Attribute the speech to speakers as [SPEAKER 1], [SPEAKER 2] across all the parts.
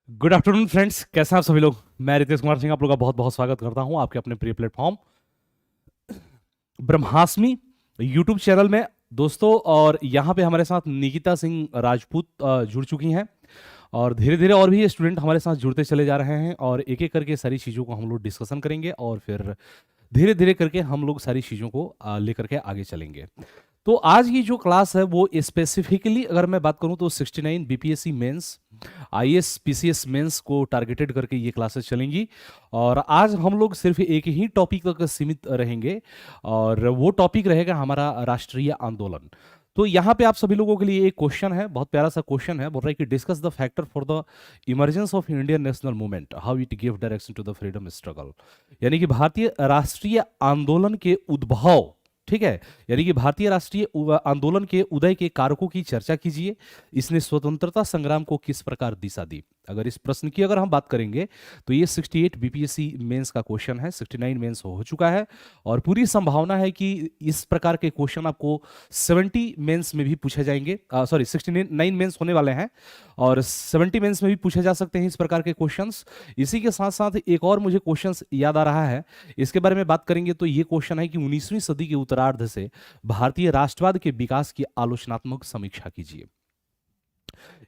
[SPEAKER 1] Good afternoon friends, कैसे हैं आप सभी लोग। मैं रितेश कुमार सिंह आप लोग का बहुत बहुत स्वागत करता हूं आपके अपने प्रिय प्लेटफॉर्म ब्रह्मास्मि यूट्यूब चैनल में दोस्तों। और यहाँ पे हमारे साथ निकिता सिंह राजपूत जुड़ चुकी हैं और धीरे धीरे और भी स्टूडेंट हमारे साथ जुड़ते चले जा रहे हैं और एक एक करके सारी चीज़ों को हम लोग डिस्कशन करेंगे और फिर धीरे धीरे करके हम लोग सारी चीज़ों को लेकर के आगे चलेंगे। तो आज की जो क्लास है वो स्पेसिफिकली अगर मैं बात करूं तो 69 BPSC mains IAS PCS mains को टारगेटेड करके ये क्लासेस चलेंगी। और आज हम लोग सिर्फ एक ही टॉपिक तक सीमित रहेंगे और वो टॉपिक रहेगा हमारा राष्ट्रीय आंदोलन। तो यहाँ पे आप सभी लोगों के लिए एक क्वेश्चन है, बहुत प्यारा सा क्वेश्चन है, बोल रहा है कि discuss the factor for the emergence of Indian national movement, how it give direction to the freedom struggle. यानी कि भारतीय राष्ट्रीय आंदोलन के उद्भव, ठीक है, यानी कि भारतीय राष्ट्रीय आंदोलन के उदय के कारकों की चर्चा कीजिए। इसने स्वतंत्रता संग्राम को किस प्रकार दिशा दी। अगर इस प्रश्न की अगर हम बात करेंगे तो ये 68 बीपीएससी मेंस का क्वेश्चन है, 69 मेंस हो चुका है और पूरी संभावना है कि इस प्रकार के क्वेश्चन आपको 70 मेंस में भी पूछे जाएंगे। सॉरी 69 मेंस होने वाले हैं और 70 मेंस में भी पूछे जा सकते हैं इस प्रकार के क्वेश्चंस। इसी के साथ साथ एक और मुझे क्वेश्चंस याद आ रहा है, इसके बारे में बात करेंगे तो ये क्वेश्चन है कि 19वीं सदी के उत्तरार्ध से भारतीय राष्ट्रवाद के विकास की आलोचनात्मक समीक्षा कीजिए।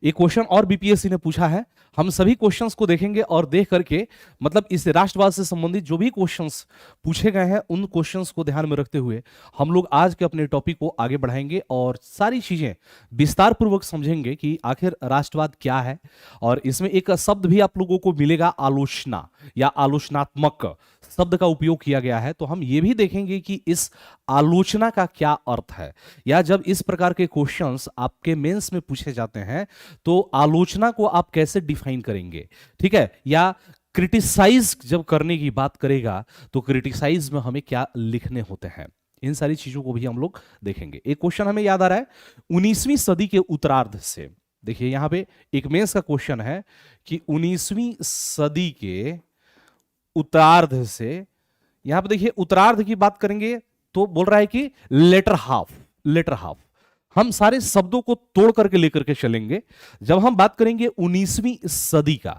[SPEAKER 1] एक क्वेश्चन और बीपीएससी ने पूछा है, हम सभी क्वेश्चंस को देखेंगे और देख करके मतलब इस राष्ट्रवाद से संबंधित जो भी क्वेश्चंस पूछे गए हैं उन क्वेश्चंस को ध्यान में रखते हुए हम लोग आज के अपने टॉपिक को आगे बढ़ाएंगे और सारी चीजें विस्तार पूर्वक समझेंगे कि आखिर राष्ट्रवाद क्या है। और इसमें एक शब्द भी आप लोगों को मिलेगा, आलोचना या आलोचनात्मक शब्द का उपयोग किया गया है। तो हम ये भी देखेंगे कि इस आलोचना का क्या अर्थ है, या जब इस प्रकार के क्वेश्चंस आपके मेंस में पूछे जाते हैं तो आलोचना को आप कैसे डिफाइन करेंगे, ठीक है, या क्रिटिसाइज जब करने की बात करेगा तो क्रिटिसाइज में हमें क्या लिखने होते हैं, इन सारी चीजों को भी हम लोग देखेंगे। एक क्वेश्चन हमें याद आ रहा है 19वीं सदी के उत्तरार्ध से, देखिए यहां पे एक मेंस का क्वेश्चन है कि 19वीं सदी के उत्तरार्ध से, यहां पे देखिए उत्तरार्ध की बात करेंगे तो बोल रहा है कि लेटर हाफ, लेटर हाफ हम सारे शब्दों को तोड़ करके लेकर के चलेंगे। जब हम बात करेंगे 19वीं सदी का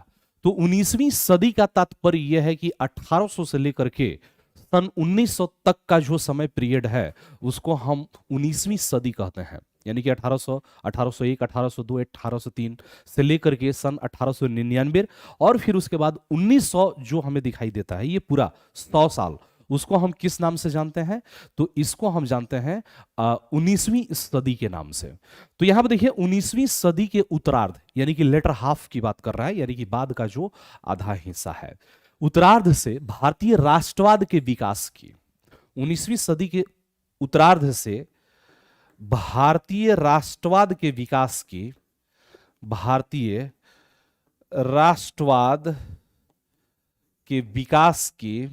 [SPEAKER 1] तो 19वीं सदी का तात्पर्य यह है कि 1800 से लेकर के सन 1900 तक का जो समय पीरियड है उसको हम 19वीं सदी कहते हैं। यानी कि 1800, 1801, 1802, 1803 से लेकर के सन 1899 और फिर उसके बाद 1900 जो हमें दिखाई देता है ये पूरा 100 साल, उसको हम किस नाम से जानते हैं, तो इसको हम जानते हैं 19वीं सदी के नाम से। तो यहां पर देखिए 19वीं सदी के उत्तरार्ध यानी कि लेटर हाफ की बात कर रहा है, यानी कि बाद का जो आधा हिस्सा है। उत्तरार्ध से भारतीय राष्ट्रवाद के विकास की, 19वीं सदी के उत्तरार्ध से भारतीय राष्ट्रवाद के विकास की, भारतीय राष्ट्रवाद के विकास की,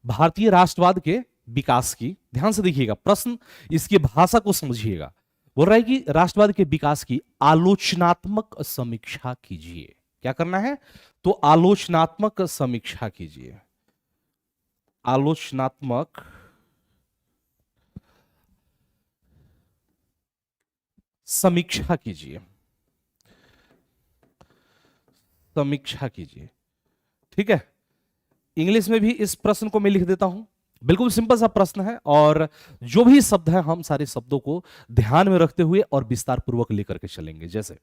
[SPEAKER 1] भारतीय राष्ट्रवाद के विकास की, ध्यान से देखिएगा प्रश्न, इसकी भाषा को समझिएगा। बोल रहा है कि राष्ट्रवाद के विकास की आलोचनात्मक समीक्षा कीजिए। क्या करना है, तो आलोचनात्मक समीक्षा कीजिए, आलोचनात्मक समीक्षा कीजिए, समीक्षा कीजिए, ठीक है। इंग्लिश में भी इस प्रश्न को मैं लिख देता हूं, बिल्कुल सिंपल सा प्रश्न है और जो भी शब्द है हम सारे शब्दों को ध्यान में रखते हुए और विस्तार पूर्वक लेकर के चलेंगे। जैसे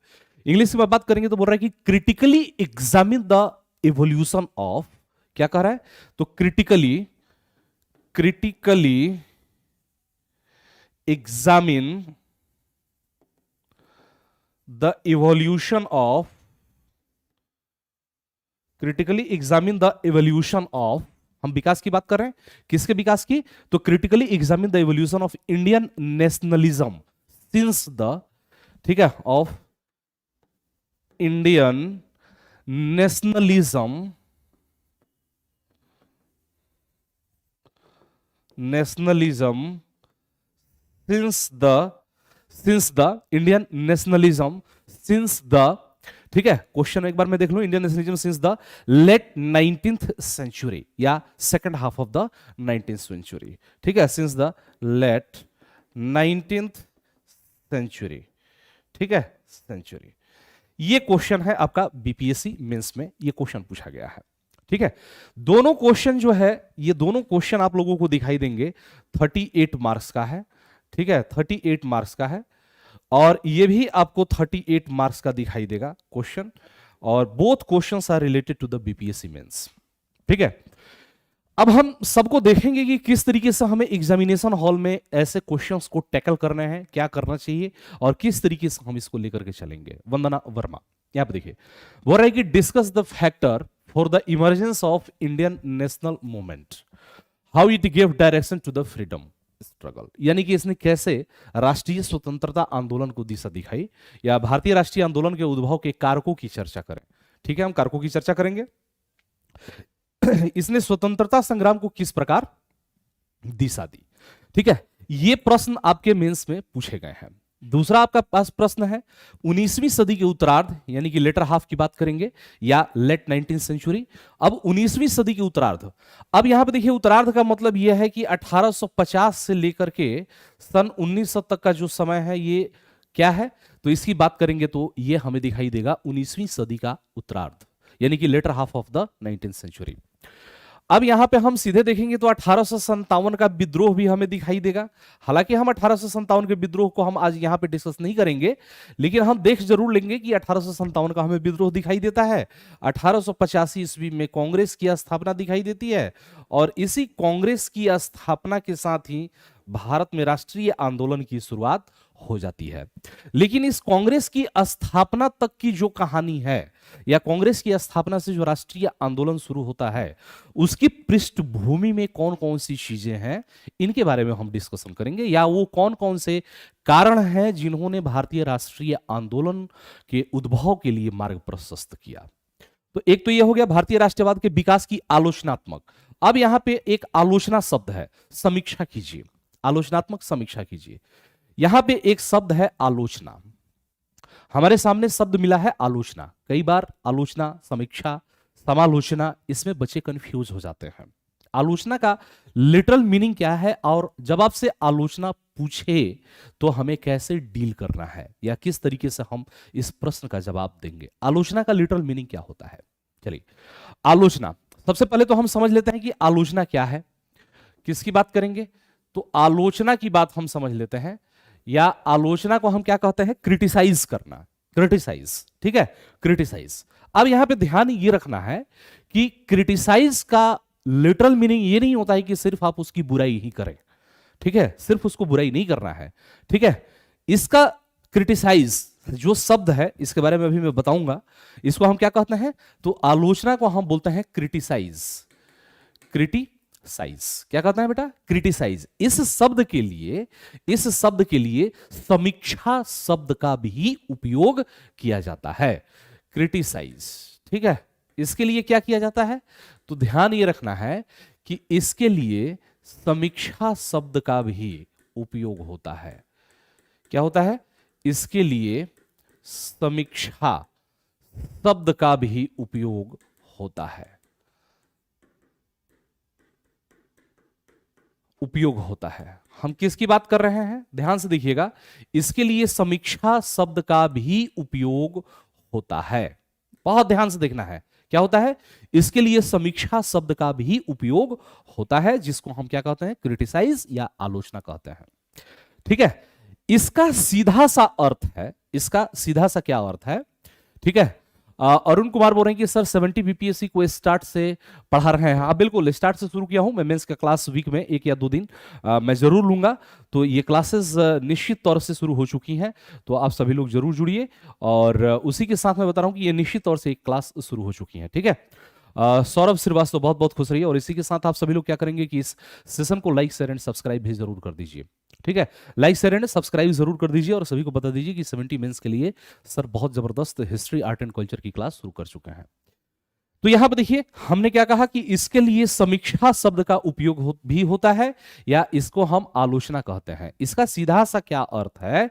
[SPEAKER 1] इंग्लिश की बात करेंगे तो बोल रहा है कि critically examine the evolution of, क्या कह रहा है, तो critically, critically examine the evolution of, critically examine the evolution of, हम विकास की बात कर रहे हैं, किसके विकास की, तो critically examine the evolution of Indian nationalism since the, ठीक है, of Indian nationalism, nationalism since the Indian nationalism since the, ठीक है, क्वेश्चन एक बार मैं देख लूं, Indian nationalism since the late 19th century या second half of the 19th century, ठीक है, since the late 19th century, ठीक है, सेंचुरी। ये क्वेश्चन है आपका बीपीएससी मेंस में, ये क्वेश्चन पूछा गया है। ठीक है, दोनों क्वेश्चन जो है, ये दोनों क्वेश्चन आप लोगों को दिखाई देंगे 38 मार्क्स का है। ठीक है, 38 मार्क्स का है, और ये भी आपको 38 मार्क्स का दिखाई देगा क्वेश्चन, और both questions are related to the BPSC mains. ठीक है, अब हम सबको देखेंगे कि किस तरीके से हमें एग्जामिनेशन हॉल में ऐसे क्वेश्चंस को टैकल करने हैं, क्या करना चाहिए, और किस तरीके से हम इसको लेकर के चलेंगे। वंदना वर्मा यहां पे देखिए, बोल रहा है कि discuss the factor for the emergence of Indian national movement, how it give direction to the freedom struggle. यानी कि इसने कैसे राष्ट्रीय स्वतंत्रता आंदोलन को दिशा दिखाई, या भारतीय राष्ट्रीय आंदोलन के उद्भव के कारकों की चर्चा करें। ठीक है, हम कारकों की चर्चा करेंगे। इसने स्वतंत्रता संग्राम को किस प्रकार दिशा दी। ठीक है, ये प्रश्न आपके मेंस में पूछे गए हैं। दूसरा आपका पास प्रश्न है 19वीं सदी के उत्तरार्ध, यानी कि लेटर हाफ की बात करेंगे, या लेट 19th सेंचुरी। अब 19वीं सदी के उत्तरार्ध, अब यहां पे देखिए उत्तरार्ध का मतलब यह है कि 1850 से लेकर के सन 1900 तक का जो समय है ये क्या है, तो इसकी बात करेंगे तो ये हमें दिखाई देगा 19वीं सदी का उत्तरार्ध, यानी कि later half of the 19th century. अब यहां पे हम सीधे देखेंगे तो 1857 का विद्रोह भी हमें दिखाई देगा। हालांकि हम 1857 के विद्रोह को हम आज यहां पे डिस्कस नहीं करेंगे, लेकिन हम देख जरूर लेंगे कि 1857 का हमें विद्रोह दिखाई देता है। 1885 ईस्वी में कांग्रेस की स्थापना दिखाई देती है, और इसी कांग्रेस की स्थापना के साथ ही भारत में राष्ट्रीय आंदोलन की शुरुआत हो जाती है। लेकिन इस कांग्रेस की स्थापना तक की जो कहानी है, या कांग्रेस की स्थापना से जो राष्ट्रीय आंदोलन शुरू होता है, उसकी पृष्ठभूमि में कौन कौन सी चीजें हैं, इनके बारे में हम डिस्कशन करेंगे, या वो कौन कौन से कारण हैं जिन्होंने भारतीय राष्ट्रीय आंदोलन के उद्भव के लिए मार्ग प्रशस्त किया। तो एक तो यह हो गया भारतीय राष्ट्रवाद के विकास की आलोचनात्मक। अब यहां पे एक आलोचना शब्द है, समीक्षा कीजिए, आलोचनात्मक समीक्षा कीजिए। यहां पे एक शब्द है आलोचना, हमारे सामने शब्द मिला है आलोचना। कई बार आलोचना, समीक्षा, समालोचना, इसमें बच्चे कंफ्यूज हो जाते हैं। आलोचना का लिटरल मीनिंग क्या है, और जब आपसे आलोचना पूछे तो हमें कैसे डील करना है, या किस तरीके से हम इस प्रश्न का जवाब देंगे। आलोचना का लिटरल मीनिंग क्या होता है, चलिए आलोचना, सबसे पहले तो हम समझ लेते हैं कि आलोचना क्या है। किसकी बात करेंगे, तो आलोचना की बात हम समझ लेते हैं, या आलोचना को हम क्या कहते हैं, क्रिटिसाइज करना, क्रिटिसाइज। ठीक है, क्रिटिसाइज। अब यहां पे ध्यान ये रखना है कि क्रिटिसाइज का लिटरल मीनिंग ये नहीं होता है कि सिर्फ आप उसकी बुराई ही करें। ठीक है, सिर्फ उसको बुराई नहीं करना है। ठीक है, इसका क्रिटिसाइज जो शब्द है, इसके बारे में अभी मैं बताऊंगा, इसको हम क्या कहते हैं, तो आलोचना को हम बोलते हैं क्रिटिसाइज। क्रिटिसाइज क्या कहता है बेटा, क्रिटिसाइज। इस शब्द के लिए समीक्षा शब्द का भी उपयोग किया जाता है, क्रिटिसाइज। ठीक है, इसके लिए क्या किया जाता है, तो ध्यान ये रखना है कि इसके लिए समीक्षा शब्द का भी उपयोग होता है। क्या होता है, इसके लिए समीक्षा शब्द का भी उपयोग होता है, उपयोग होता है। हम किसकी बात कर रहे हैं, ध्यान से देखिएगा, इसके लिए समीक्षा शब्द का भी उपयोग होता है। बहुत ध्यान से देखना है, क्या होता है, इसके लिए समीक्षा शब्द का भी उपयोग होता है, जिसको हम क्या कहते हैं, क्रिटिसाइज या आलोचना कहते हैं। ठीक है, इसका सीधा सा अर्थ है, इसका सीधा सा क्या अर्थ है। ठीक है, अरुण कुमार बोल रहे हैं कि सर 70 बीपीएससी को स्टार्ट से पढ़ा रहे हैं। हाँ बिल्कुल, स्टार्ट से शुरू किया हूं मैं। मेंस का क्लास वीक में 1 या 2 दिन मैं जरूर लूंगा। तो ये क्लासेस निश्चित तौर से शुरू हो चुकी हैं, तो आप सभी लोग जरूर जुड़िए। और उसी के साथ मैं बता रहा हूं कि ये निश्चित तौर से एक क्लास शुरू हो चुकी है। ठीक है, सौरभ श्रीवास्तव बहुत बहुत खुश रहिए। और इसी के साथ आप सभी लोग क्या करेंगे कि इस सेशन को लाइक शेयर एंड सब्सक्राइब भी जरूर कर दीजिए। ठीक है, लाइक शेयर एंड सब्सक्राइब जरूर कर दीजिए, और सभी को बता दीजिए कि 70 मेंस के लिए सर बहुत जबरदस्त हिस्ट्री, आर्ट एंड कल्चर की क्लास शुरू कर चुके हैं। तो यहां पर देखिए, हमने क्या कहा कि इसके लिए समीक्षा शब्द का उपयोग भी होता है, या इसको हम आलोचना कहते हैं। इसका सीधा सा क्या अर्थ है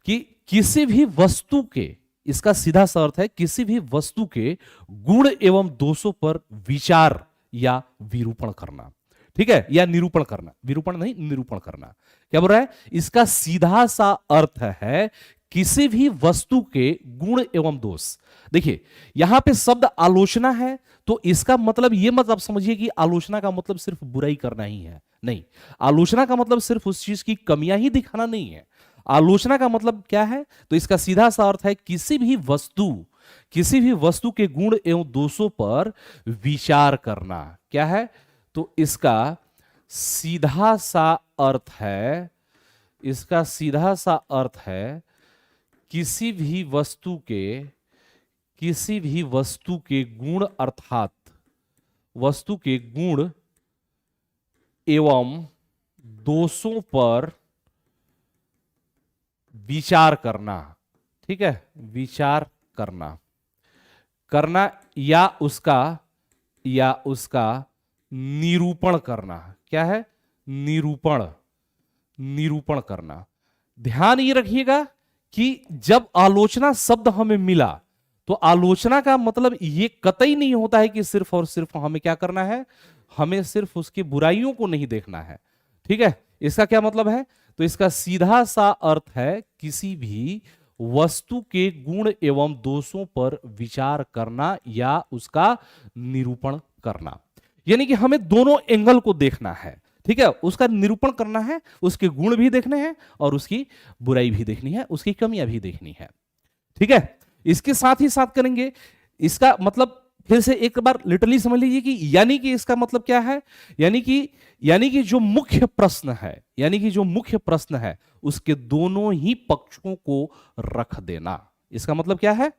[SPEAKER 1] कि किसी भी वस्तु के, इसका सीधा सा अर्थ है किसी भी वस्तु के गुण एवं दोषों पर विचार या विरूपण करना। ठीक है, या निरूपण करना, विरूपण नहीं निरूपण करना। क्या बोल रहा है, इसका सीधा सा अर्थ है किसी भी वस्तु के गुण एवं दोष। देखिए यहां पे शब्द आलोचना है, तो इसका मतलब ये मत आप समझिए कि आलोचना का मतलब सिर्फ बुराई करना ही है, नहीं। आलोचना का मतलब सिर्फ उस चीज की कमियां ही दिखाना नहीं है। आलोचना का मतलब क्या है, तो इसका सीधा सा अर्थ है किसी भी वस्तु के गुण एवं दोषों पर विचार करना। क्या है, तो इसका सीधा सा अर्थ है किसी भी वस्तु के गुण अर्थात वस्तु के गुण एवं दोषों पर विचार करना। ठीक है, विचार करना या उसका निरूपण करना। क्या है, निरूपण करना। ध्यान ये रखिएगा कि जब आलोचना शब्द हमें मिला, तो आलोचना का मतलब ये कतई नहीं होता है कि सिर्फ और सिर्फ हमें क्या करना है, हमें सिर्फ उसकी बुराइयों को नहीं देखना है। ठीक है, इसका क्या मतलब है, तो इसका सीधा सा अर्थ है किसी भी वस्तु के गुण एवं दोषों पर विचार करना या उसका निरूपण करना। यानी कि हमें दोनों एंगल को देखना है। ठीक है, उसका निरूपण करना है, उसके गुण भी देखने हैं और उसकी बुराई भी देखनी है, उसकी कमियां भी देखनी है। ठीक है, इसके साथ ही साथ करेंगे, इसका मतलब फिर से एक बार लिटरली समझ लीजिए कि यानी कि इसका मतलब क्या है, यानी कि जो मुख्य प्रश्न है उसके दोनों ही पक्षों को रख देना। इसका मतलब क्या है,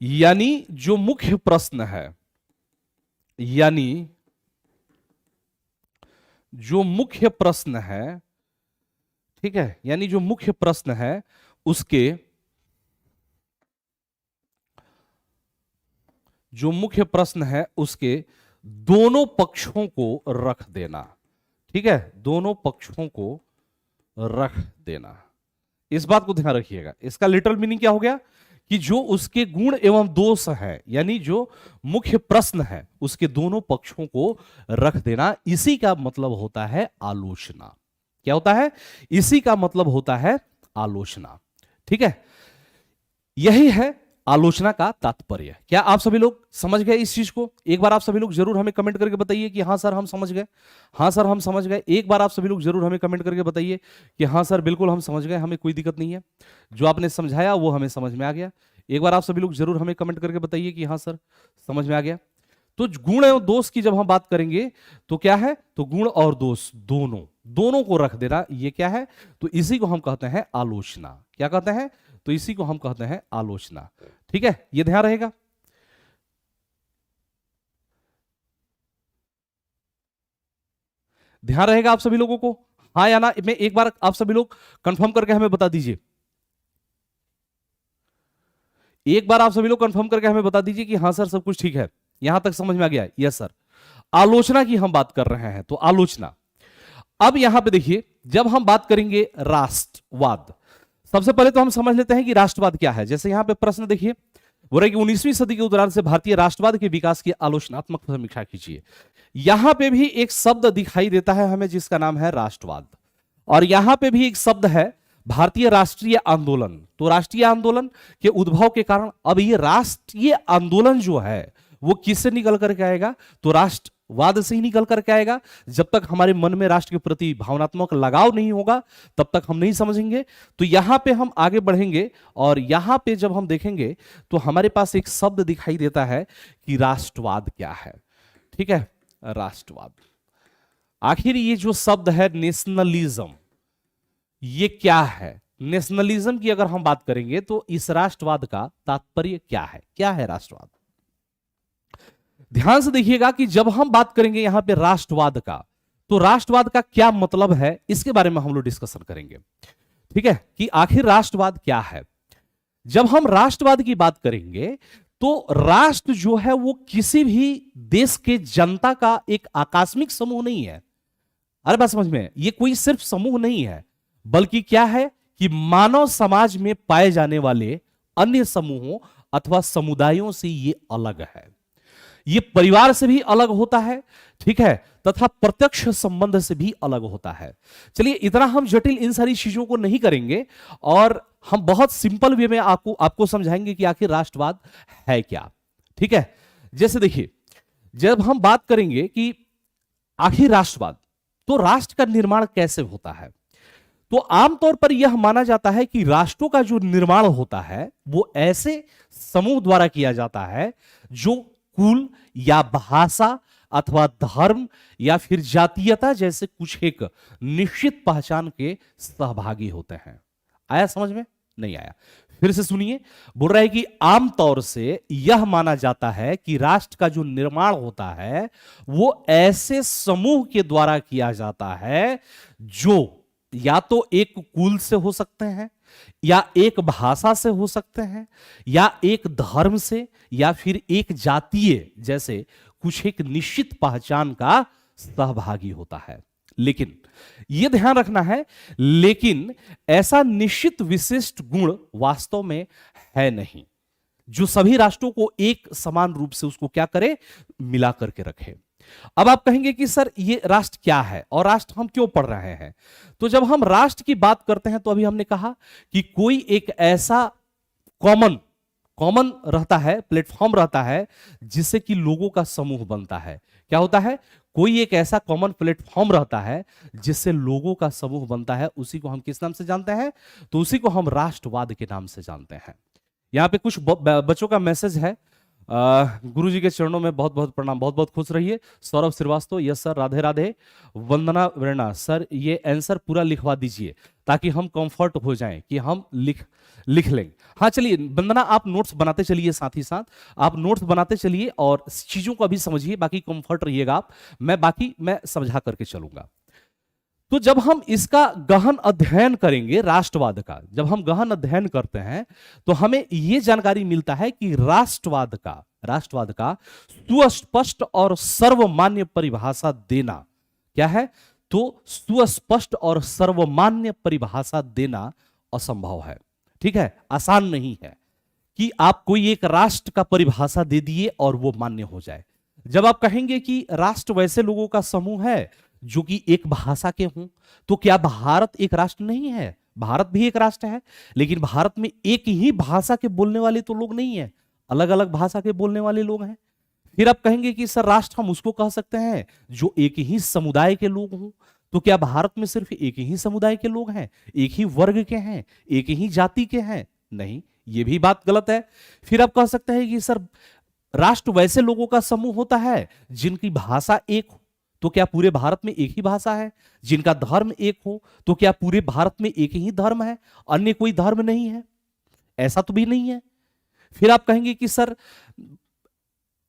[SPEAKER 1] यानी जो मुख्य प्रश्न है, ठीक है, यानी जो मुख्य प्रश्न है उसके दोनों पक्षों को रख देना। ठीक है, दोनों पक्षों को रख देना। इस बात को ध्यान रखिएगा। इसका लिटरल मीनिंग क्या हो गया कि जो उसके गुण एवं दोष है, यानी जो मुख्य प्रश्न है उसके दोनों पक्षों को रख देना, इसी का मतलब होता है आलोचना। क्या होता है, इसी का मतलब होता है आलोचना। ठीक है, यही है आलोचना का तात्पर्य। क्या आप सभी लोग समझ गए इस चीज को? एक बार आप सभी लोग जरूर हमें कमेंट करके बताइए कि हाँ सर हम समझ गए, हाँ सर हम समझ गए। एक बार आप सभी लोग जरूर हमें कमेंट करके बताइए कि हाँ सर बिल्कुल हम समझ गए, हमें कोई दिक्कत नहीं है, जो आपने समझाया वो हमें समझ में आ गया। एक बार आप सभी लोग जरूर हमें कमेंट करके बताइए कि हाँ सर समझ में आ गया। तो गुण एवं दोष की जब हम बात करेंगे तो क्या है, तो गुण और दोष दोनों को रख देना, ये क्या है, तो इसी को हम कहते हैं आलोचना। क्या कहते हैं, तो इसी को हम कहते हैं आलोचना। ठीक है, ये ध्यान रहेगा। ध्यान रहेगा आप सभी लोगों को, हाँ या ना? मैं एक बार आप सभी लोग कंफर्म करके हमें बता दीजिए। एक बार आप सभी लोग कंफर्म करके हमें बता दीजिए कि हाँ सर सब कुछ ठीक है, यहां तक समझ में आ गया? Yes sir. आलोचना की हम बात कर रहे हैं, तो आलोचना। अब यहां पे देखिए, जब हम बात करेंगे राष्ट्रवाद, सबसे पहले तो हम समझ लेते हैं कि राष्ट्रवाद क्या है। जैसे यहां पे प्रश्न देखिए, बोल रहे कि 19वीं सदी के उत्तरार्ध से भारतीय राष्ट्रवाद के विकास की आलोचनात्मक समीक्षा कीजिए। यहां पे भी एक शब्द दिखाई देता है हमें जिसका नाम है राष्ट्रवाद, और यहां पे भी एक शब्द है भारतीय राष्ट्रीय आंदोलन। तो राष्ट्रीय आंदोलन के उद्भव के कारण अब ये राष्ट्रीय आंदोलन जो है वो किससे निकल करके आएगा, तो राष्ट्रवाद से ही निकल करके आएगा। जब तक हमारे मन में राष्ट्र के प्रति भावनात्मक लगाव नहीं होगा तब तक हम नहीं समझेंगे। तो यहां पे हम आगे बढ़ेंगे और यहां पे जब हम देखेंगे तो हमारे पास एक शब्द दिखाई देता है कि राष्ट्रवाद क्या है। ठीक है, राष्ट्रवाद। आखिर ये जो शब्द है नेशनलिज्म, ये क्या है? नेशनलिज्म की अगर हम बात करेंगे तो इस राष्ट्रवाद का तात्पर्य क्या है? क्या है राष्ट्रवाद? ध्यान से देखिएगा कि जब हम बात करेंगे यहां पे राष्ट्रवाद का, तो राष्ट्रवाद का क्या मतलब है इसके बारे में हम लोग डिस्कशन करेंगे। ठीक है, कि आखिर राष्ट्रवाद क्या है। जब हम राष्ट्रवाद की बात करेंगे तो राष्ट्र जो है वो किसी भी देश के जनता का एक आकस्मिक समूह नहीं है। अरे बात समझ में, ये कोई सिर्फ समूह नहीं है, बल्कि क्या है कि मानव समाज में पाए जाने वाले अन्य समूहों अथवा समुदायों से ये अलग है। ये परिवार से भी अलग होता है। ठीक है, तथा प्रत्यक्ष संबंध से भी अलग होता है। चलिए, इतना हम जटिल इन सारी चीजों को नहीं करेंगे और हम बहुत सिंपल वे में आपको समझाएंगे कि आखिर राष्ट्रवाद है क्या। ठीक है, जैसे देखिए, जब हम बात करेंगे कि आखिर राष्ट्रवाद, तो राष्ट्र का निर्माण कैसे होता है, तो आमतौर पर यह माना जाता है कि राष्ट्रों का जो निर्माण होता है वो ऐसे समूह द्वारा किया जाता है जो कुल या भाषा अथवा धर्म या फिर जातीयता जैसे कुछ एक निश्चित पहचान के सहभागी होते हैं। आया समझ में? नहीं आया? फिर से सुनिए, बोल रहा है कि आमतौर से यह माना जाता है कि राष्ट्र का जो निर्माण होता है वो ऐसे समूह के द्वारा किया जाता है जो या तो एक कुल से हो सकते हैं, या एक भाषा से हो सकते हैं, या एक धर्म से, या फिर एक जातीय जैसे कुछ एक निश्चित पहचान का सहभागी होता है। लेकिन यह ध्यान रखना है, लेकिन ऐसा निश्चित विशिष्ट गुण वास्तव में है नहीं जो सभी राष्ट्रों को एक समान रूप से उसको क्या करे, मिला करके रखे। अब आप कहेंगे कि सर ये राष्ट्र क्या है और राष्ट्र हम क्यों पढ़ रहे हैं? तो जब हम राष्ट्र की बात करते हैं तो अभी हमने कहा कि कोई एक ऐसा कॉमन रहता है, प्लेटफॉर्म रहता है जिससे कि लोगों का समूह बनता है। क्या होता है? कोई एक ऐसा कॉमन प्लेटफॉर्म रहता है जिससे लोगों का समूह बनता है। उसी को हम किस नाम से जानते हैं? तो उसी को हम राष्ट्रवाद के नाम से जानते हैं। यहां पे कुछ बच्चों का मैसेज है। गुरु जी के चरणों में बहुत बहुत प्रणाम, बहुत बहुत खुश रहिए। Saurabh Srivastava, yes sir, Radhe Radhe. वंदना वरना, सर ये आंसर पूरा लिखवा दीजिए ताकि हम कंफर्ट हो जाएं कि हम लिख लेंगे। हाँ चलिए वंदना, आप नोट्स बनाते चलिए, साथ ही साथ आप नोट्स बनाते चलिए और चीजों को भी समझिए, बाकी कंफर्ट रहिएगा आप, मैं समझा करके चलूंगा। तो जब हम इसका गहन अध्ययन करेंगे राष्ट्रवाद का, जब हम गहन अध्ययन करते हैं तो हमें यह जानकारी मिलता है कि राष्ट्रवाद का सुस्पष्ट और सर्वमान्य परिभाषा देना क्या है, तो सुस्पष्ट और सर्वमान्य परिभाषा देना असंभव है। ठीक है, आसान नहीं है कि आप कोई एक राष्ट्र का परिभाषा दे दिए और वो मान्य हो जाए। जब आप कहेंगे कि राष्ट्र वैसे लोगों का समूह है जो कि एक भाषा के हों, तो क्या भारत एक राष्ट्र नहीं है? भारत भी एक राष्ट्र है, लेकिन भारत में एक ही भाषा के बोलने वाले तो लोग नहीं है, अलग अलग भाषा के बोलने वाले लोग हैं। फिर आप कहेंगे कि सर राष्ट्र हम उसको कह सकते हैं जो एक ही समुदाय के लोग हों, तो क्या भारत में सिर्फ एक ही समुदाय के लोग हैं, एक ही वर्ग के हैं, एक ही जाति के हैं? नहीं, यह भी बात गलत है। फिर आप कह सकते हैं कि सर राष्ट्र वैसे लोगों का समूह होता है जिनकी भाषा एक हो, तो क्या पूरे भारत में एक ही भाषा है? जिनका धर्म एक हो, तो क्या पूरे भारत में एक ही धर्म है, अन्य कोई धर्म नहीं है? ऐसा तो भी नहीं है। फिर आप कहेंगे कि सर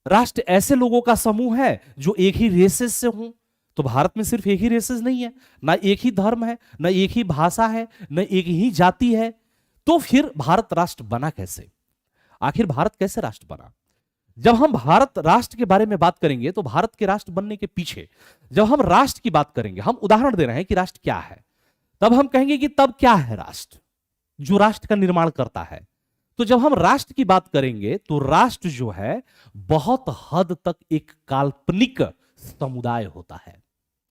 [SPEAKER 1] राष्ट्र ऐसे लोगों का समूह है जो एक ही रेसेस से हों, तो भारत में सिर्फ एक ही रेसेस नहीं है, ना एक ही धर्म है, ना एक ही भाषा है, ना एक ही जाति है। तो फिर भारत राष्ट्र बना कैसे? आखिर भारत कैसे राष्ट्र बना? जब हम भारत राष्ट्र के बारे में बात करेंगे तो भारत के राष्ट्र बनने के पीछे जब हम राष्ट्र की बात करेंगे, हम उदाहरण दे रहे हैं कि राष्ट्र क्या है, तब हम कहेंगे कि तब क्या है राष्ट्र जो राष्ट्र का निर्माण करता है। तो जब हम राष्ट्र की बात करेंगे तो राष्ट्र जो है बहुत हद तक एक काल्पनिक समुदाय होता है।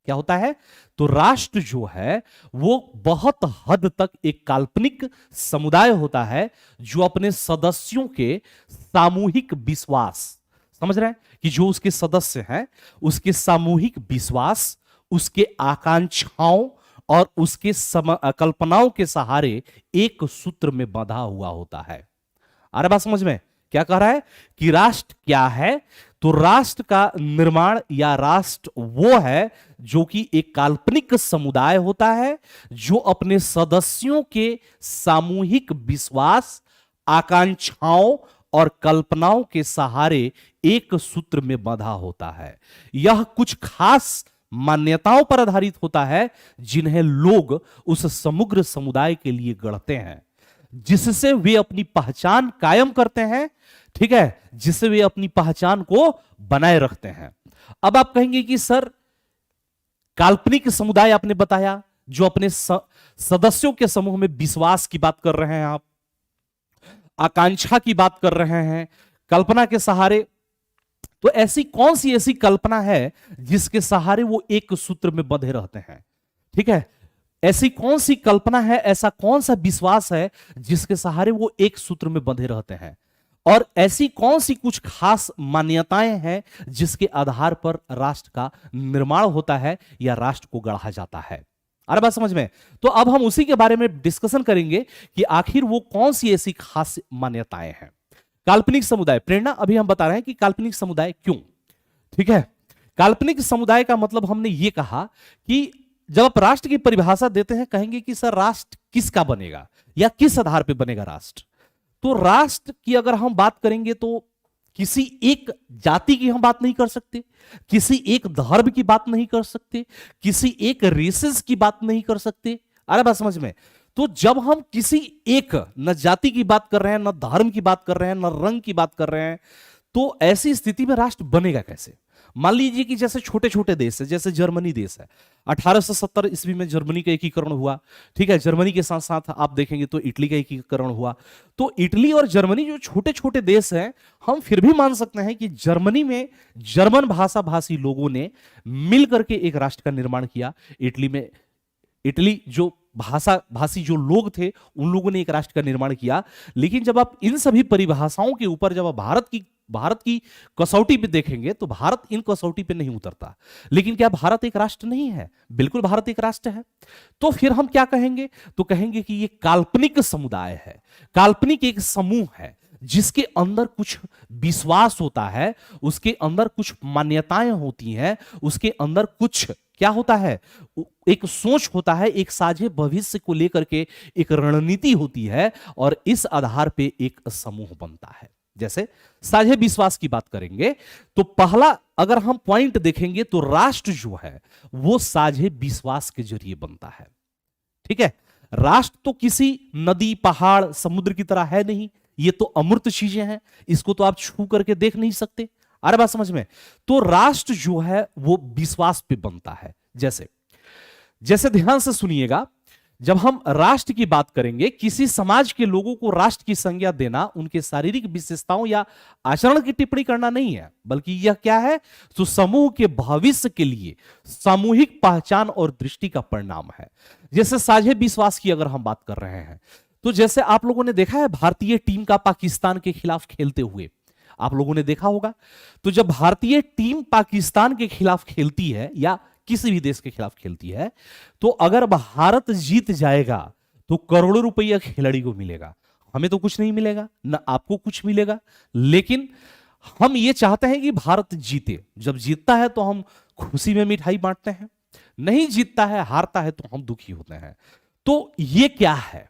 [SPEAKER 1] क्या होता है? तो राष्ट्र जो है वो बहुत हद तक एक काल्पनिक समुदाय होता है जो अपने सदस्यों के सामूहिक विश्वास, समझ रहे हैं कि जो उसके सदस्य हैं उसके सामूहिक विश्वास, उसके आकांक्षाओं और उसके कल्पनाओं के सहारे एक सूत्र में बंधा हुआ होता है। अरे बात समझ में? क्या कह रहा है कि राष्ट्र क्या है? तो राष्ट्र का निर्माण या राष्ट्र वो है जो कि एक काल्पनिक समुदाय होता है जो अपने सदस्यों के सामूहिक विश्वास, आकांक्षाओं और कल्पनाओं के सहारे एक सूत्र में बंधा होता है। यह कुछ खास मान्यताओं पर आधारित होता है जिन्हें लोग उस समग्र समुदाय के लिए गढ़ते हैं, जिससे वे अपनी पहचान कायम करते हैं। ठीक है, जिससे वे अपनी पहचान को बनाए रखते हैं। अब आप कहेंगे कि सर काल्पनिक समुदाय आपने बताया जो अपने सदस्यों के समूह में विश्वास की बात कर रहे हैं, आप आकांक्षा की बात कर रहे हैं, कल्पना के सहारे तो ऐसी कौन सी ऐसी कल्पना है जिसके सहारे वो एक सूत्र में बंधे रहते हैं? ठीक है, ऐसी कौन सी कल्पना है, ऐसा कौन सा विश्वास है जिसके सहारे वो एक सूत्र में बंधे रहते हैं? और ऐसी कौन सी कुछ खास मान्यताएं हैं जिसके आधार पर राष्ट्र का निर्माण होता है या राष्ट्र को गढ़ा जाता है? अरे बात समझ में? तो अब हम उसी के बारे में डिस्कशन करेंगे कि आखिर वो कौन सी ऐसी खास मान्यताएं हैं। काल्पनिक समुदाय, प्रेरणा अभी हम बता रहे हैं कि काल्पनिक समुदाय क्यों। ठीक है, काल्पनिक समुदाय का मतलब हमने ये कहा कि जब आप राष्ट्र की परिभाषा देते हैं, कहेंगे कि सर राष्ट्र किसका बनेगा या किस आधार पर बनेगा राष्ट्र। तो राष्ट्र की अगर हम बात करेंगे तो किसी एक जाति की हम बात नहीं कर सकते, किसी एक धर्म की बात नहीं कर सकते, किसी एक रेसेस की बात नहीं कर सकते। अरे बात समझ में? तो जब हम किसी एक न जाति की बात कर रहे हैं, न धर्म की बात कर रहे हैं, न रंग की बात कर रहे हैं, तो ऐसी स्थिति में राष्ट्र बनेगा कैसे? मान लीजिए कि जैसे छोटे छोटे देश है, जैसे जर्मनी देश है, 1870 ईस्वी में जर्मनी का एकीकरण हुआ। ठीक है, जर्मनी के साथ साथ आप देखेंगे तो इटली का एकीकरण हुआ। तो इटली और जर्मनी जो छोटे छोटे देश हैं, हम फिर भी मान सकते हैं कि जर्मनी में जर्मन भाषा भाषी लोगों ने मिलकर के एक राष्ट्र का निर्माण किया। इटली में इटली जो भाषा भाषी जो लोग थे, उन लोगों ने एक राष्ट्र का निर्माण किया। लेकिन जब आप इन सभी परिभाषाओं के ऊपर जब आप भारत की कसौटी पे देखेंगे तो भारत इन कसौटी पे नहीं उतरता। लेकिन क्या भारत एक राष्ट्र नहीं है? बिल्कुल भारत एक राष्ट्र है। तो फिर हम क्या कहेंगे? तो कहेंगे कि ये काल्पनिक समुदाय है, काल्पनिक एक समूह है जिसके अंदर कुछ विश्वास होता है, उसके अंदर कुछ मान्यताएं होती हैं, उसके अंदर कुछ क्या होता है, एक सोच होता है, एक साझे भविष्य को लेकर के एक रणनीति होती है, और इस आधार पे एक समूह बनता है। जैसे साझे विश्वास की बात करेंगे तो पहला अगर हम पॉइंट देखेंगे तो राष्ट्र जो है वो साझे विश्वास के जरिए बनता है। ठीक है, राष्ट्र तो किसी नदी पहाड़ समुद्र की तरह है नहीं, ये तो अमूर्त चीजें हैं, इसको तो आप छू करके देख नहीं सकते। अरे बात समझ में? तो राष्ट्र जो है वो विश्वास पे बनता है। जैसे जैसे ध्यान से सुनिएगा, जब हम राष्ट्र की बात करेंगे, किसी समाज के लोगों को राष्ट्र की संज्ञा देना उनके शारीरिक विशेषताओं या आचरण की टिप्पणी करना नहीं है, बल्कि यह क्या है, तो समूह के भविष्य के लिए सामूहिक पहचान और दृष्टि का परिणाम है। जैसे साझे विश्वास की अगर हम बात कर रहे हैं, तो जैसे आप लोगों ने देखा है भारतीय टीम का पाकिस्तान के खिलाफ खेलते हुए, आप लोगों ने देखा होगा। तो जब भारतीय टीम पाकिस्तान के खिलाफ खेलती है या किसी भी देश के खिलाफ खेलती है, तो अगर भारत जीत जाएगा तो करोड़ों रुपया खिलाड़ी को मिलेगा, हमें तो कुछ नहीं मिलेगा, ना आपको कुछ मिलेगा। लेकिन हम ये चाहते हैं कि भारत जीते। जब जीतता है तो हम खुशी में मिठाई बांटते हैं, नहीं जीतता है, हारता है तो हम दुखी होते हैं। तो ये क्या है?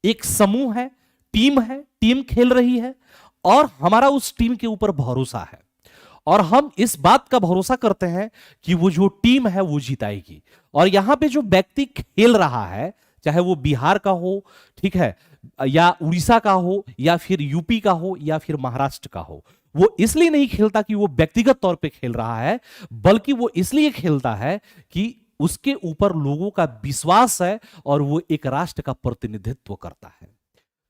[SPEAKER 1] एक समूह है, टीम खेल रही है और हमारा उस टीम के ऊपर भरोसा है, और हम इस बात का भरोसा करते हैं कि वो जो टीम है वो जीताएगी। और यहां पे जो व्यक्ति खेल रहा है, चाहे वो बिहार का हो, ठीक है, या उड़ीसा का हो, या फिर यूपी का हो, या फिर महाराष्ट्र का हो, वो इसलिए नहीं खेलता कि वो व्यक्तिगत तौर पे खेल रहा है, बल्कि वो इसलिए खेलता है कि उसके ऊपर लोगों का विश्वास है और वो एक राष्ट्र का प्रतिनिधित्व करता है।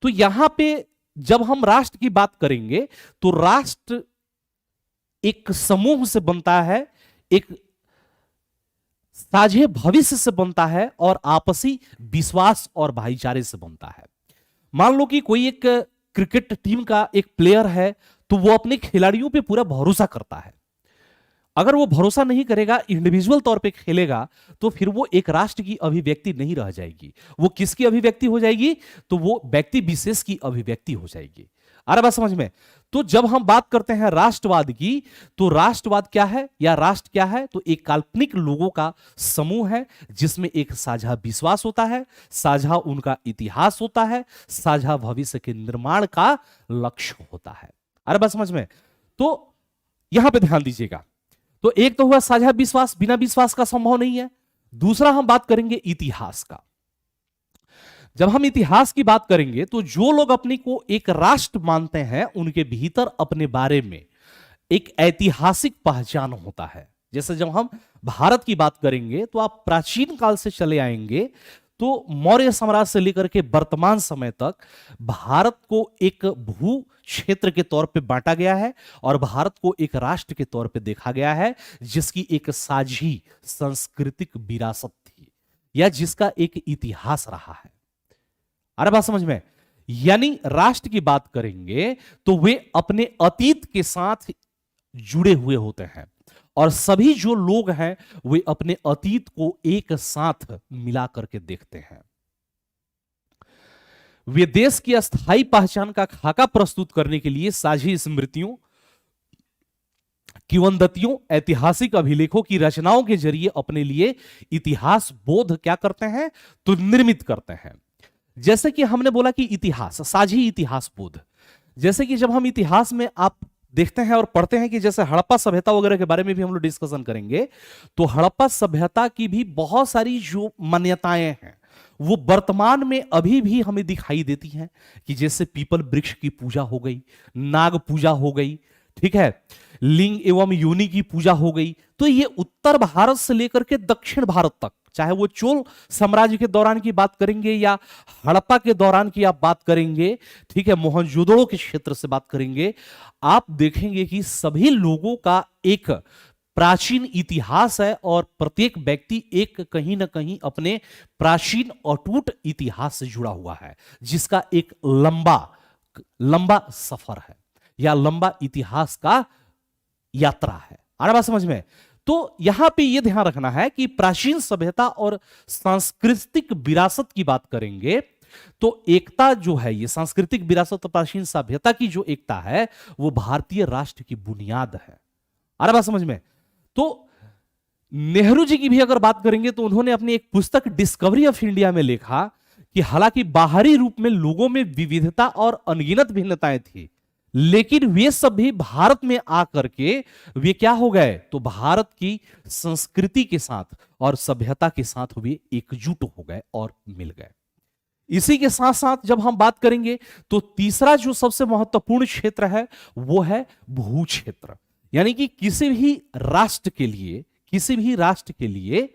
[SPEAKER 1] तो यहां पे जब हम राष्ट्र की बात करेंगे तो राष्ट्र एक समूह से बनता है, एक साझे भविष्य से बनता है और आपसी विश्वास और भाईचारे से बनता है। मान लो कि कोई एक क्रिकेट टीम का एक प्लेयर है, तो वो अपने खिलाड़ियों पे पूरा भरोसा करता है। अगर वो भरोसा नहीं करेगा, इंडिविजुअल तौर पे खेलेगा, तो फिर वो एक राष्ट्र की अभिव्यक्ति नहीं रह जाएगी। वो किसकी अभिव्यक्ति हो जाएगी? तो वो व्यक्ति विशेष की अभिव्यक्ति हो जाएगी। आ रहा बात समझ में? तो जब हम बात करते हैं राष्ट्रवाद की, तो राष्ट्रवाद क्या है या राष्ट्र क्या है? तो एक काल्पनिक लोगों का समूह है जिसमें एक साझा विश्वास होता है, साझा उनका इतिहास होता है, साझा भविष्य के निर्माण का लक्ष्य होता है। अरे बात समझ में? तो यहां पे ध्यान दीजिएगा। तो एक तो हुआ साझा विश्वास, बिना विश्वास का संभव नहीं है। दूसरा हम बात करेंगे इतिहास का। जब हम इतिहास की बात करेंगे तो जो लोग अपने को एक राष्ट्र मानते हैं, उनके भीतर अपने बारे में एक ऐतिहासिक पहचान होता है। जैसे जब हम भारत की बात करेंगे तो आप प्राचीन काल से चले आएंगे तो मौर्य साम्राज्य से लेकर के वर्तमान समय तक भारत को एक भू क्षेत्र के तौर पे बांटा गया है और भारत को एक राष्ट्र के तौर पे देखा गया है, जिसकी एक साझी सांस्कृतिक विरासत थी या जिसका एक इतिहास रहा है। अरे बात समझ में? यानी राष्ट्र की बात करेंगे तो वे अपने अतीत के साथ जुड़े हुए होते हैं और सभी जो लोग हैं वे अपने अतीत को एक साथ मिला करके देखते हैं। वे देश की अस्थायी पहचान का खाका प्रस्तुत करने के लिए साझी स्मृतियों, किंवदंतियों, ऐतिहासिक अभिलेखों की रचनाओं के जरिए अपने लिए इतिहास बोध क्या करते हैं? तो निर्मित करते हैं। जैसे कि हमने बोला कि इतिहास, साझी इतिहास बोध, जैसे कि जब हम इतिहास में आप देखते हैं और पढ़ते हैं कि जैसे हड़प्पा सभ्यता वगैरह के बारे में भी हम लोग डिस्कशन करेंगे, तो हड़प्पा सभ्यता की भी बहुत सारी जो मान्यताएं हैं वो वर्तमान में अभी भी हमें दिखाई देती हैं कि जैसे पीपल वृक्ष की पूजा हो गई, नाग पूजा हो गई, ठीक है, लिंग एवं योनि की पूजा हो गई। तो ये उत्तर भारत से लेकर के दक्षिण भारत तक, चाहे वो चोल साम्राज्य के दौरान की बात करेंगे या हड़प्पा के दौरान की आप बात करेंगे, ठीक है, मोहनजोदड़ो के क्षेत्र से बात करेंगे, आप देखेंगे कि सभी लोगों का एक प्राचीन इतिहास है और प्रत्येक व्यक्ति एक कहीं ना कहीं अपने प्राचीन अटूट इतिहास से जुड़ा हुआ है, जिसका एक लंबा लंबा सफर है या लंबा इतिहास का यात्रा है। आ रहा बात समझ में? तो यहां पे यह ध्यान रखना है कि प्राचीन सभ्यता और सांस्कृतिक विरासत की बात करेंगे तो एकता जो है, ये सांस्कृतिक विरासत और प्राचीन सभ्यता की जो एकता है वो भारतीय राष्ट्र की बुनियाद है। आ रहा बात समझ में? तो नेहरू जी की भी अगर बात करेंगे तो उन्होंने अपनी एक पुस्तक डिस्कवरी ऑफ इंडिया में लिखा कि हालांकि बाहरी रूप में लोगों में विविधता और अनगिनत भिन्नताएं थी, लेकिन वे सब भी भारत में आकर के वे क्या हो गए? तो भारत की संस्कृति के साथ और सभ्यता के साथ वे एकजुट हो गए और मिल गए। इसी के साथ साथ जब हम बात करेंगे तो तीसरा जो सबसे महत्वपूर्ण क्षेत्र है वो है भू क्षेत्र। यानी कि किसी भी राष्ट्र के लिए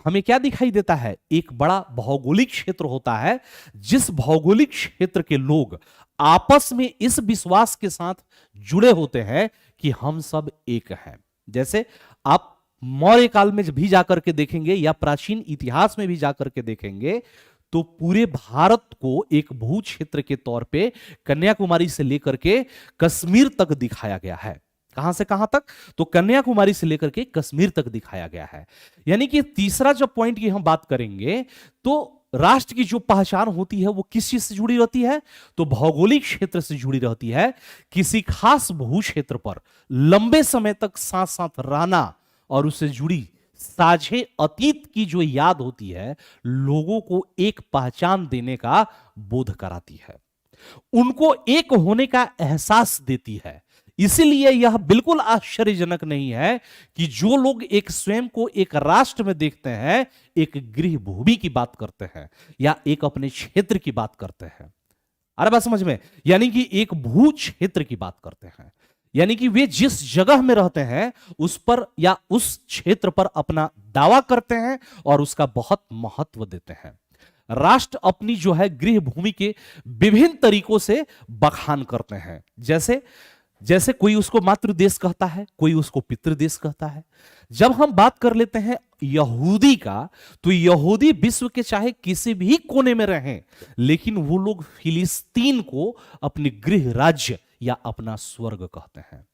[SPEAKER 1] हमें क्या दिखाई देता है? एक बड़ा भौगोलिक क्षेत्र होता है, जिस भौगोलिक क्षेत्र के लोग आपस में इस विश्वास के साथ जुड़े होते हैं कि हम सब एक हैं। जैसे आप मौर्य काल में भी जाकर के देखेंगे या प्राचीन इतिहास में भी जाकर के देखेंगे तो पूरे भारत को एक भू क्षेत्र के तौर पे कन्याकुमारी से लेकर के कश्मीर तक दिखाया गया है। कहां से कहां तक? तो कन्याकुमारी से लेकर के कश्मीर तक दिखाया गया है। यानी कि तीसरा जो पॉइंट की हम बात करेंगे तो राष्ट्र की जो पहचान होती है वो किस चीज से जुड़ी रहती है? तो भौगोलिक क्षेत्र से जुड़ी रहती है। किसी खास भू क्षेत्र पर लंबे समय तक साथ साथ रहना और उससे जुड़ी साझे अतीत की जो याद होती है लोगों को एक पहचान देने का बोध कराती है, उनको एक होने का एहसास देती है। इसीलिए यह बिल्कुल आश्चर्यजनक नहीं है कि जो लोग एक स्वयं को एक राष्ट्र में देखते हैं, एक गृह भूमि की बात करते हैं या एक अपने क्षेत्र की बात करते हैं। अरे बात समझ में? यानी कि एक भू क्षेत्र की बात करते हैं, यानी कि वे जिस जगह में रहते हैं उस पर या उस क्षेत्र पर अपना दावा करते हैं और उसका बहुत महत्व देते हैं। राष्ट्र अपनी जो है गृह भूमि के विभिन्न तरीकों से बखान करते हैं। जैसे कोई उसको मातृ देश कहता है, कोई उसको पितृ देश कहता है। जब हम बात कर लेते हैं यहूदी का, तो यहूदी विश्व के चाहे किसी भी कोने में रहें, लेकिन वो लोग फिलिस्तीन को अपनी गृह राज्य या अपना स्वर्ग कहते हैं।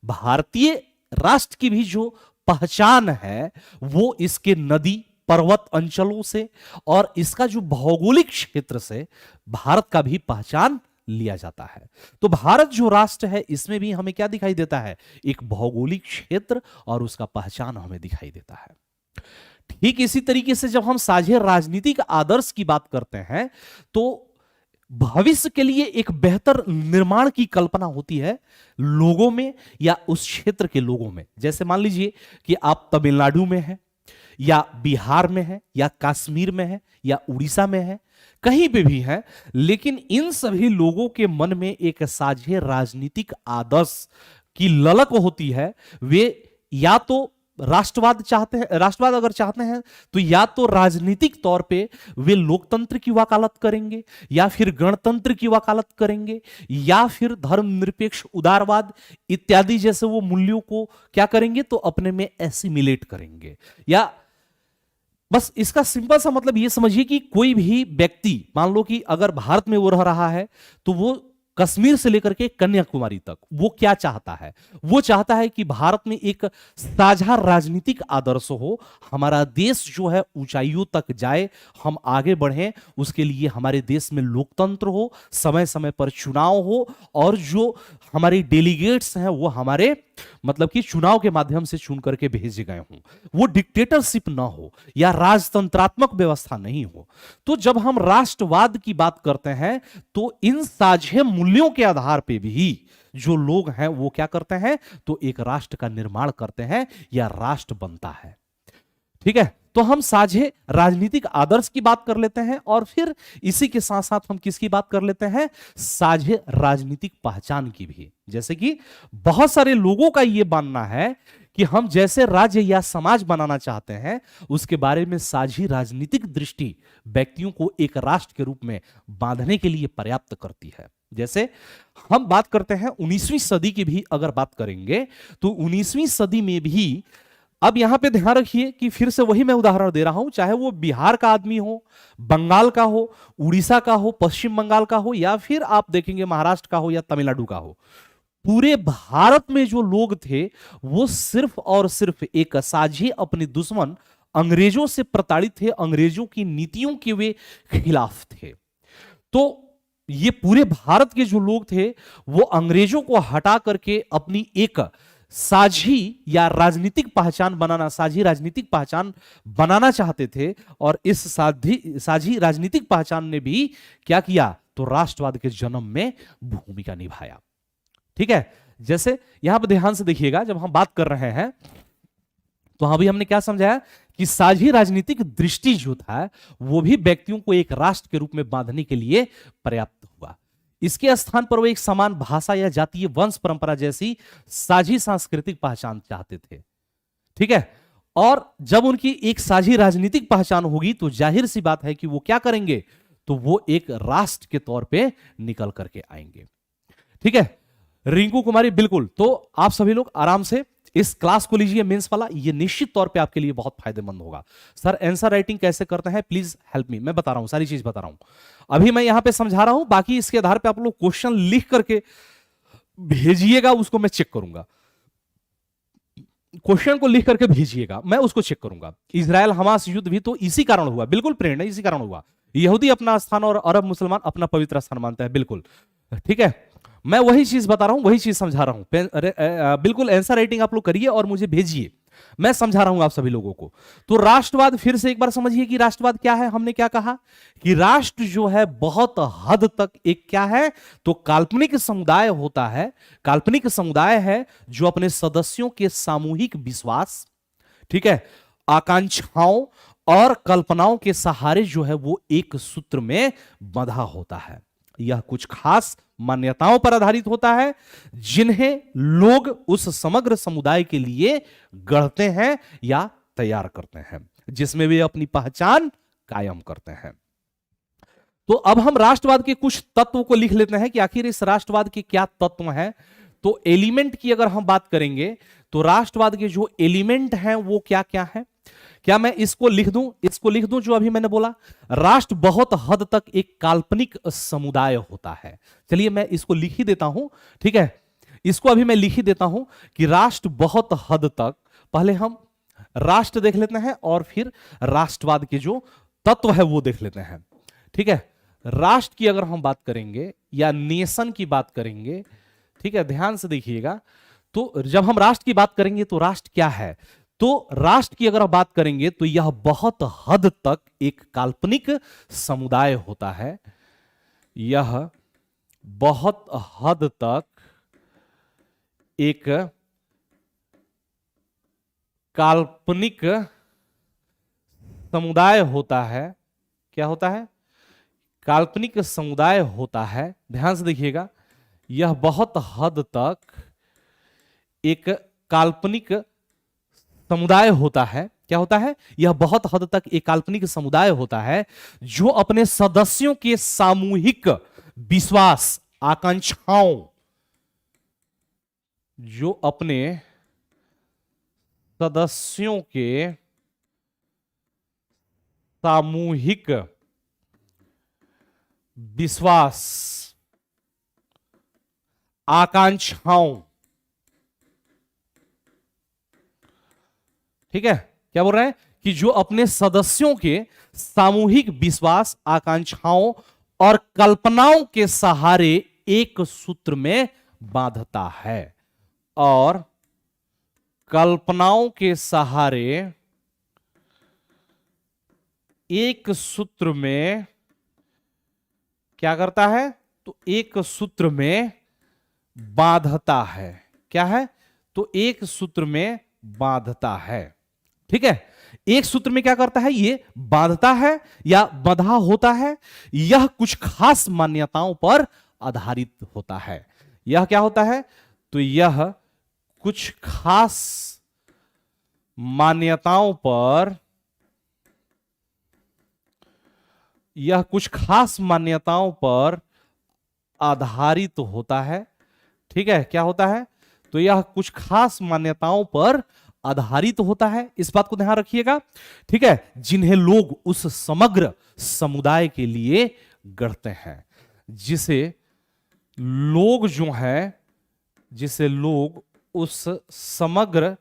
[SPEAKER 1] भारतीय राष्ट्र की भी जो पहचान है वो इसके नदी पर्वत अंचलों से और इसका जो भौगोलिक क्षेत्र से भारत का भी पहचान लिया जाता है। तो भारत जो राष्ट्र है इसमें भी हमें क्या दिखाई देता है? एक भौगोलिक क्षेत्र और उसका पहचान हमें दिखाई देता है। ठीक इसी तरीके से जब हम साझे राजनीतिक आदर्श की बात करते हैं तो भविष्य के लिए एक बेहतर निर्माण की कल्पना होती है लोगों में या उस क्षेत्र के लोगों में। जैसे मान लीजिए कि आप तमिलनाडु में हैं या बिहार में है या कश्मीर में है या उड़ीसा में है, कहीं पे भी है, लेकिन इन सभी लोगों के मन में एक साझे राजनीतिक आदर्श की ललक होती है। वे या तो राष्ट्रवाद चाहते हैं, राष्ट्रवाद अगर चाहते हैं तो या तो राजनीतिक तौर पे वे लोकतंत्र की वकालत करेंगे, या फिर गणतंत्र की वकालत करेंगे, या फिर धर्मनिरपेक्ष उदारवाद इत्यादि जैसे वो मूल्यों को क्या करेंगे, तो अपने में एसिमिलेट करेंगे। या बस इसका सिंपल सा मतलब ये समझिए कि कोई भी व्यक्ति मान लो कि अगर भारत में वो रह रहा है तो वो कश्मीर से लेकर के कन्याकुमारी तक वो क्या चाहता है, वो चाहता है कि भारत में एक साझा राजनीतिक आदर्श हो, हमारा देश जो है ऊंचाइयों तक जाए, हम आगे बढ़ें, उसके लिए हमारे देश में लोकतंत्र हो, समय समय पर चुनाव हो, और जो हमारे डेलीगेट्स हैं वो हमारे मतलब कि चुनाव के माध्यम से चुन करके भेजे गए हों, वो डिक्टेटरशिप ना हो या राजतंत्रात्मक व्यवस्था नहीं हो। तो जब हम राष्ट्रवाद की बात करते हैं तो इन साझे मूल्यों के आधार पे भी जो लोग हैं वो क्या करते हैं, तो एक राष्ट्र का निर्माण करते हैं या राष्ट्र बनता है। ठीक है, तो हम साझे राजनीतिक आदर्श की बात कर लेते हैं, और फिर इसी के साथ साथ हम किसकी बात कर लेते हैं, साझे राजनीतिक पहचान की भी। जैसे कि बहुत सारे लोगों का यह मानना है कि हम जैसे राज्य या समाज बनाना चाहते हैं उसके बारे में साझी राजनीतिक दृष्टि व्यक्तियों को एक राष्ट्र के रूप में बांधने के लिए पर्याप्त करती है। जैसे हम बात करते हैं 19वीं सदी की भी अगर बात करेंगे तो 19वीं सदी में भी, अब यहां पे ध्यान रखिए कि फिर से वही मैं उदाहरण दे रहा हूं, चाहे वो बिहार का आदमी हो, बंगाल का हो, उड़ीसा का हो, पश्चिम बंगाल का हो, या फिर आप देखेंगे महाराष्ट्र का हो या तमिलनाडु का हो, पूरे भारत में जो लोग थे वो सिर्फ और सिर्फ एक साझे अपने दुश्मन अंग्रेजों से प्रताड़ित थे, अंग्रेजों की नीतियों के वे खिलाफ थे। तो ये पूरे भारत के जो लोग थे वो अंग्रेजों को हटा करके अपनी एक साझी या राजनीतिक पहचान बनाना, साझी राजनीतिक पहचान बनाना चाहते थे, और इस साझी राजनीतिक पहचान ने भी क्या किया, तो राष्ट्रवाद के जन्म में भूमिका निभाया। ठीक है, जैसे यहां पर ध्यान से देखिएगा, जब हम बात कर रहे हैं तो अभी हमने क्या समझाया कि साझी राजनीतिक दृष्टि जो था वो भी व्यक्तियों को एक राष्ट्र के रूप में बांधने के लिए पर्याप्त हुआ। इसके स्थान पर वो एक समान भाषा या जातीय वंश परंपरा जैसी साझी सांस्कृतिक पहचान चाहते थे। ठीक है, और जब उनकी एक साझी राजनीतिक पहचान होगी तो जाहिर सी बात है कि वो क्या करेंगे, तो वो एक राष्ट्र के तौर पे निकल करके आएंगे। ठीक है, रिंकू कुमारी, बिल्कुल। तो आप सभी लोग आराम से इस क्लास को लीजिए, मेंस वाला, ये निश्चित तौर पे आपके लिए बहुत फायदेमंद होगा। सर आंसर राइटिंग कैसे करते हैं, प्लीज हेल्प मी, मैं बता रहा हूं, सारी चीज बता रहा हूं। अभी मैं यहां पे समझा रहा हूं, बाकी इसके आधार पे आप लोग क्वेश्चन लिख करके भेजिएगा, उसको मैं चेक करूंगा। क्वेश्चन को लिख करके भेजिएगा, मैं उसको चेक करूंगा। इजराइल हमास युद्ध भी तो इसी कारण हुआ, बिल्कुल प्रेरणा इसी कारण हुआ। यहूदी अपना स्थान और अरब मुसलमान अपना पवित्र स्थान मानता है, बिल्कुल। ठीक है, मैं वही चीज बता रहा हूं, वही चीज समझा रहा हूं। बिल्कुल आंसर राइटिंग आप लोग करिए और मुझे भेजिए, मैं समझा रहा हूं आप सभी लोगों को। तो राष्ट्रवाद, फिर से एक बार समझिए कि राष्ट्रवाद क्या है। हमने क्या कहा कि राष्ट्र जो है बहुत हद तक एक क्या है, तो काल्पनिक समुदाय होता है। काल्पनिक समुदाय है जो अपने सदस्यों के सामूहिक विश्वास, ठीक है, आकांक्षाओं और कल्पनाओं के सहारे जो है वो एक सूत्र में बंधा होता है। यह कुछ खास मान्यताओं पर आधारित होता है जिन्हें लोग उस समग्र समुदाय के लिए गढ़ते हैं या तैयार करते हैं, जिसमें वे अपनी पहचान कायम करते हैं। तो अब हम राष्ट्रवाद के कुछ तत्व को लिख लेते हैं कि आखिर इस राष्ट्रवाद के क्या तत्व हैं। तो एलिमेंट की अगर हम बात करेंगे तो राष्ट्रवाद के जो एलिमेंट हैं वो क्या क्या है। क्या मैं इसको लिख दूं, इसको लिख दूं जो अभी मैंने बोला, राष्ट्र बहुत हद तक एक काल्पनिक समुदाय होता है। चलिए मैं इसको लिख ही देता हूं, ठीक है, इसको अभी मैं लिख ही देता हूं कि राष्ट्र बहुत हद तक, पहले हम राष्ट्र देख लेते हैं और फिर राष्ट्रवाद के जो तत्व है वो देख लेते हैं। ठीक है, राष्ट्र की अगर हम बात करेंगे या नेशन की बात करेंगे, ठीक है, ध्यान से देखिएगा। तो जब हम राष्ट्र की बात करेंगे तो राष्ट्र क्या है, तो राष्ट्र की अगर आप बात करेंगे तो यह बहुत हद तक एक काल्पनिक समुदाय होता है। यह बहुत हद तक एक काल्पनिक समुदाय होता है। क्या होता है, काल्पनिक समुदाय होता है। ध्यान से देखिएगा, यह बहुत हद तक एक काल्पनिक समुदाय होता है, क्या होता है, यह बहुत हद तक एक काल्पनिक समुदाय होता है जो अपने सदस्यों के सामूहिक विश्वास, आकांक्षाओं, जो अपने सदस्यों के सामूहिक विश्वास, आकांक्षाओं, ठीक है, क्या बोल रहे हैं कि जो अपने सदस्यों के सामूहिक विश्वास, आकांक्षाओं और कल्पनाओं के सहारे एक सूत्र में बांधता है, और कल्पनाओं के सहारे एक सूत्र में क्या करता है, तो एक सूत्र में बांधता है, क्या है, तो एक सूत्र में बांधता है, ठीक है। एक सूत्र में क्या करता है, ये बांधता है या बंधा होता है, यह कुछ खास मान्यताओं पर आधारित होता है। यह क्या होता है, तो यह कुछ खास मान्यताओं पर, यह कुछ खास मान्यताओं पर आधारित होता है, ठीक है, क्या होता है, तो यह कुछ खास मान्यताओं पर आधारित होता है, इस बात को ध्यान रखिएगा, ठीक है, जिन्हें लोग उस समग्र समुदाय के लिए गढ़ते हैं, जिसे लोग जो है, जिसे लोग उस समग्र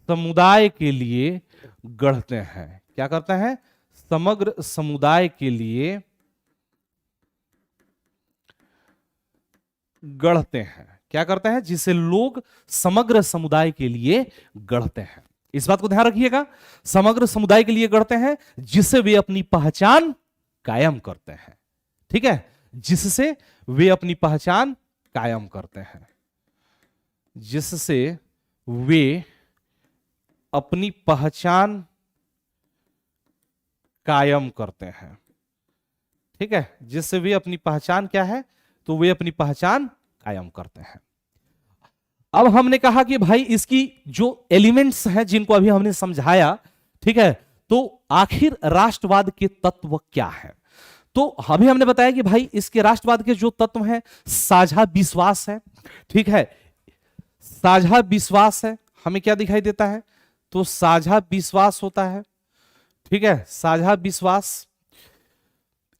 [SPEAKER 1] समुदाय के लिए गढ़ते हैं, क्या करते हैं, समग्र समुदाय के लिए गढ़ते हैं, क्या करते हैं, जिसे लोग समग्र समुदाय के लिए गढ़ते हैं, इस बात को ध्यान रखिएगा, समग्र समुदाय के लिए गढ़ते हैं, जिससे वे अपनी पहचान कायम करते हैं, ठीक है, जिससे वे अपनी पहचान कायम करते हैं, जिससे वे अपनी पहचान कायम करते हैं, ठीक है, जिससे वे अपनी पहचान क्या है, तो वे अपनी पहचान कायम करते हैं। अब हमने कहा कि भाई इसकी जो एलिमेंट्स हैं जिनको अभी हमने समझाया, ठीक है, तो आखिर राष्ट्रवाद के तत्व क्या है, तो अभी हमने बताया कि भाई इसके राष्ट्रवाद के जो तत्व हैं, साझा विश्वास है, ठीक है, साझा विश्वास है, हमें क्या दिखाई देता है, तो साझा विश्वास होता है, ठीक है, साझा विश्वास,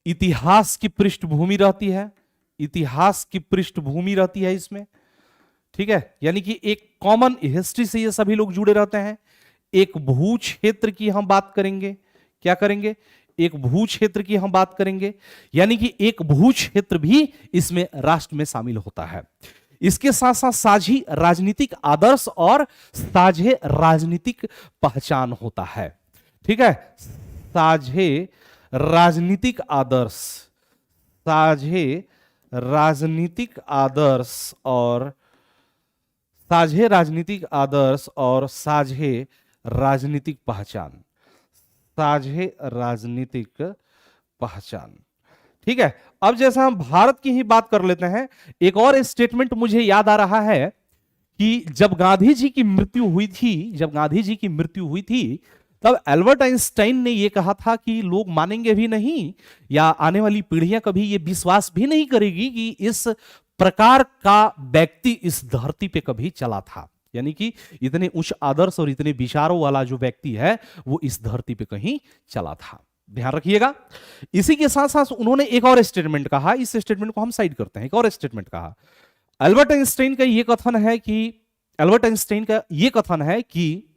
[SPEAKER 1] इतिहास की पृष्ठभूमि रहती है, इतिहास की पृष्ठभूमि रहती है इसमें, ठीक है, यानी कि एक कॉमन हिस्ट्री से ये सभी लोग जुड़े रहते हैं। एक भू क्षेत्र की हम बात करेंगे, क्या करेंगे, एक भू क्षेत्र की हम बात करेंगे, यानी कि एक भू क्षेत्र भी इसमें राष्ट्र में शामिल होता है। इसके साथ साथ साझी राजनीतिक आदर्श और साझे राजनीतिक पहचान होता है, ठीक है, साझे राजनीतिक आदर्श, साझे राजनीतिक आदर्श और साझे राजनीतिक आदर्श और साझे राजनीतिक पहचान, साझे राजनीतिक पहचान, ठीक है। अब जैसा हम भारत की ही बात कर लेते हैं, एक और स्टेटमेंट मुझे याद आ रहा है कि जब गांधी जी की मृत्यु हुई थी, जब गांधी जी की मृत्यु हुई थी, तब एल्बर्ट आइंस्टाइन ने यह कहा था कि लोग मानेंगे भी नहीं, या आने वाली पीढ़ियां कभी यह विश्वास भी नहीं करेगी कि इस प्रकार का व्यक्ति इस धरती पे कभी चला था, यानी कि इतने उच्च आदर्श और इतने विचारों वाला जो व्यक्ति है वो इस धरती पे कहीं चला था, ध्यान रखिएगा। इसी के साथ साथ उन्होंने एक और स्टेटमेंट कहा, इस स्टेटमेंट को हम साइड करते हैं, एक और स्टेटमेंट कहा, एल्बर्ट आइंस्टाइन का यह कथन है कि, एल्बर्ट आइंस्टाइन का यह कथन है कि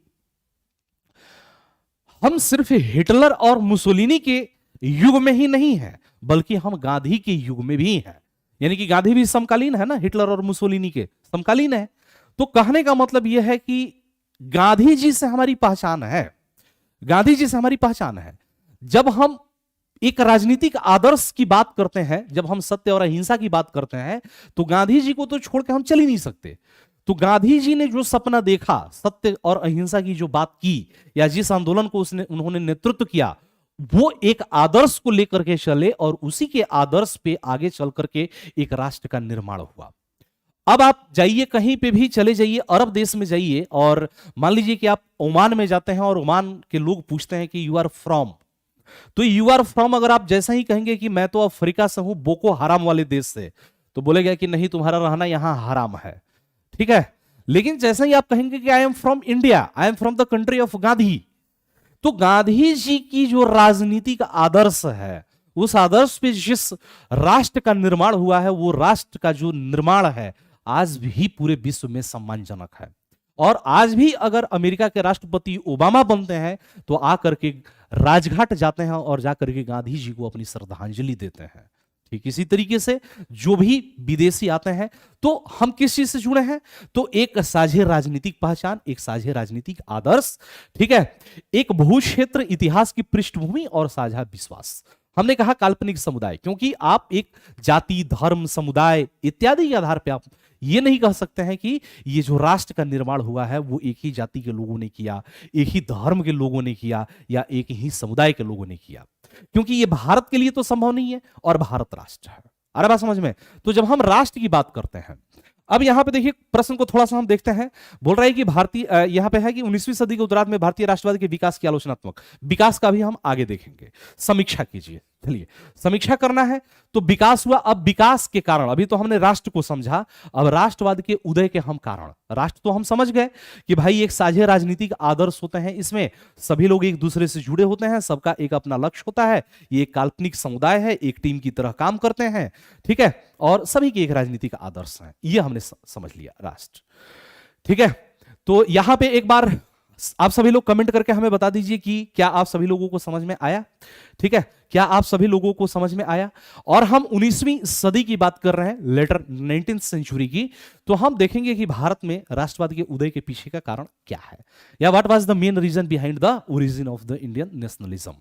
[SPEAKER 1] हम सिर्फ हिटलर और मुसोलिनी के युग में ही नहीं है, बल्कि हम गांधी के युग में भी हैं, यानी कि गांधी भी समकालीन है ना, हिटलर और मुसोलिनी के समकालीन है। तो कहने का मतलब यह है कि गांधी जी से हमारी पहचान है, गांधी जी से हमारी पहचान है। जब हम एक राजनीतिक आदर्श की बात करते हैं, जब हम सत्य और अहिंसा की बात करते हैं, तो गांधी जी को तो छोड़ के हम चल ही नहीं सकते। तो गांधी जी ने जो सपना देखा, सत्य और अहिंसा की जो बात की, या जिस आंदोलन को उन्होंने नेतृत्व किया, वो एक आदर्श को लेकर के चले और उसी के आदर्श पे आगे चल करके एक राष्ट्र का निर्माण हुआ। अब आप जाइए कहीं पे भी चले जाइए, अरब देश में जाइए और मान लीजिए कि आप ओमान में जाते हैं और ओमान के लोग पूछते हैं कि यू आर फ्रॉम, तो यू आर फ्रॉम अगर आप जैसा ही कहेंगे कि मैं तो अफ्रीका से हूं, बोको हराम वाले देश से, तो बोलेगा कि नहीं तुम्हारा रहना यहां हराम है, ठीक है। लेकिन जैसा ही आप कहेंगे कि I am from India, I am from the country of Gandhi, तो गांधी जी की जो राजनीतिक आदर्श है, उस आदर्श पे जिस राष्ट्र का निर्माण हुआ है, वो राष्ट्र का जो निर्माण है आज भी पूरे विश्व में सम्मानजनक है। और आज भी अगर अमेरिका के राष्ट्रपति ओबामा बनते हैं तो आकर के राजघाट जाते हैं और जाकर के गांधी जी को अपनी श्रद्धांजलि देते हैं। ठीक इसी तरीके से जो भी विदेशी आते हैं तो हम किस चीज से जुड़े हैं, तो एक साझे राजनीतिक पहचान, एक साझे राजनीतिक आदर्श, ठीक है, एक भू क्षेत्र इतिहास की पृष्ठभूमि और साझा विश्वास। हमने कहा काल्पनिक समुदाय क्योंकि आप एक जाति, धर्म, समुदाय इत्यादि के आधार पर आप ये नहीं कह सकते हैं कि ये जो राष्ट्र का निर्माण हुआ है वो एक ही जाति के लोगों ने किया, एक ही धर्म के लोगों ने किया या एक ही समुदाय के लोगों ने किया, क्योंकि ये भारत के लिए तो संभव नहीं है और भारत राष्ट्र है। अरे बात समझ में। तो जब हम राष्ट्र की बात करते हैं, अब यहां पे देखिए प्रश्न को थोड़ा सा हम देखते हैं। बोल रहा है कि भारतीय यहां पे है कि 19वीं सदी के उत्तरार्ध में भारतीय राष्ट्रवाद के विकास की आलोचनात्मक विकास का भी हम आगे देखेंगे। समीक्षा कीजिए, चलिए समीक्षा करना है। तो विकास हुआ, अब विकास के कारण, अभी तो हमने राष्ट्र को समझा, अब राष्ट्रवाद के उदय के हम कारण। राष्ट्र तो हम समझ गए कि भाई एक साझे राजनीतिक आदर्श होते हैं, इसमें सभी लोग एक दूसरे से जुड़े होते हैं, सबका एक अपना लक्ष्य होता है, ये एक काल्पनिक समुदाय है, एक टीम की तरह काम करते हैं, ठीक है, और सभी के एक राजनीतिक आदर्श हैं, ये हमने समझ लिया राष्ट्र, ठीक है। तो यहां पे एक बार आप सभी लोग कमेंट करके हमें बता दीजिए कि क्या आप सभी लोगों को समझ में आया, ठीक है, क्या आप सभी लोगों को समझ में आया। और हम 19वीं सदी की बात कर रहे हैं, लेटर 19th सेंचुरी की, तो हम देखेंगे कि भारत में राष्ट्रवाद के उदय के पीछे का कारण क्या है, या what was the main reason behind the origin of the Indian nationalism,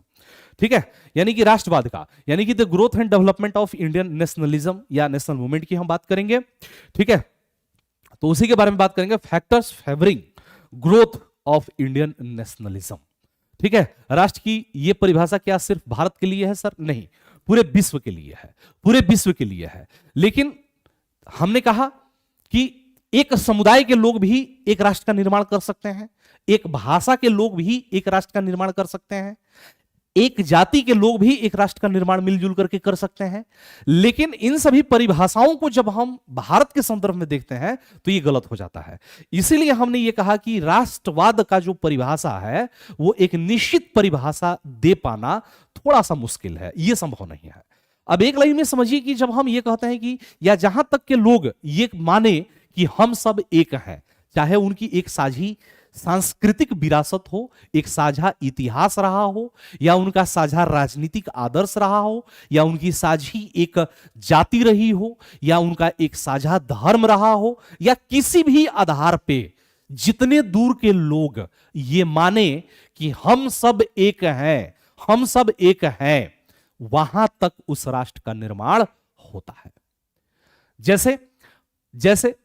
[SPEAKER 1] ठीक है, यानी कि राष्ट्रवाद का, यानी कि the growth and development of Indian nationalism या नेशनल मूवमेंट की हम बात करेंगे, ठीक है। तो उसी के बारे में बात करेंगे, factors favouring growth of Indian nationalism, ठीक है। राष्ट्र की यह परिभाषा क्या सिर्फ भारत के लिए है सर? नहीं, पूरे विश्व के लिए है, पूरे विश्व के लिए है। लेकिन हमने कहा कि एक समुदाय के लोग भी एक राष्ट्र का निर्माण कर सकते हैं, एक भाषा के लोग भी एक राष्ट्र का निर्माण कर सकते हैं, एक जाति के लोग भी एक राष्ट्र का निर्माण मिलजुल करके कर सकते हैं। लेकिन इन सभी परिभाषाओं को जब हम भारत के संदर्भ में देखते हैं तो ये गलत हो जाता है। इसीलिए हमने ये कहा कि राष्ट्रवाद का जो परिभाषा है वो एक निश्चित परिभाषा दे पाना थोड़ा सा मुश्किल है, ये संभव नहीं है। अब एक लाइन में समझिए कि जब हम ये कहते हैं कि या जहां तक के लोग ये माने कि हम सब एक हैं, चाहे उनकी एक साझी सांस्कृतिक विरासत हो, एक साझा इतिहास रहा हो, या उनका साझा राजनीतिक आदर्श रहा हो, या उनकी साझी एक जाति रही हो, या उनका एक साझा धर्म रहा हो, या किसी भी आधार पे जितने दूर के लोग ये माने कि हम सब एक हैं, हम सब एक हैं, वहां तक उस राष्ट्र का निर्माण होता है। जैसे जैसे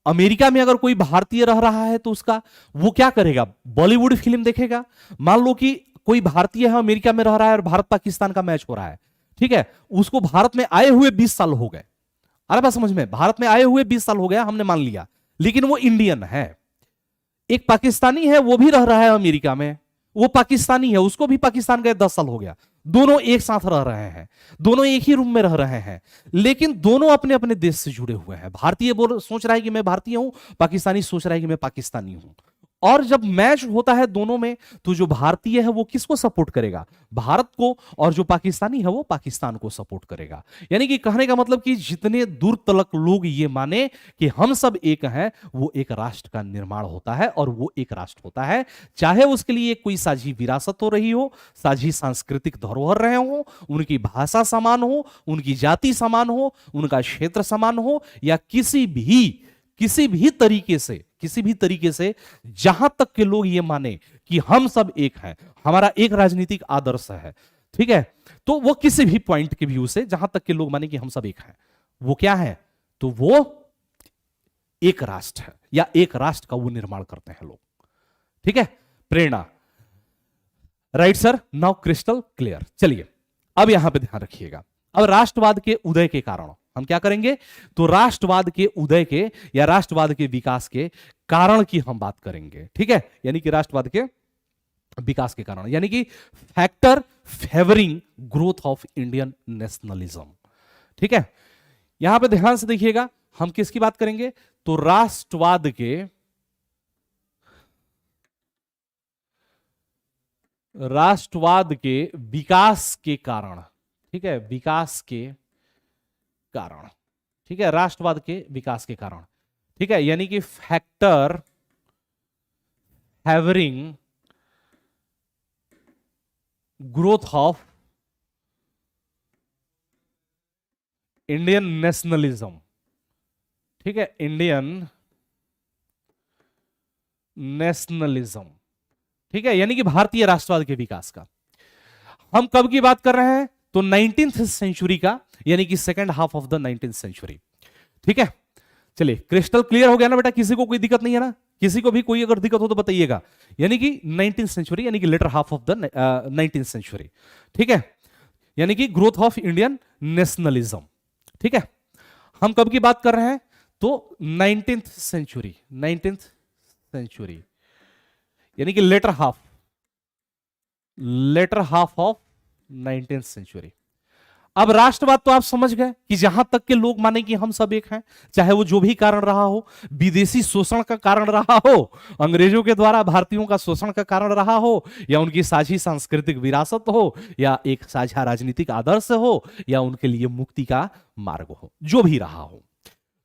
[SPEAKER 1] अमेरिका में अगर कोई भारतीय रह रहा है तो उसका वो क्या करेगा, बॉलीवुड फिल्म देखेगा। मान लो कि कोई भारतीय है अमेरिका में रह रहा है और भारत पाकिस्तान का मैच हो रहा है, ठीक है, उसको भारत में आए हुए 20 साल हो गए। अरे बात समझ में, भारत में आए हुए 20 साल हो गया, हमने मान लिया, लेकिन वो इंडियन है। एक पाकिस्तानी है, वो भी रह रहा है अमेरिका में, वो पाकिस्तानी है, उसको भी पाकिस्तान गए 10 साल हो गया, दोनों एक साथ रह रहे हैं, दोनों एक ही रूम में रह रहे हैं, लेकिन दोनों अपने अपने देश से जुड़े हुए हैं। भारतीय सोच रहा है कि मैं भारतीय हूं, पाकिस्तानी सोच रहा है कि मैं पाकिस्तानी हूं। और जब मैच होता है दोनों में तो जो भारतीय है वो किसको सपोर्ट करेगा, भारत को, और जो पाकिस्तानी है वो पाकिस्तान को सपोर्ट करेगा। यानी कि कहने का मतलब कि जितने दूर तक लोग ये माने कि हम सब एक हैं, वो एक राष्ट्र का निर्माण होता है और वो एक राष्ट्र होता है, चाहे उसके लिए कोई साझी विरासत हो रही हो, साझी सांस्कृतिक धरोहर रहे हो, उनकी भाषा समान हो, उनकी जाति समान हो, उनका क्षेत्र समान हो, या किसी भी तरीके से जहां तक के लोग ये माने कि हम सब एक हैं, हमारा एक राजनीतिक आदर्श है, ठीक है, तो वो किसी भी पॉइंट के व्यू से जहां तक के लोग माने कि हम सब एक हैं, वो क्या है, तो वो एक राष्ट्र है, या एक राष्ट्र का वो निर्माण करते हैं लोग, ठीक है। Prerna, right sir, now crystal clear. चलिए अब यहां पे ध्यान रखिएगा, अब राष्ट्रवाद के उदय के कारण, हम क्या करेंगे, तो राष्ट्रवाद के उदय के या राष्ट्रवाद के विकास के कारण की हम बात करेंगे। ठीक है, यानी कि राष्ट्रवाद के विकास के कारण, यानी कि factor favouring growth of Indian nationalism. ठीक है, यहां पे ध्यान से देखिएगा, हम किसकी बात करेंगे, तो राष्ट्रवाद के विकास के कारण। ठीक है, विकास के कारण। ठीक है, राष्ट्रवाद के विकास के कारण। ठीक है, यानी कि factor favouring growth of Indian nationalism. ठीक है, इंडियन नेशनलिज्म। ठीक है, यानी कि भारतीय राष्ट्रवाद के विकास का। हम कब की बात कर रहे हैं, तो 19th सेंचुरी का, यानी कि second half of the 19th century. ठीक है, चलिए क्रिस्टल क्लियर हो गया ना बेटा, किसी को कोई दिक्कत नहीं है ना, किसी को भी कोई अगर दिक्कत हो तो बताइएगा। यानी कि 19th सेंचुरी, यानी कि later half of the 19th century. ठीक है, यानी कि ग्रोथ ऑफ इंडियन नेशनलिज्म। ठीक है, हम कब की बात कर रहे हैं, तो 19th सेंचुरी, 19th सेंचुरी, यानी कि later half of 19th century. अब राष्ट्रवाद तो आप समझ गए कि जहां तक के लोग माने कि हम सब एक हैं, चाहे वो जो भी कारण रहा हो, विदेशी शोषण का कारण रहा हो, अंग्रेजों के द्वारा भारतीयों का शोषण का कारण रहा हो, या उनकी साझी सांस्कृतिक विरासत हो, या एक साझा राजनीतिक आदर्श हो, या उनके लिए मुक्ति का मार्ग हो, जो भी रहा हो।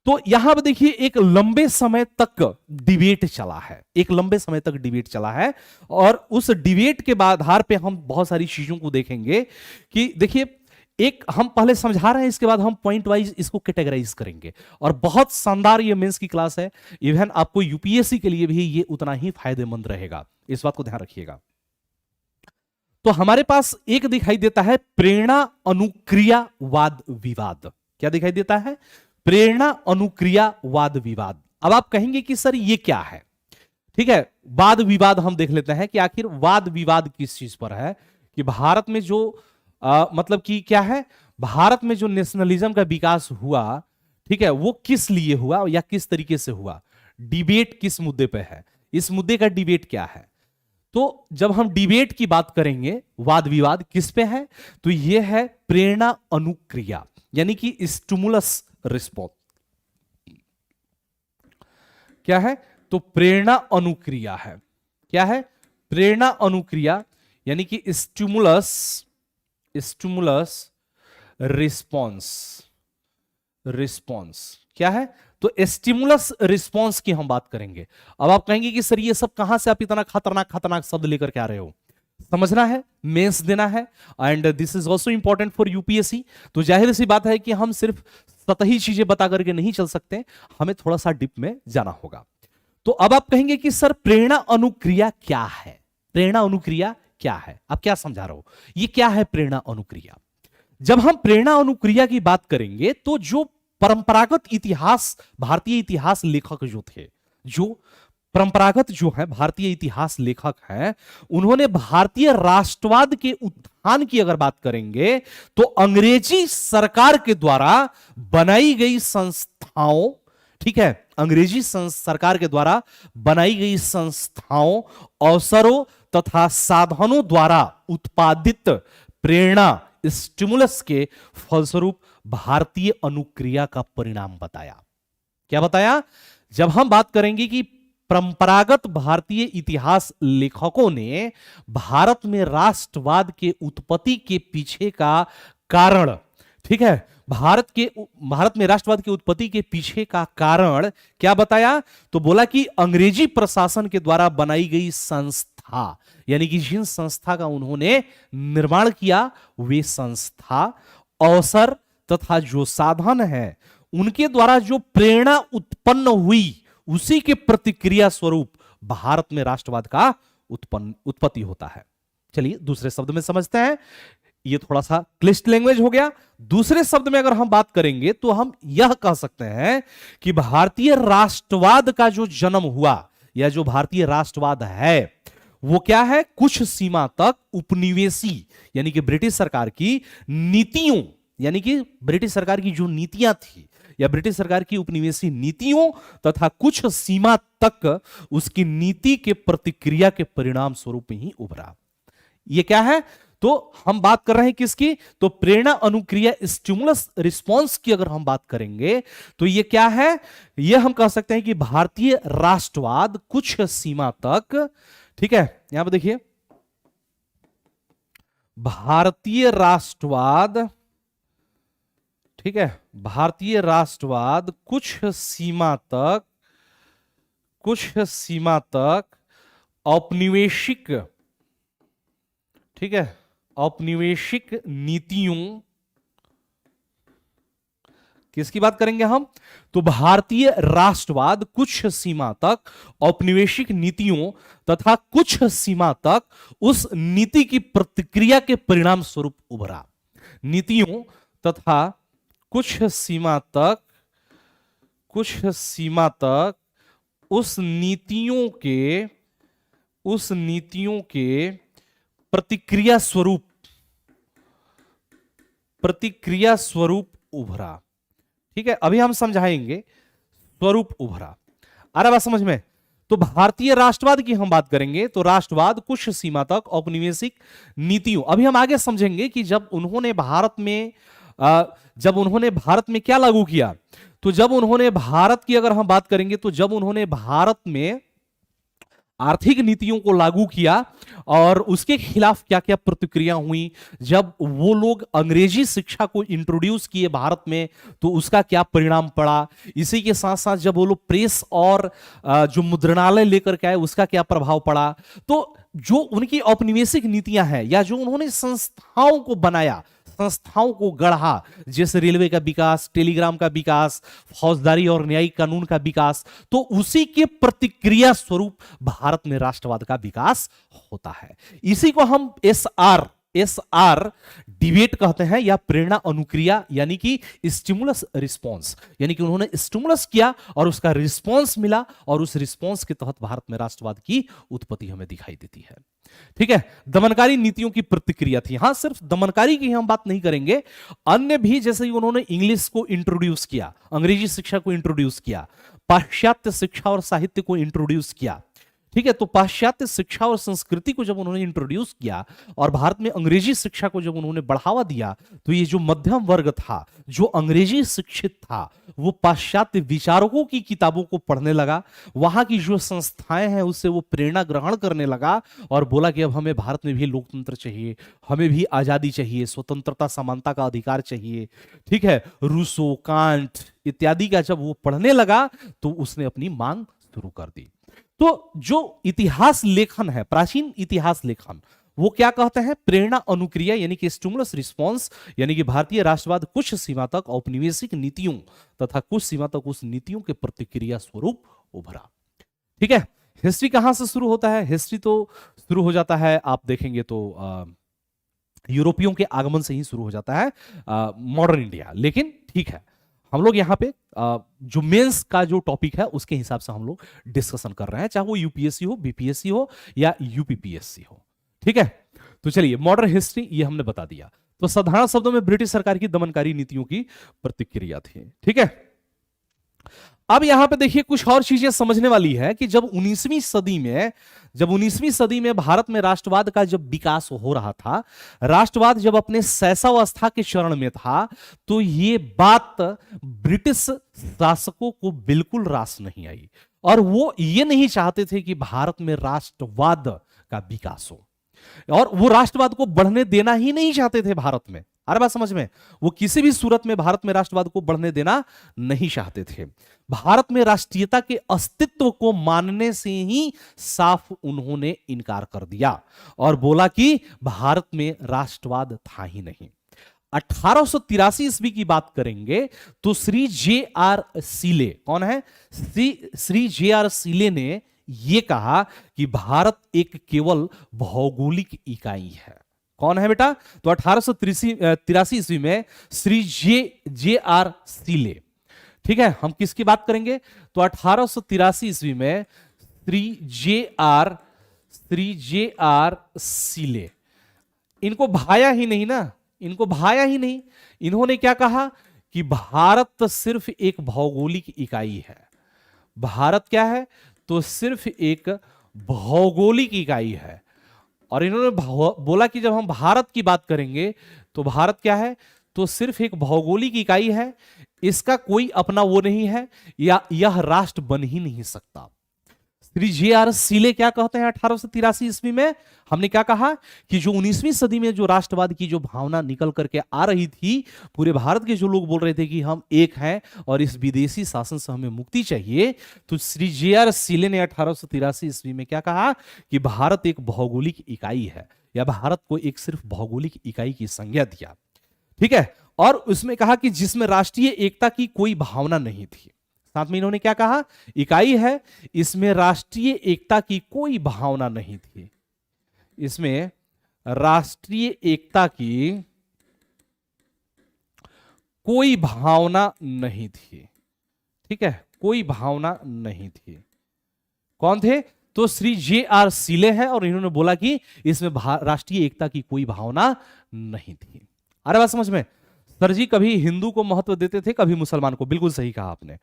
[SPEAKER 1] तो यहां पर देखिए एक लंबे समय तक डिबेट चला है, एक लंबे समय तक डिबेट चला है, और उस डिबेट के आधार पे हम बहुत सारी चीजों को देखेंगे कि देखिए, एक हम पहले समझा रहे हैं, इसके बाद हम पॉइंट वाइज इसको कैटेगराइज करेंगे, और बहुत शानदार ये मेंस की क्लास है, इवन आपको यूपीएससी के लिए भी ये उतना ही फायदेमंद रहेगा, इस बात को ध्यान रखिएगा। तो हमारे पास एक दिखाई देता है प्रेरणा अनुक्रिया वाद विवाद। क्या दिखाई देता है, प्रेरणा अनुक्रिया वाद विवाद। अब आप कहेंगे कि सर ये क्या है। ठीक है, वाद विवाद हम देख लेते हैं कि आखिर वाद विवाद किस चीज पर है, कि भारत में जो मतलब कि क्या है, भारत में जो नेशनलिज्म का विकास हुआ, ठीक है, वो किस लिए हुआ या किस तरीके से हुआ, डिबेट किस मुद्दे पे है, इस मुद्दे का डिबेट क्या है। तो जब हम डिबेट की बात करेंगे, वाद विवाद किस पे है, तो ये है प्रेरणा अनुक्रिया, यानी कि स्टिमुलस रिस्पॉन्स। क्या है, तो प्रेरणा अनुक्रिया है। क्या है, प्रेरणा अनुक्रिया, यानी कि स्टिमुलस रिस्पॉन्स क्या है, तो स्टिमुलस रिस्पॉन्स की हम बात करेंगे। अब आप कहेंगे कि सर ये सब कहां से आप इतना खतरनाक शब्द लेकर के आ रहे हो, समझना है, मेंस देना है, and this is also important for UPSC. तो जाहिर सी बात है कि हम सिर्फ सतही चीजें बता करके नहीं चल सकते, हमें थोड़ा सा डिप में जाना होगा। तो अब आप कहेंगे कि सर प्रेरणा अनुक्रिया क्या है, प्रेरणा अनुक्रिया क्या है, आप क्या समझा रहे हो, ये क्या है प्रेरणा अनुक्रिया। जब हम प्रेरणा अनुक्रिया की बात करेंगे, तो जो परंपरागत इतिहास, भारतीय इतिहास लेखक जो थे, जो परंपरागत जो है भारतीय इतिहास लेखक हैं, उन्होंने भारतीय राष्ट्रवाद के उत्थान की अगर बात करेंगे, तो अंग्रेजी सरकार के द्वारा बनाई गई संस्थाओं, ठीक है, अंग्रेजी सरकार के द्वारा बनाई गई संस्थाओं, अवसरों तथा साधनों द्वारा उत्पादित प्रेरणा स्टिमुलस के फलस्वरूप भारतीय अनुक्रिया का परिणाम बताया। क्या बताया, जब हम बात करेंगे कि परंपरागत भारतीय इतिहास लेखकों ने भारत में राष्ट्रवाद के उत्पत्ति के पीछे का कारण, ठीक है, भारत में राष्ट्रवाद की उत्पत्ति के पीछे का कारण क्या बताया, तो बोला कि अंग्रेजी प्रशासन के द्वारा बनाई गई संस्था, यानी कि जिन संस्था का उन्होंने निर्माण किया, वे संस्था, अवसर तथा जो साधन है, उनके द्वारा जो प्रेरणा उत्पन्न हुई, उसी के प्रतिक्रिया स्वरूप भारत में राष्ट्रवाद का उत्पत्ति होता है। चलिए दूसरे शब्द में समझते हैं, ये थोड़ा सा क्लिष्ट लैंग्वेज हो गया। दूसरे शब्द में अगर हम बात करेंगे, तो हम यह कह सकते हैं कि भारतीय राष्ट्रवाद का जो जन्म हुआ, या जो भारतीय राष्ट्रवाद है, वो क्या है, कुछ सीमा तक उपनिवेशी, यानी कि ब्रिटिश सरकार की नीतियों यानी कि ब्रिटिश सरकार की जो नीतियां थी या ब्रिटिश सरकार की उपनिवेशी नीतियों तथा कुछ सीमा तक उसकी नीति के प्रतिक्रिया के परिणाम स्वरूप ही उभरा। ये क्या है? तो हम बात कर रहे हैं किसकी? तो प्रेरणा अनुक्रिया स्टिमुलस रिस्पॉन्स की अगर हम बात करेंगे तो ये क्या है? ये हम कह सकते हैं कि भारतीय राष्ट्रवाद कुछ सीमा तक, ठीक है, यहां पर देखिए, भारतीय राष्ट्रवाद, ठीक है, भारतीय राष्ट्रवाद कुछ सीमा तक औपनिवेशिक, ठीक है, औपनिवेशिक नीतियों, किसकी बात करेंगे हम? तो भारतीय राष्ट्रवाद कुछ सीमा तक औपनिवेशिक नीतियों तथा कुछ सीमा तक उस नीति की प्रतिक्रिया के परिणाम स्वरूप उभरा। नीतियों तथा कुछ सीमा तक उस नीतियों के प्रतिक्रिया स्वरूप उभरा। ठीक है, अभी हम समझाएंगे स्वरूप उभरा। आ रहा बात समझ में? तो भारतीय राष्ट्रवाद की हम बात करेंगे तो राष्ट्रवाद कुछ सीमा तक औपनिवेशिक नीतियों, अभी हम आगे समझेंगे कि जब उन्होंने भारत में क्या लागू किया, तो जब उन्होंने भारत की अगर हम बात करेंगे तो जब उन्होंने भारत में आर्थिक नीतियों को लागू किया और उसके खिलाफ क्या क्या प्रतिक्रिया हुई, जब वो लोग अंग्रेजी शिक्षा को इंट्रोड्यूस किए भारत में तो उसका क्या परिणाम पड़ा, इसी के साथ साथ जब वो लोग प्रेस और जो मुद्रणालय लेकर के आए उसका क्या प्रभाव पड़ा। तो जो उनकी औपनिवेशिक नीतियां हैं या जो उन्होंने संस्थाओं को बनाया, संस्थाओं को गढ़ा, जैसे रेलवे का विकास, टेलीग्राम का विकास, फौजदारी और न्यायिक कानून का विकास, तो उसी के प्रतिक्रिया स्वरूप भारत में राष्ट्रवाद का विकास होता है। इसी को हम एसआर डिबेट कहते हैं या प्रेरणा अनुक्रिया, यानी कि स्टिमुलस रिस्पॉन्स, यानी कि उन्होंने स्टिमुलस किया और उसका रिस्पॉन्स मिला और उस रिस्पॉन्स के तहत भारत में राष्ट्रवाद की उत्पत्ति हमें दिखाई देती है। ठीक है, दमनकारी नीतियों की प्रतिक्रिया थी। हां, सिर्फ दमनकारी की हम बात नहीं करेंगे, अन्य भी, जैसे ही उन्होंने इंग्लिश को इंट्रोड्यूस किया, अंग्रेजी शिक्षा को इंट्रोड्यूस किया, पाश्चात्य शिक्षा और साहित्य को इंट्रोड्यूस किया। ठीक है, तो पाश्चात्य शिक्षा और संस्कृति को जब उन्होंने इंट्रोड्यूस किया और भारत में अंग्रेजी शिक्षा को जब उन्होंने बढ़ावा दिया, तो ये जो मध्यम वर्ग था, जो अंग्रेजी शिक्षित था, वो पाश्चात्य विचारकों की किताबों को पढ़ने लगा, वहां की जो संस्थाएं हैं उससे वो प्रेरणा ग्रहण करने लगा और बोला कि अब हमें भारत में भी लोकतंत्र चाहिए, हमें भी आजादी चाहिए, स्वतंत्रता समानता का अधिकार चाहिए। ठीक है, रूसो, कांट इत्यादि का जब वो पढ़ने लगा तो उसने अपनी मांग शुरू कर दी। तो जो इतिहास लेखन है, प्राचीन इतिहास लेखन, वो क्या कहते हैं? प्रेरणा अनुक्रिया यानी कि स्टिमुलस रिस्पॉन्स, यानी कि भारतीय राष्ट्रवाद कुछ सीमा तक औपनिवेशिक नीतियों तथा कुछ सीमा तक उस नीतियों के प्रतिक्रिया स्वरूप उभरा। ठीक है, हिस्ट्री कहां से शुरू होता है? हिस्ट्री तो शुरू हो जाता है, आप देखेंगे तो यूरोपियों के आगमन से ही शुरू हो जाता है, मॉडर्न इंडिया। लेकिन ठीक है, हम लोग यहाँ पे जो मेंस का जो टॉपिक है उसके हिसाब से हम लोग डिस्कशन कर रहे हैं, चाहे वो यूपीएससी हो, बीपीएससी हो या यूपीपीएससी हो। ठीक है, तो चलिए, मॉडर्न हिस्ट्री ये हमने बता दिया। तो साधारण शब्दों में ब्रिटिश सरकार की दमनकारी नीतियों की प्रतिक्रिया थी। ठीक है, अब यहां पे देखिए कुछ और चीजें समझने वाली है कि जब 19वीं सदी में भारत में राष्ट्रवाद का जब विकास हो रहा था, राष्ट्रवाद जब अपने शैशवावस्था के चरण में था, तो ये बात ब्रिटिश शासकों को बिल्कुल रास नहीं आई और वो ये नहीं चाहते थे कि भारत में राष्ट्रवाद का विकास हो और वो राष्ट्रवाद को बढ़ने देना ही नहीं चाहते थे भारत में। अरे बात समझ में? वो किसी भी सूरत में भारत में राष्ट्रवाद को बढ़ने देना नहीं चाहते थे। भारत में राष्ट्रीयता के अस्तित्व को मानने से ही साफ उन्होंने इनकार कर दिया और बोला कि भारत में राष्ट्रवाद था ही नहीं। 1883 ईस्वी की बात करेंगे तो श्री जे.आर. सीले, कौन है? श्री जे.आर. सीले ने यह कहा कि भारत एक केवल भौगोलिक इकाई है। कौन है बेटा? तो 1883 ईस्वी में श्री जे.आर. सीले। ठीक है, हम किसकी बात करेंगे? तो 1883 ईस्वी में श्री जे.आर. सीले। इनको भाया ही नहीं ना, इनको भाया ही नहीं। इन्होंने क्या कहा कि भारत सिर्फ एक भौगोलिक इकाई है। भारत क्या है? तो सिर्फ एक भौगोलिक इकाई है। और इन्होंने बोला कि जब हम भारत की बात करेंगे तो भारत क्या है? तो सिर्फ एक भौगोलिक इकाई है, इसका कोई अपना वो नहीं है, या यह राष्ट्र बन ही नहीं सकता। श्री जे.आर. सीले क्या कहते हैं 1883 ईस्वी में? हमने क्या कहा कि जो 19वीं सदी में जो राष्ट्रवाद की जो भावना निकल करके आ रही थी, पूरे भारत के जो लोग बोल रहे थे कि हम एक हैं और इस विदेशी शासन से हमें मुक्ति चाहिए, तो श्री जे.आर. सीले ने 1883 ईस्वी में क्या कहा कि भारत एक भौगोलिक इकाई है, या भारत को एक सिर्फ भौगोलिक इकाई की संज्ञा दिया। ठीक है। और उसमें कहा कि जिसमें राष्ट्रीय एकता की कोई भावना नहीं थी। साथ में इन्होंने क्या कहा? इकाई है, इसमें राष्ट्रीय एकता की कोई भावना नहीं थी। इसमें राष्ट्रीय एकता की कोई भावना नहीं थी। ठीक है, कोई भावना नहीं थी। कौन थे? तो श्री जे.आर. सीले है, और इन्होंने बोला कि इसमें राष्ट्रीय एकता की कोई भावना नहीं थी। अरे बात समझ में? सर जी कभी हिंदू को महत्व देते थे, कभी मुसलमान को। बिल्कुल सही कहा आपने।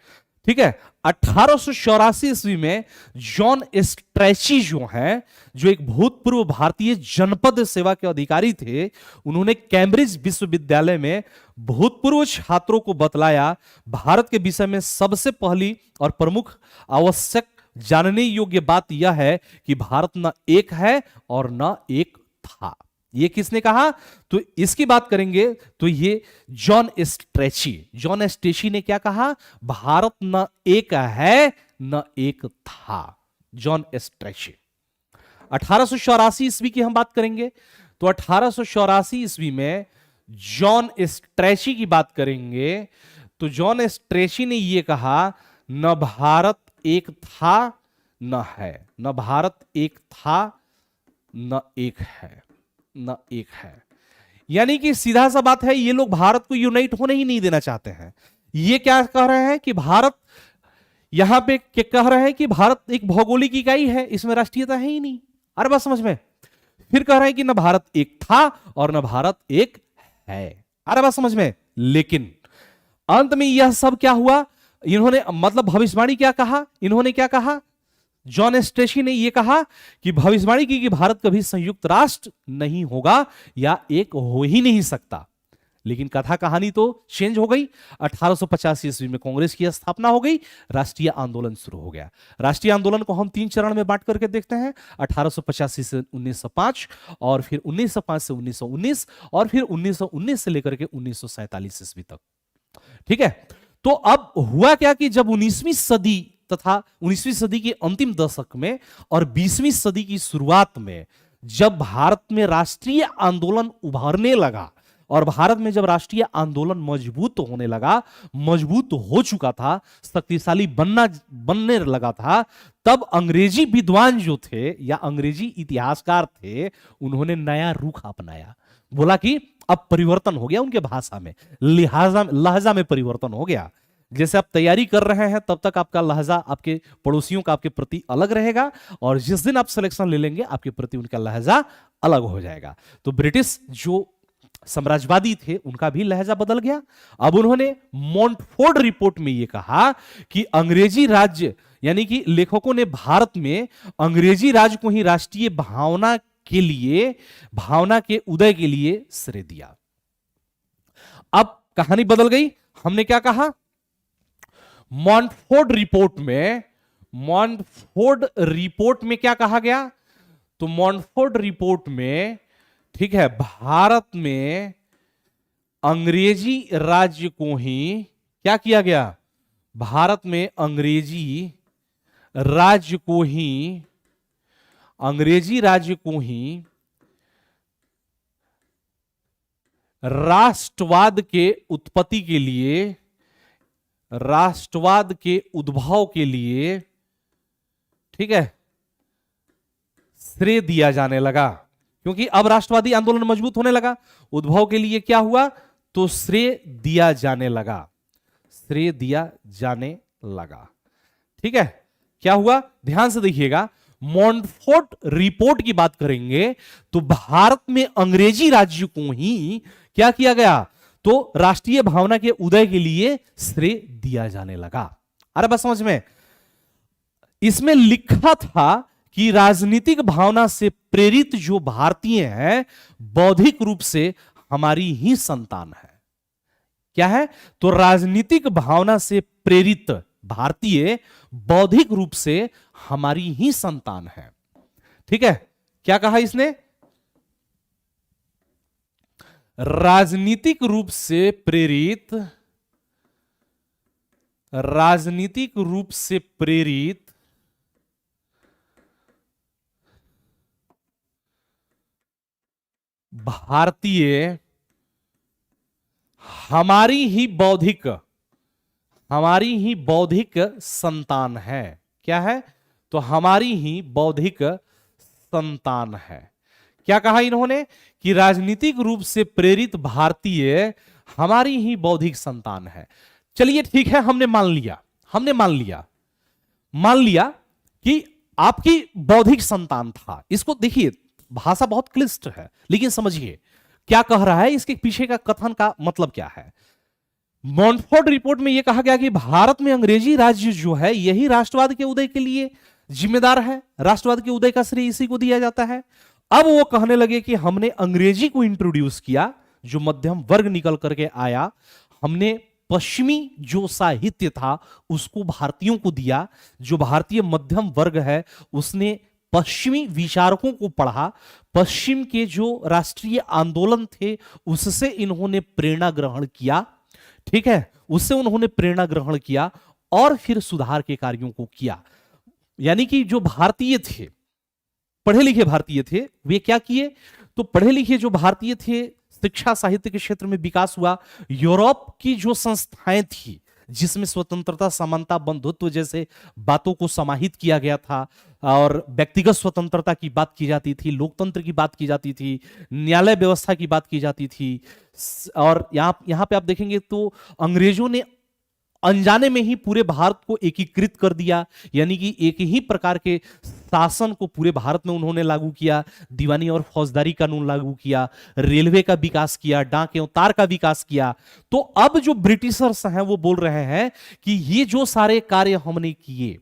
[SPEAKER 1] ठीक है। 1884 ईस्वी में जॉन स्ट्रैची जो है, जो एक भूतपूर्व भारतीय जनपद सेवा के अधिकारी थे, उन्होंने कैम्ब्रिज विश्वविद्यालय में भूतपूर्व छात्रों को बतलाया भारत के विषय में सबसे पहली और प्रमुख आवश्यक जानने योग्य बात यह है कि भारत न एक है और न एक था। ये किसने कहा? तो इसकी बात करेंगे तो ये जॉन स्ट्रेची ने क्या कहा? भारत न एक है न एक था। John stretchy. 1884 ईस्वी की हम बात करेंगे तो 1884 ईस्वी में जॉन स्ट्रेची की बात करेंगे तो जॉन स्ट्रेची ने यह कहा, न भारत एक था न है, न भारत एक था न एक है, न एक है। यानी कि सीधा सा बात है, ये लोग भारत को यूनाइट होने ही नहीं देना चाहते हैं। ये क्या कह रहे हैं कि भारत, यहां पे क्या कह रहे हैं कि भारत एक भौगोलिक इकाई है, इसमें राष्ट्रीयता है ही नहीं। अरे बात समझ में? फिर कह रहे हैं कि न भारत एक था और न भारत एक है। अरे बात समझ में? लेकिन अंत में यह सब क्या हुआ? इन्होंने मतलब भविष्यवाणी क्या कहा? इन्होंने क्या कहा? जॉन स्ट्रेची ने यह कहा कि भविष्यवाणी की कि भारत कभी संयुक्त राष्ट्र नहीं होगा या एक हो ही नहीं सकता। लेकिन कथा कहानी तो चेंज हो गई। 1885 ईस्वी में कांग्रेस की स्थापना हो गई, राष्ट्रीय आंदोलन शुरू हो गया। राष्ट्रीय आंदोलन को हम 3 चरण में बांट करके देखते हैं, 1885 से 1905, और फिर 1905 से 1919, और फिर 1919 से लेकर के 1947 ईस्वी तक। ठीक है। तो अब हुआ क्या कि जब 19वीं सदी तथा 19वीं सदी के अंतिम दशक में और 20वीं सदी की शुरुआत में जब भारत में राष्ट्रीय आंदोलन उभरने लगा और भारत में जब राष्ट्रीय आंदोलन मजबूत होने लगा, मजबूत हो चुका था, शक्तिशाली बनने लगा था, तब अंग्रेजी विद्वान जो थे या अंग्रेजी इतिहासकार थे, उन्होंने नया रुख अपनाया। बोला कि अब परिवर्तन हो गया उनके भाषा में, लहजा में परिवर्तन हो गया। जैसे आप तैयारी कर रहे हैं तब तक आपका लहजा आपके पड़ोसियों का आपके प्रति अलग रहेगा, और जिस दिन आप सिलेक्शन ले लेंगे आपके प्रति उनका लहजा अलग हो जाएगा। तो ब्रिटिश जो साम्राज्यवादी थे उनका भी लहजा बदल गया। अब उन्होंने मॉन्टफोर्ड रिपोर्ट में यह कहा कि अंग्रेजी राज्य, यानी कि लेखकों ने भारत में अंग्रेजी राज्य को ही राष्ट्रीय भावना के उदय के लिए श्रेय दिया। अब कहानी बदल गई। हमने क्या कहा? मॉन्टफोर्ड रिपोर्ट में क्या कहा गया? तो मॉन्टफोर्ड रिपोर्ट में, ठीक है, भारत में अंग्रेजी राज्य को ही क्या किया गया? भारत में अंग्रेजी राज्य को ही राष्ट्रवाद के उत्पत्ति के लिए, राष्ट्रवाद के उद्भव के लिए, ठीक है, श्रेय दिया जाने लगा। क्योंकि अब राष्ट्रवादी आंदोलन मजबूत होने लगा, उद्भव के लिए क्या हुआ? तो श्रेय दिया जाने लगा, श्रेय दिया जाने लगा। ठीक है। क्या हुआ? ध्यान से देखिएगा। मॉन्टफोर्ट रिपोर्ट की बात करेंगे तो भारत में अंग्रेजी राज्य को ही क्या किया गया, तो राष्ट्रीय भावना के उदय के लिए श्रेय दिया जाने लगा। अरे बस समझ में, इसमें लिखा था कि राजनीतिक भावना से प्रेरित जो भारतीय हैं बौद्धिक रूप से हमारी ही संतान है। क्या है, तो राजनीतिक भावना से प्रेरित भारतीय बौद्धिक रूप से हमारी ही संतान है। ठीक है, क्या कहा इसने, राजनीतिक रूप से प्रेरित, राजनीतिक रूप से प्रेरित भारतीय हमारी ही बौद्धिक संतान है। क्या है, तो हमारी ही बौद्धिक संतान है। क्या कहा इन्होंने कि राजनीतिक रूप से प्रेरित भारतीय हमारी ही बौद्धिक संतान है। चलिए ठीक है, हमने मान लिया कि आपकी बौद्धिक संतान था। इसको देखिए, भाषा बहुत क्लिष्ट है, लेकिन समझिए क्या कह रहा है, इसके पीछे का कथन का मतलब क्या है। मॉन्टफोर्ट रिपोर्ट में यह कहा गया कि भारत में अंग्रेजी राज्य जो है यही राष्ट्रवाद के उदय के लिए जिम्मेदार है, राष्ट्रवाद के उदय का श्रेय इसी को दिया जाता है। अब वो कहने लगे कि हमने अंग्रेजी को इंट्रोड्यूस किया, जो मध्यम वर्ग निकल करके आया, हमने पश्चिमी जो साहित्य था उसको भारतीयों को दिया, जो भारतीय मध्यम वर्ग है उसने पश्चिमी विचारकों को पढ़ा, पश्चिम के जो राष्ट्रीय आंदोलन थे उससे इन्होंने प्रेरणा ग्रहण किया। ठीक है, उससे उन्होंने प्रेरणा ग्रहण किया और फिर सुधार के कार्यों को किया। यानी कि जो भारतीय थे, पढ़े लिखे भारतीय थे, वे क्या किए, तो पढ़े लिखे जो भारतीय थे, शिक्षा साहित्य के क्षेत्र में विकास हुआ। यूरोप की जो संस्थाएं थी जिसमें स्वतंत्रता, समानता, बंधुत्व जैसे बातों को समाहित किया गया था और व्यक्तिगत स्वतंत्रता की बात की जाती थी, लोकतंत्र की बात की जाती थी, न्यायालय व्यवस्था की बात की जाती थी। और यहां पे आप देखेंगे तो अंग्रेजों ने अनजाने में ही पूरे भारत को एकीकृत कर दिया, यानी कि एक ही प्रकार के शासन को पूरे भारत में उन्होंने लागू किया। दीवानी और फौजदारी कानून लागू किया, रेलवे का विकास किया, डाक एवं तार का विकास किया। तो अब जो ब्रिटिशर्स हैं वो बोल रहे हैं कि ये जो सारे कार्य हमने किए,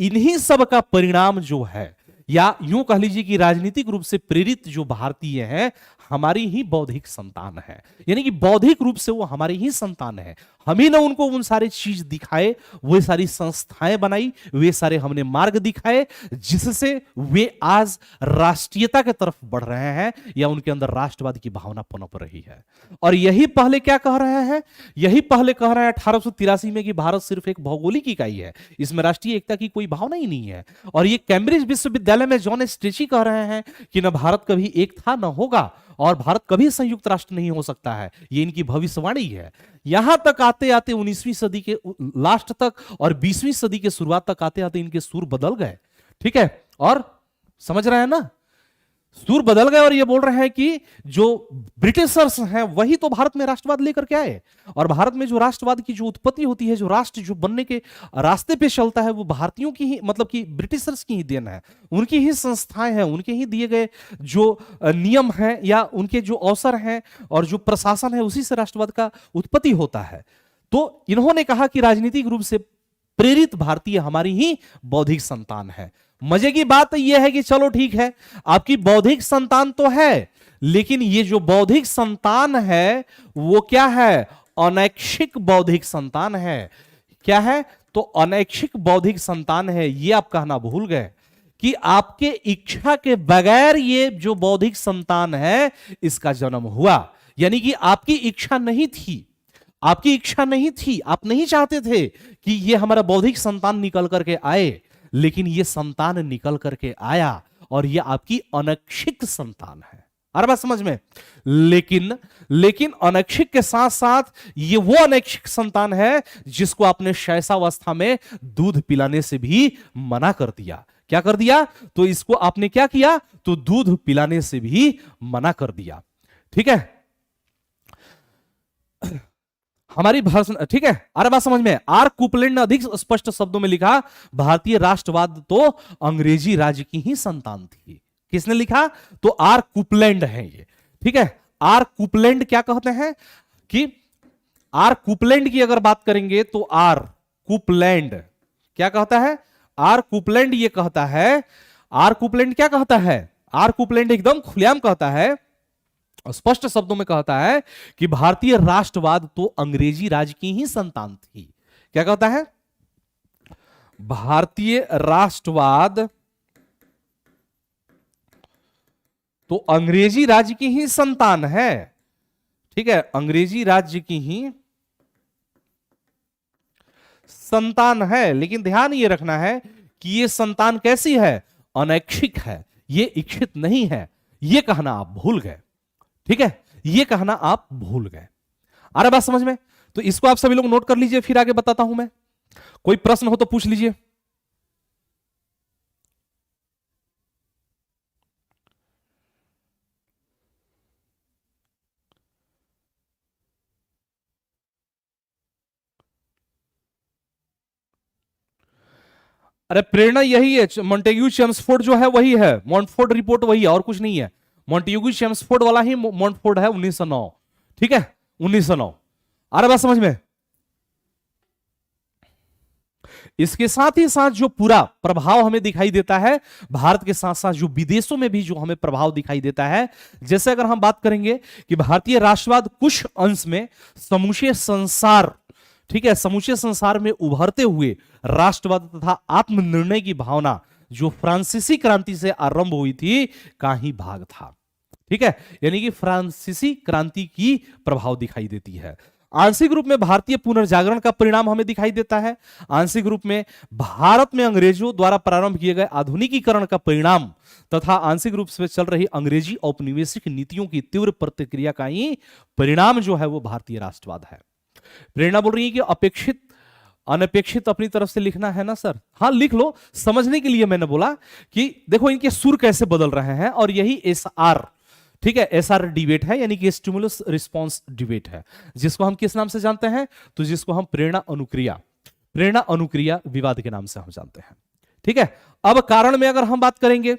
[SPEAKER 1] इन्हीं सब का परिणाम जो है, या यूं कह लीजिए कि राजनीतिक रूप से प्रेरित जो भारतीय हैं हमारी ही बौद्धिक संतान है। यानी कि बौद्धिक रूप से वो हमारी ही संतान है। हम ही ना उनको उन सारे चीज दिखाए, वे सारी संस्थाएं बनाई, वे सारे हमने मार्ग दिखाए जिससे वे आज राष्ट्रीयता की तरफ बढ़ रहे हैं या उनके अंदर राष्ट्रवाद की भावना पनप रही है। और यही पहले क्या कह रहे हैं, यही पहले कह रहे हैं 1883 में कि भारत सिर्फ एक भौगोलिक इकाई है, इसमें राष्ट्रीय एकता की कोई भावना ही नहीं है। और ये कैम्ब्रिज विश्वविद्यालय में जॉन स्ट्रेची कह रहे हैं कि न भारत कभी एक था न होगा और भारत कभी संयुक्त राष्ट्र नहीं हो सकता है। ये इनकी भविष्यवाणी है। यहां तक आते आते 19वीं सदी के लास्ट तक और 20वीं सदी के शुरुआत तक आते आते इनके सुर बदल गए। ठीक है, और समझ रहे हैं ना, सुर बदल गए और ये बोल रहे हैं कि जो ब्रिटिशर्स हैं वही तो भारत में राष्ट्रवाद लेकर के आए। और भारत में जो राष्ट्रवाद की जो उत्पत्ति होती है, जो राष्ट्र जो बनने के रास्ते पे चलता है, वो भारतीयों की ही, मतलब कि ब्रिटिशर्स की ही देन है। उनकी ही संस्थाएं हैं, उनके ही दिए गए जो नियम हैं या उनके जो अवसर हैं और जो प्रशासन है, उसी से राष्ट्रवाद का उत्पत्ति होता है। तो इन्होंने कहा कि राजनीतिक रूप से प्रेरित भारतीय हमारी ही बौद्धिक संतान है। मजे की बात यह है कि चलो ठीक है, आपकी बौद्धिक संतान तो है, लेकिन ये जो बौद्धिक संतान है वो क्या है, अनैच्छिक बौद्धिक संतान है। क्या है, तो अनैच्छिक बौद्धिक संतान है। ये आप कहना भूल गए कि आपके इच्छा के बगैर ये जो बौद्धिक संतान है इसका जन्म हुआ। यानी कि आपकी इच्छा नहीं थी, आपकी इच्छा नहीं थी, आप नहीं चाहते थे कि ये हमारा बौद्धिक संतान निकल करके आए, लेकिन ये संतान निकल करके आया और ये आपकी अनैच्छिक संतान है। अरे बात समझ में, लेकिन अनैच्छिक के साथ साथ ये वो अनैच्छिक संतान है जिसको आपने शैशवावस्था में दूध पिलाने से भी मना कर दिया। क्या कर दिया, तो इसको आपने क्या किया, तो दूध पिलाने से भी मना कर दिया। ठीक है, हमारी भाषा, ठीक है। अरे बात समझ में। आर कुपलैंड ने अधिक स्पष्ट शब्दों में लिखा, भारतीय राष्ट्रवाद तो अंग्रेजी राज्य की ही संतान थी। किसने लिखा? तो आर कुपलैंड है ये, ठीक है। आर कुपलैंड क्या कहते हैं कि आर कुपलैंड की अगर बात करेंगे तो आर कुपलैंड क्या कहता है? आर कुपलैंड ये कहता है, आर कुपलैंड क्या कहता है? आर कुपलैंड एकदम खुलेआम कहता है, स्पष्ट शब्दों में कहता है कि भारतीय राष्ट्रवाद तो अंग्रेजी राज की ही संतान थी। क्या कहता है? भारतीय राष्ट्रवाद तो अंग्रेजी राज्य की ही संतान है, ठीक है। अंग्रेजी राज्य की ही संतान है, लेकिन ध्यान ये रखना है कि ये संतान कैसी है? अनैच्छिक है, ये इच्छित नहीं है। ये कहना आप भूल गए, ठीक है। ये कहना आप भूल गए। आ रहा बात समझ में? तो इसको आप सभी लोग नोट कर लीजिए, फिर आगे बताता हूं मैं। कोई प्रश्न हो तो पूछ लीजिए। अरे प्रेरणा यही है, मॉन्टेग्यू चेम्सफोर्ड जो है वही है, मॉन्टफोर्ड रिपोर्ट वही है, और कुछ नहीं है। मॉन्टेग्यू चेम्सफोर्ड वाला ही मॉन्टफोर्ड है, 1909, ठीक है, 1909। आ रहा बात समझ में? इसके साथ ही साथ जो पूरा प्रभाव हमें दिखाई देता है भारत के साथ साथ जो विदेशों में भी जो हमें प्रभाव दिखाई देता है, जैसे अगर हम बात करेंगे कि भारतीय राष्ट्रवाद कुछ अंश में समूचे संसार, ठीक है, समूचे संसार में उभरते हुए राष्ट्रवाद तथा आत्मनिर्णय की भावना जो फ्रांसीसी क्रांति से आरंभ हुई थी का ही भाग था, ठीक है। यानी कि फ्रांसीसी क्रांति की प्रभाव दिखाई देती है। आंशिक रूप में भारतीय पुनर्जागरण का परिणाम हमें दिखाई देता है। आंशिक रूप में भारत में अंग्रेजों द्वारा प्रारंभ किए गए आधुनिकीकरण का परिणाम तथा आंशिक रूप से चल रही अंग्रेजी औपनिवेशिक नीतियों की तीव्र प्रतिक्रिया का ही परिणाम जो है वो भारतीय राष्ट्रवाद है। प्रेरणा बोल रही है कि अपेक्षित अनपेक्षित अपनी तरफ से लिखना है ना सर? हाँ लिख लो, समझने के लिए मैंने बोला कि देखो इनके सुर कैसे बदल रहे हैं, और यही एस आर, ठीक है, एसआर डिबेट है, यानी कि स्टिमुलस रिस्पांस डिबेट है, जिसको हम किस नाम से जानते हैं? तो जिसको हम प्रेरणा अनुक्रिया विवाद के नाम से हम जानते हैं, ठीक है। अब कारण में अगर हम बात करेंगे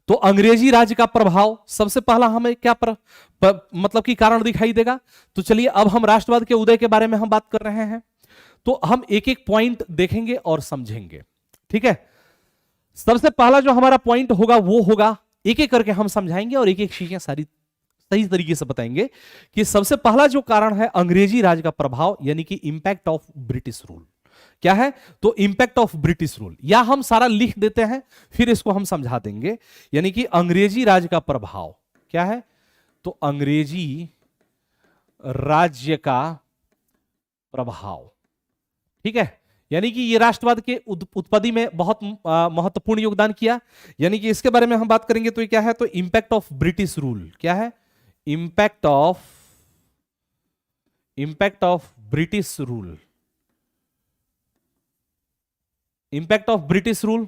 [SPEAKER 1] तो अंग्रेजी राज का प्रभाव सबसे पहला हमें क्या मतलब कि कारण दिखाई देगा। तो चलिए अब हम राष्ट्रवाद के उदय के बारे में हम बात कर रहे हैं, तो हम एक एक पॉइंट देखेंगे और समझेंगे, ठीक है। सबसे पहला जो हमारा पॉइंट होगा वो होगा, एक एक करके हम समझाएंगे और एक एक चीजें सारी सही तरीके से बताएंगे कि सबसे पहला जो कारण है अंग्रेजी राज का प्रभाव, यानी कि इंपैक्ट ऑफ ब्रिटिश रूल। क्या है? तो इंपैक्ट ऑफ ब्रिटिश रूल, या हम सारा लिख देते हैं फिर इसको हम समझा देंगे। यानी कि अंग्रेजी राज का प्रभाव क्या है? तो अंग्रेजी राज्य का प्रभाव, ठीक है। यानी कि ये राष्ट्रवाद के उत्पत्ति में बहुत महत्वपूर्ण योगदान किया। यानी कि इसके बारे में हम बात करेंगे तो ये क्या है? तो इंपैक्ट ऑफ ब्रिटिश रूल। क्या है? Impact of British rule, impact of British rule,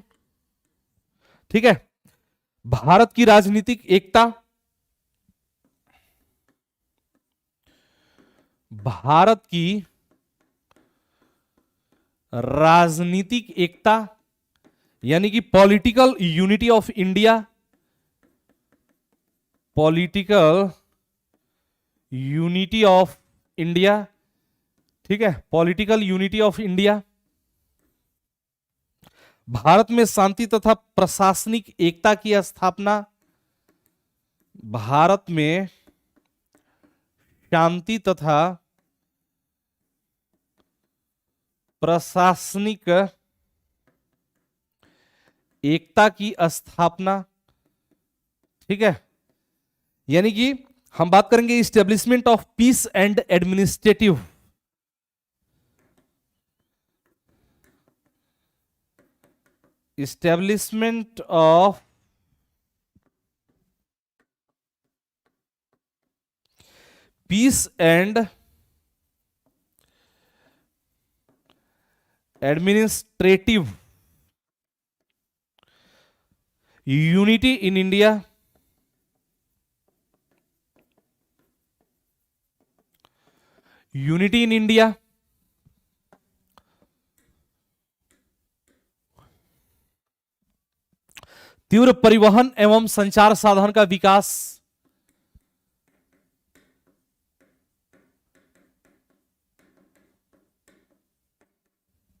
[SPEAKER 1] ठीक है। भारत की राजनीतिक एकता, भारत की राजनीतिक एकता, यानी कि political unity of India, political unity of India, ठीक है, political unity of India. Bharat में शांति तथा प्रशासनिक एकता की स्थापना, भारत में शांति तथा प्रशासनिक एकता की स्थापना, ठीक है। यानी कि हम बात करेंगे establishment of peace and administrative, establishment of peace and administrative unity in India, unity in India, तीव्र परिवहन एवं संचार साधन का विकास,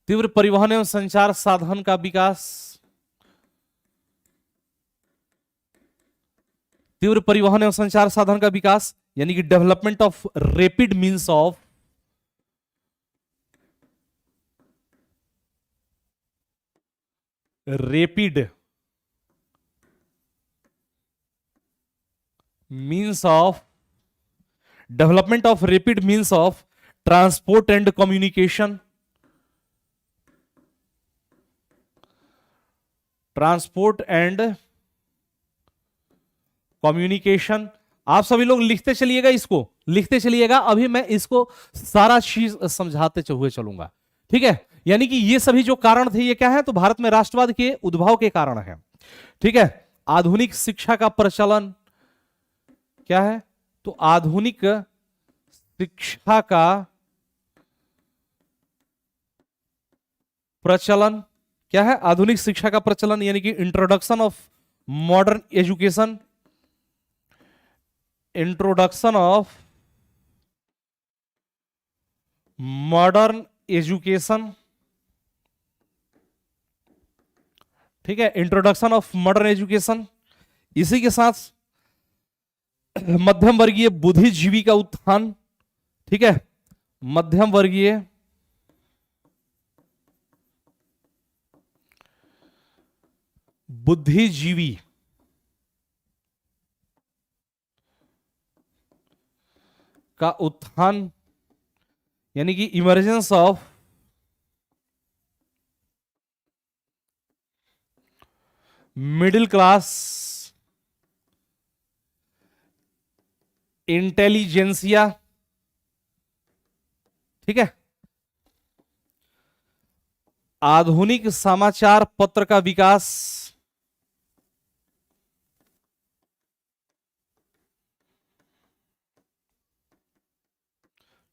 [SPEAKER 1] तीव्र परिवहन एवं संचार साधन का विकास, तीव्र परिवहन एवं संचार साधन का विकास यानी कि development of rapid means of rapid means of development of rapid means of transport and communication, transport and communication. आप सभी लोग लिखते चलिएगा, इसको लिखते चलिएगा, अभी मैं इसको सारा चीज समझाते हुए चलूंगा, ठीक है। यानी कि ये सभी जो कारण थे ये क्या है, तो भारत में राष्ट्रवाद के उद्भव के कारण है, ठीक है। आधुनिक शिक्षा का प्रचलन क्या है, तो आधुनिक शिक्षा का प्रचलन क्या है, आधुनिक शिक्षा का प्रचलन यानी कि introduction of modern education, introduction of modern education, ठीक है, इंट्रोडक्शन ऑफ मॉडर्न एजुकेशन। इसी के साथ मध्यम वर्गीय बुद्धिजीवी का उत्थान, ठीक है, मध्यम वर्गीय बुद्धिजीवी का उत्थान यानी कि emergence of middle class intelligentsia, ठीक है। आधुनिक समाचार पत्र का विकास,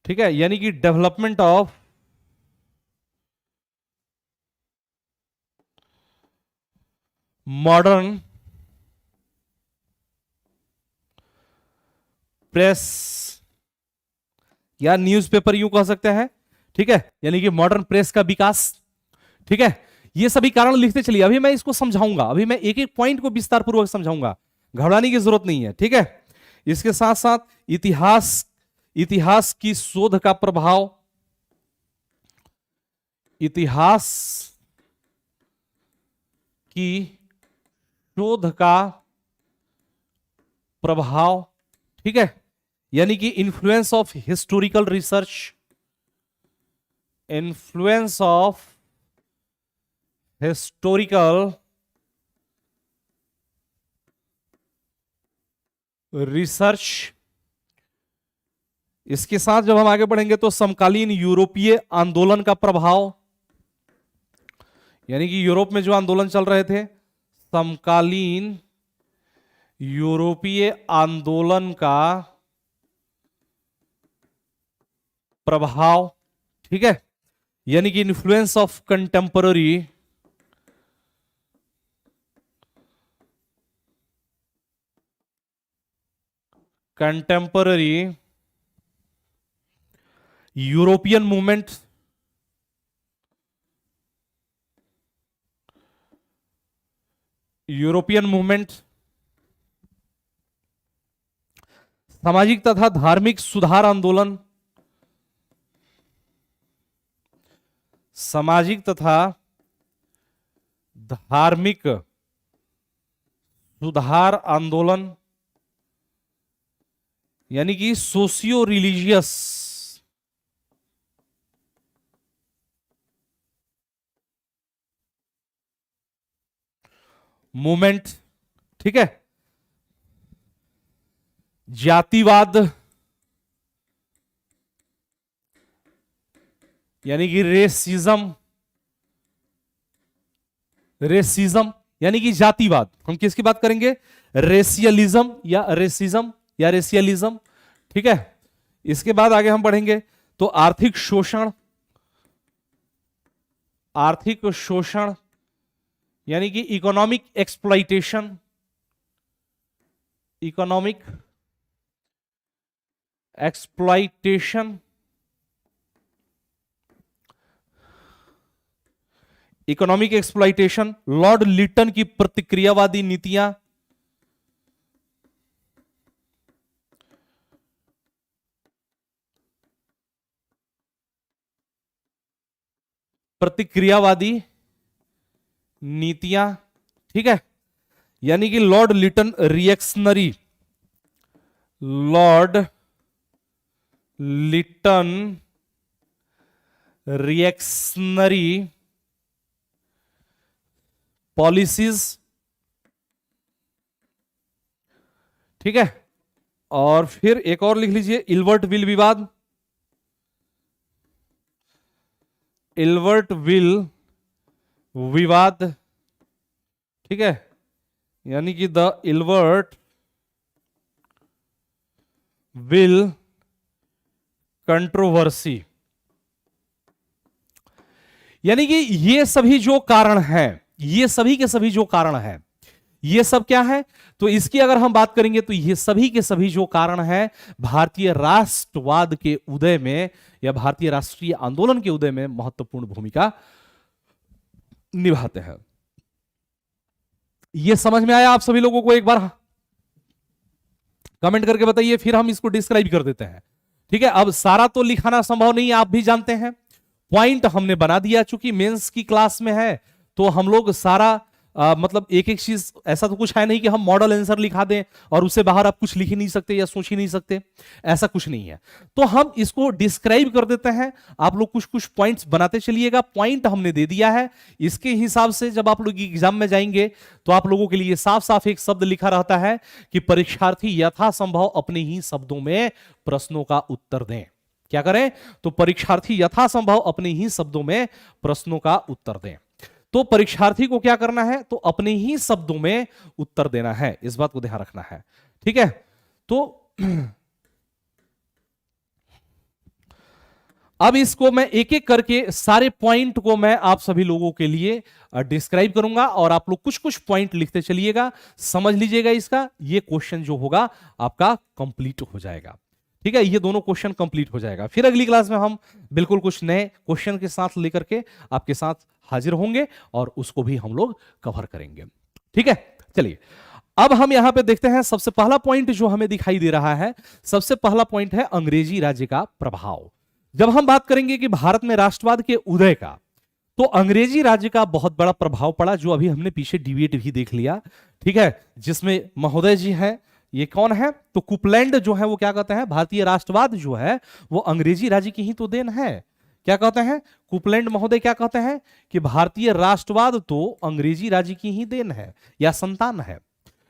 [SPEAKER 1] ठीक है, यानी कि डेवलपमेंट ऑफ मॉडर्न प्रेस या न्यूज़पेपर यूं कह सकते हैं, ठीक है, यानी कि मॉडर्न प्रेस का विकास, ठीक है। ये सभी कारण लिखते चलिए, अभी मैं इसको समझाऊंगा, अभी मैं एक एक पॉइंट को विस्तार पूर्वक समझाऊंगा, घबराने की जरूरत नहीं है, ठीक है। इसके साथ साथ इतिहास की शोध का प्रभाव, इतिहास की शोध का प्रभाव, ठीक है, यानी कि influence of historical research, influence of historical research. इसके साथ जब हम आगे बढ़ेंगे तो समकालीन यूरोपीय आंदोलन का प्रभाव, यानी कि यूरोप में जो आंदोलन चल रहे थे, समकालीन यूरोपीय आंदोलन का प्रभाव, ठीक है, यानी कि influence of contemporary European movement, सामाजिक तथा धार्मिक सुधार आंदोलन, सामाजिक तथा धार्मिक सुधार आंदोलन, यानी कि सोशियो रिलीजियस मूवमेंट, ठीक है। जातिवाद यानी कि रेसिज्म यानी कि जातिवाद, हम किसकी बात करेंगे, रेशियलिज्म या रेसिज्म या रेशियलिज्म, ठीक है। इसके बाद आगे हम बढ़ेंगे तो आर्थिक शोषण, आर्थिक शोषण यानी कि economic exploitation, economic exploitation, economic exploitation, Lord Lytton की प्रतिक्रियावादी नीतियां, प्रतिक्रियावादी नीतियां, ठीक है, यानी कि Lord Lytton reactionary, Lord Lytton reactionary policies, ठीक है। और फिर एक और लिख लीजिए, इल्बर्ट विल विवाद, इल्बर्ट विल विवाद, ठीक है, यानी कि द इल्बर्ट विल कंट्रोवर्सी, यानी कि ये सभी जो कारण हैं, ये सभी के सभी जो कारण हैं, ये सब क्या है, तो इसकी अगर हम बात करेंगे तो ये सभी के सभी जो कारण हैं भारतीय राष्ट्रवाद के उदय में या भारतीय राष्ट्रीय आंदोलन के उदय में महत्वपूर्ण भूमिका निभाते हैं। ये समझ में आया आप सभी लोगों को? एक बार कमेंट करके बताइए, फिर हम इसको डिस्क्राइब कर देते हैं, ठीक है। अब सारा तो लिखाना संभव नहीं, आप भी जानते हैं, पॉइंट हमने बना दिया, चूंकि मेंस की क्लास में है तो हम लोग सारा मतलब एक एक चीज, ऐसा तो कुछ है नहीं कि हम मॉडल आंसर लिखा दें और उससे बाहर आप कुछ लिख ही नहीं सकते या सोच ही नहीं सकते, ऐसा कुछ नहीं है। तो हम इसको डिस्क्राइब कर देते हैं, आप लोग कुछ कुछ पॉइंट्स बनाते चलिएगा। पॉइंट हमने दे दिया है, इसके हिसाब से जब आप लोग एग्जाम में जाएंगे तो आप लोगों के लिए साफ साफ एक शब्द लिखा रहता है कि परीक्षार्थी यथासंभव अपने ही शब्दों में प्रश्नों का उत्तर दें। क्या करें? तो परीक्षार्थी यथासंभव अपने ही शब्दों में प्रश्नों का उत्तर दें। तो परीक्षार्थी को क्या करना है? तो अपने ही शब्दों में उत्तर देना है, इस बात को ध्यान रखना है, ठीक है। तो अब इसको मैं एक एक करके सारे पॉइंट को मैं आप सभी लोगों के लिए डिस्क्राइब करूंगा और आप लोग कुछ कुछ पॉइंट लिखते चलिएगा, समझ लीजिएगा। इसका ये क्वेश्चन जो होगा आपका कंप्लीट हो जाएगा, ठीक है। ये दोनों क्वेश्चन कंप्लीट हो जाएगा, फिर अगली क्लास में हम बिल्कुल कुछ नए क्वेश्चन के साथ लेकर के आपके साथ हाजिर होंगे और उसको भी हम लोग कवर करेंगे, ठीक है। चलिए अब हम यहां पे देखते हैं, सबसे पहला पॉइंट जो हमें दिखाई दे रहा है, सबसे पहला पॉइंट है अंग्रेजी राज्य का प्रभाव। जब हम बात करेंगे कि भारत में राष्ट्रवाद के उदय का, तो अंग्रेजी राज्य का बहुत बड़ा प्रभाव पड़ा, जो अभी हमने पीछे डिबेट भी देख लिया, ठीक है, जिसमें महोदय जी हैं, ये कौन है? तो कुपलैंड जो है वो क्या कहते हैं, भारतीय राष्ट्रवाद जो है वो अंग्रेजी राज्य की ही तो देन है। क्या कहते हैं कुपलैंड महोदय? क्या कहते हैं कि भारतीय राष्ट्रवाद तो अंग्रेजी राज्य की ही देन है या संतान है,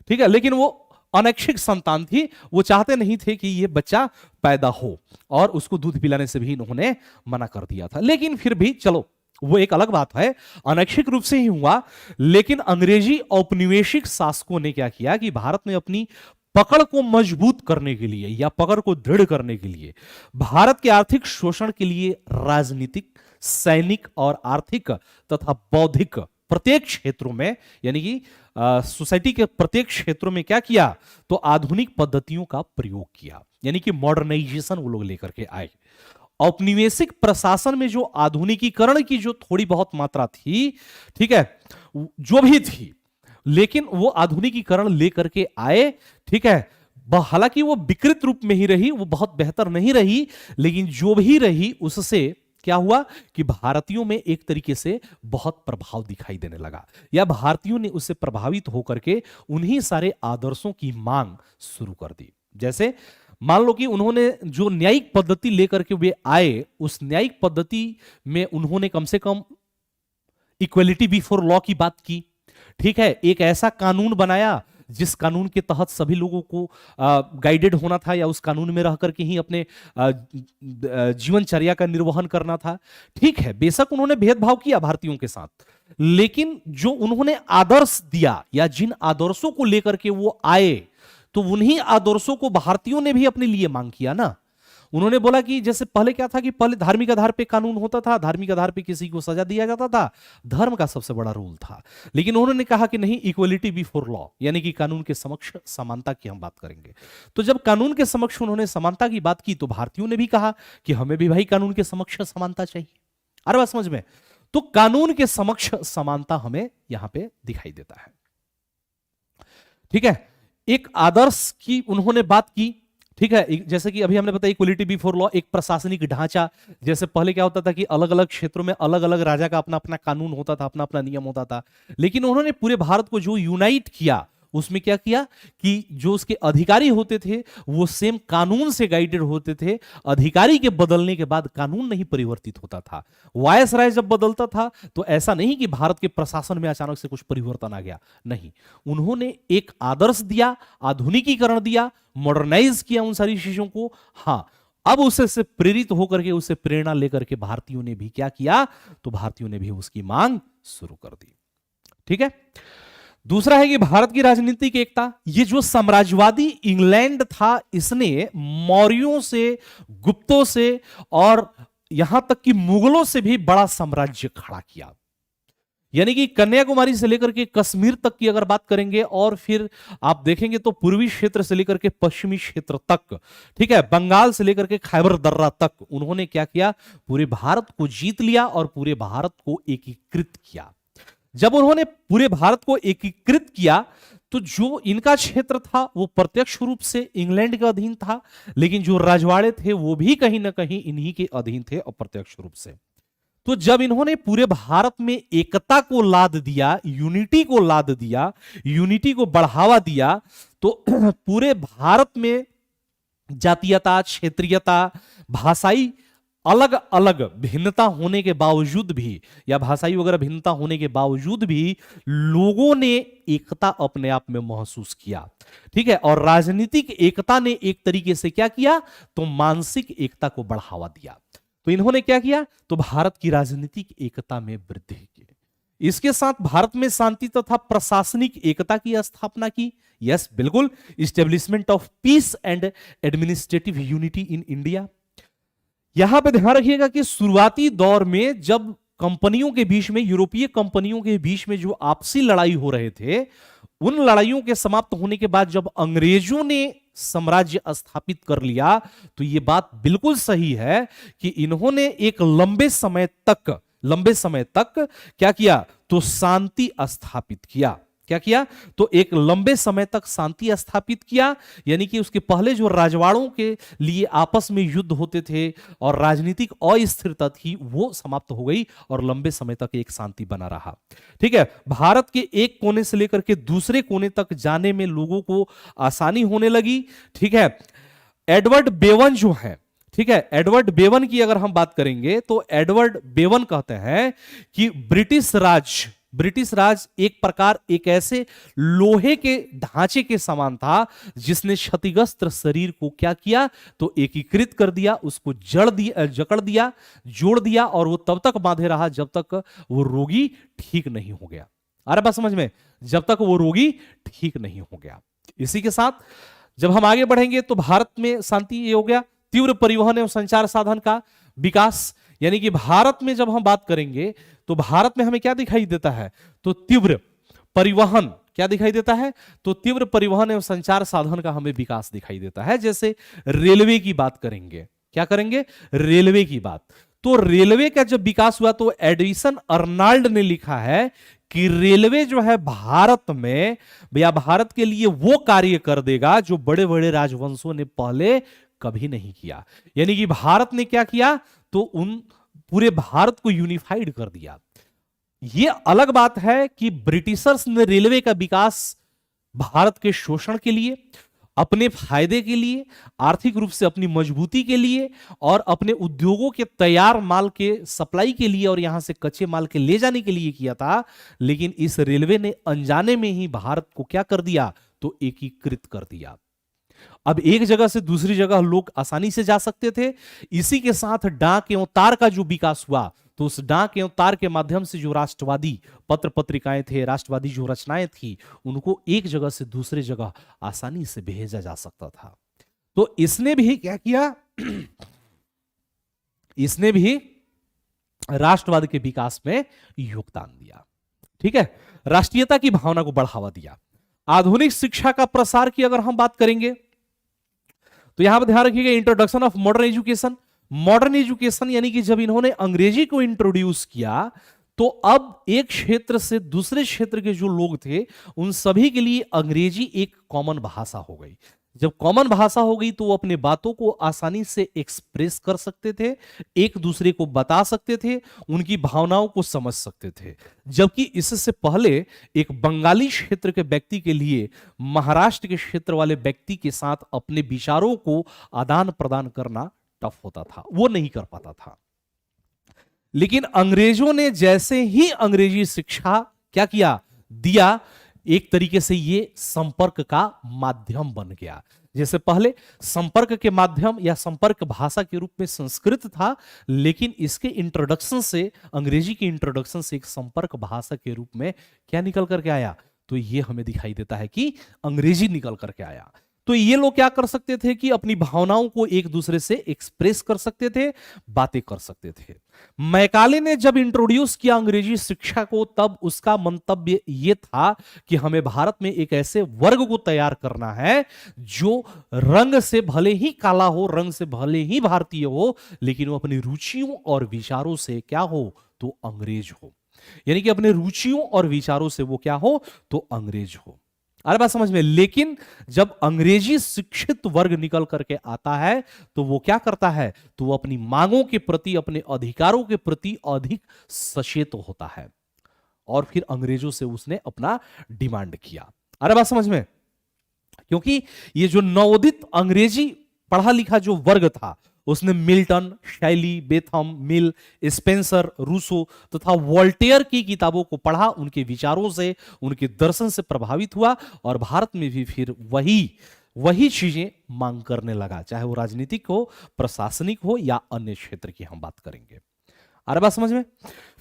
[SPEAKER 1] ठीक है। लेकिन वो अनैच्छिक संतान थी, वो चाहते नहीं थे कि ये बच्चा पैदा हो और उसको दूध पिलाने से भी इन्होंने मना कर दिया था। लेकिन फिर भी चलो वो एक अलग बात है, अनैच्छिक रूप से ही हुआ। लेकिन अंग्रेजी औपनिवेशिक शासकों ने क्या किया कि भारत में अपनी पकड़ को मजबूत करने के लिए या पकड़ को दृढ़ करने के लिए, भारत के आर्थिक शोषण के लिए राजनीतिक, सैनिक और आर्थिक तथा बौद्धिक प्रत्येक क्षेत्रों में, यानी कि सोसाइटी के प्रत्येक क्षेत्रों में क्या किया? तो आधुनिक पद्धतियों का प्रयोग किया, यानी कि मॉडर्नाइजेशन वो लोग लेकर के आए। औपनिवेशिक प्रशासन में जो आधुनिकीकरण की जो थोड़ी बहुत मात्रा थी, ठीक है, जो भी थी, लेकिन वो आधुनिकीकरण लेकर के आए, ठीक है। हालांकि वो विकृत रूप में ही रही, वो बहुत बेहतर नहीं रही, लेकिन जो भी रही उससे क्या हुआ कि भारतीयों में एक तरीके से बहुत प्रभाव दिखाई देने लगा, या भारतीयों ने उससे प्रभावित होकर के उन्हीं सारे आदर्शों की मांग शुरू कर दी। जैसे मान लो कि उन्होंने जो न्यायिक पद्धति लेकर के वे आए, उस न्यायिक पद्धति में उन्होंने कम से कम इक्वलिटी बिफोर लॉ की बात की, ठीक है। एक ऐसा कानून बनाया जिस कानून के तहत सभी लोगों को गाइडेड होना था, या उस कानून में रह करके ही अपने जीवनचर्या का निर्वहन करना था, ठीक है। बेशक उन्होंने भेदभाव किया भारतीयों के साथ, लेकिन जो उन्होंने आदर्श दिया या जिन आदर्शों को लेकर के वो आए, तो उन्हीं आदर्शों को भारतीयों ने भी अपने लिए मांग किया ना। उन्होंने बोला कि जैसे पहले क्या था कि पहले धार्मिक आधार पे कानून होता था, धार्मिक आधार पे किसी को सजा दिया जाता था, धर्म का सबसे बड़ा रूल था। लेकिन उन्होंने कहा कि नहीं, इक्वलिटी बिफोर लॉ, यानी कि कानून के समक्ष समानता की हम बात करेंगे। तो जब कानून के समक्ष उन्होंने समानता की बात की तो भारतीयों ने भी कहा कि हमें भी भाई कानून के समक्ष समानता चाहिए। अरे बात समझ में? तो कानून के समक्ष समानता हमें यहां पे दिखाई देता है। ठीक है, एक आदर्श की उन्होंने बात की। ठीक है, जैसे कि अभी हमने बताया इक्वलिटी बिफोर लॉ, एक प्रशासनिक ढांचा। जैसे पहले क्या होता था कि अलग अलग क्षेत्रों में अलग अलग राजा का अपना अपना कानून होता था, अपना अपना नियम होता था। लेकिन उन्होंने पूरे भारत को जो यूनाइट किया, उसमें क्या किया कि जो उसके अधिकारी होते थे वो सेम कानून से गाइडेड होते थे। अधिकारी के बदलने के बाद कानून नहीं परिवर्तित होता था। वायसराय जब बदलता था तो ऐसा नहीं कि भारत के प्रशासन में अचानक से कुछ परिवर्तन आ गया, नहीं। उन्होंने एक आदर्श दिया, आधुनिकीकरण दिया, मॉडर्नाइज किया उन सारी चीजों को। हाँ, अब उसे से प्रेरित होकर के, उससे प्रेरणा लेकर के भारतीयों ने भी क्या किया, तो भारतीयों ने भी उसकी मांग शुरू कर दी। ठीक है, दूसरा है कि भारत की राजनीतिक एकता। ये जो साम्राज्यवादी इंग्लैंड था, इसने मौर्यों से, गुप्तों से और यहां तक कि मुगलों से भी बड़ा साम्राज्य खड़ा किया। यानी कि कन्याकुमारी से लेकर के कश्मीर तक की अगर बात करेंगे, और फिर आप देखेंगे तो पूर्वी क्षेत्र से लेकर के पश्चिमी क्षेत्र तक, ठीक है, बंगाल से लेकर के खैबर दर्रा तक, उन्होंने क्या किया, पूरे भारत को जीत लिया और पूरे भारत को एकीकृत किया। जब उन्होंने पूरे भारत को एकीकृत किया तो जो इनका क्षेत्र था वो प्रत्यक्ष रूप से इंग्लैंड के अधीन था, लेकिन जो राजवाड़े थे वो भी कहीं ना कहीं इन्हीं के अधीन थे अप्रत्यक्ष रूप से। तो जब इन्होंने पूरे भारत में एकता को लाद दिया, यूनिटी को लाद दिया, यूनिटी को बढ़ावा दिया, तो पूरे भारत में जातीयता, क्षेत्रीयता, भाषाई अलग अलग भिन्नता होने के बावजूद भी, या भाषाई वगैरह भिन्नता होने के बावजूद भी लोगों ने एकता अपने आप में महसूस किया। ठीक है, और राजनीतिक एकता ने एक तरीके से क्या किया, तो मानसिक एकता को बढ़ावा दिया। तो इन्होंने क्या किया, तो भारत की राजनीतिक एकता में वृद्धि की। इसके साथ भारत में शांति तथा प्रशासनिक एकता की स्थापना की। यस, बिल्कुल, establishment of peace and administrative unity in India. यहां पे ध्यान रखिएगा कि शुरुआती दौर में जब कंपनियों के बीच में, यूरोपीय कंपनियों के बीच में जो आपसी लड़ाई हो रहे थे, उन लड़ाइयों के समाप्त होने के बाद जब अंग्रेजों ने साम्राज्य स्थापित कर लिया, तो यह बात बिल्कुल सही है कि इन्होंने एक लंबे समय तक क्या किया, तो शांति स्थापित किया। क्या किया, तो एक लंबे समय तक शांति स्थापित किया। यानी कि उसके पहले जो राजवाड़ों के लिए आपस में युद्ध होते थे और राजनीतिक अस्थिरता थी, वो समाप्त हो गई और लंबे समय तक एक शांति बना रहा। ठीक है, भारत के एक कोने से लेकर के दूसरे कोने तक जाने में लोगों को आसानी होने लगी। ठीक है, एडवर्ड बेवन जो है, ठीक है, एडवर्ड बेवन की अगर हम बात करेंगे तो एडवर्ड बेवन कहते हैं कि ब्रिटिश राज एक प्रकार एक ऐसे लोहे के ढांचे के समान था जिसने क्षतिग्रस्त शरीर को क्या किया, तो एकीकृत कर दिया, उसको जकड़ दिया, जोड़ दिया, और वो तब तक बांधे रहा जब तक वो रोगी ठीक नहीं हो गया। अरे बात समझ में, जब तक वो रोगी ठीक नहीं हो गया। इसी के साथ जब हम आगे बढ़ेंगे तो भारत में शांति ये हो गया। तीव्र परिवहन एवं संचार साधन का विकास, यानी कि भारत में जब हम बात करेंगे तो भारत में हमें क्या दिखाई देता है, तो तीव्र परिवहन, क्या दिखाई देता है, तो तीव्र परिवहन एवं संचार साधन का हमें विकास दिखाई देता है। जैसे रेलवे की बात करेंगे, क्या करेंगे, रेलवे की बात। तो रेलवे का जब विकास हुआ तो एडिसन अर्नाल्ड ने लिखा है कि रेलवे जो है भारत में या भारत के लिए वो कार्य कर देगा जो बड़े बड़े राजवंशों ने पहले कभी नहीं किया। यानी कि भारत ने क्या किया, तो उन पूरे भारत को यूनिफाइड कर दिया। यह अलग बात है कि ब्रिटिशर्स ने रेलवे का विकास भारत के शोषण के लिए, अपने फायदे के लिए, आर्थिक रूप से अपनी मजबूती के लिए और अपने उद्योगों के तैयार माल के सप्लाई के लिए और यहां से कच्चे माल के ले जाने के लिए किया था। लेकिन इस रेलवे ने अनजाने में ही भारत को क्या कर दिया, तो एकीकृत कर दिया। अब एक जगह से दूसरी जगह लोग आसानी से जा सकते थे। इसी के साथ डाक एवं तार का जो विकास हुआ, तो उस डाक एवं तार के माध्यम से जो राष्ट्रवादी पत्र पत्रिकाएं थे, राष्ट्रवादी जो रचनाएं थी, उनको एक जगह से दूसरे जगह आसानी से भेजा जा सकता था। तो इसने भी क्या किया, इसने भी राष्ट्रवाद के विकास में योगदान दिया। ठीक है, राष्ट्रीयता की भावना को बढ़ावा दिया। आधुनिक शिक्षा का प्रसार की अगर हम बात करेंगे तो यहां पर ध्यान रखिएगा, introduction of modern education. Modern education यानी कि जब इन्होंने अंग्रेजी को इंट्रोड्यूस किया तो अब एक क्षेत्र से दूसरे क्षेत्र के जो लोग थे उन सभी के लिए अंग्रेजी एक कॉमन भाषा हो गई। जब कॉमन भाषा हो गई तो वो अपने बातों को आसानी से एक्सप्रेस कर सकते थे, एक दूसरे को बता सकते थे, उनकी भावनाओं को समझ सकते थे। जबकि इससे पहले एक बंगाली क्षेत्र के व्यक्ति के लिए महाराष्ट्र के क्षेत्र वाले व्यक्ति के साथ अपने विचारों को आदान प्रदान करना टफ होता था, वो नहीं कर पाता था। लेकिन अंग्रेजों ने जैसे ही अंग्रेजी शिक्षा क्या किया, दिया, एक तरीके से ये संपर्क का माध्यम बन गया। जैसे पहले संपर्क के माध्यम या संपर्क भाषा के रूप में संस्कृत था, लेकिन इसके इंट्रोडक्शन से, अंग्रेजी के इंट्रोडक्शन से एक संपर्क भाषा के रूप में क्या निकल करके आया, तो ये हमें दिखाई देता है कि अंग्रेजी निकल करके आया। तो ये लोग क्या कर सकते थे कि अपनी भावनाओं को एक दूसरे से एक्सप्रेस कर सकते थे, बातें कर सकते थे। मैकाले ने जब इंट्रोड्यूस किया अंग्रेजी शिक्षा को, तब उसका मंतव्य यह था कि हमें भारत में एक ऐसे वर्ग को तैयार करना है जो रंग से भले ही काला हो, रंग से भले ही भारतीय हो, लेकिन वो अपनी रुचियों और विचारों से क्या हो, तो अंग्रेज हो। यानी कि अपने रुचियों और विचारों से वो क्या हो, तो अंग्रेज हो। अरे बात समझ में। लेकिन जब अंग्रेजी शिक्षित वर्ग निकल करके आता है तो वो क्या करता है, तो वो अपनी मांगों के प्रति, अपने अधिकारों के प्रति अधिक सचेत होता है और फिर अंग्रेजों से उसने अपना डिमांड किया। अरे बात समझ में। क्योंकि ये जो नवोदित अंग्रेजी पढ़ा लिखा जो वर्ग था, उसने मिल्टन, शैली, बेथम, मिल, स्पेंसर, रूसो तथा वोल्टेयर की किताबों को पढ़ा, उनके विचारों से, उनके दर्शन से प्रभावित हुआ और भारत में भी फिर वही चीजें मांग करने लगा, चाहे वो राजनीतिक हो, प्रशासनिक हो या अन्य क्षेत्र की हम बात करेंगे। अरे बात समझ में।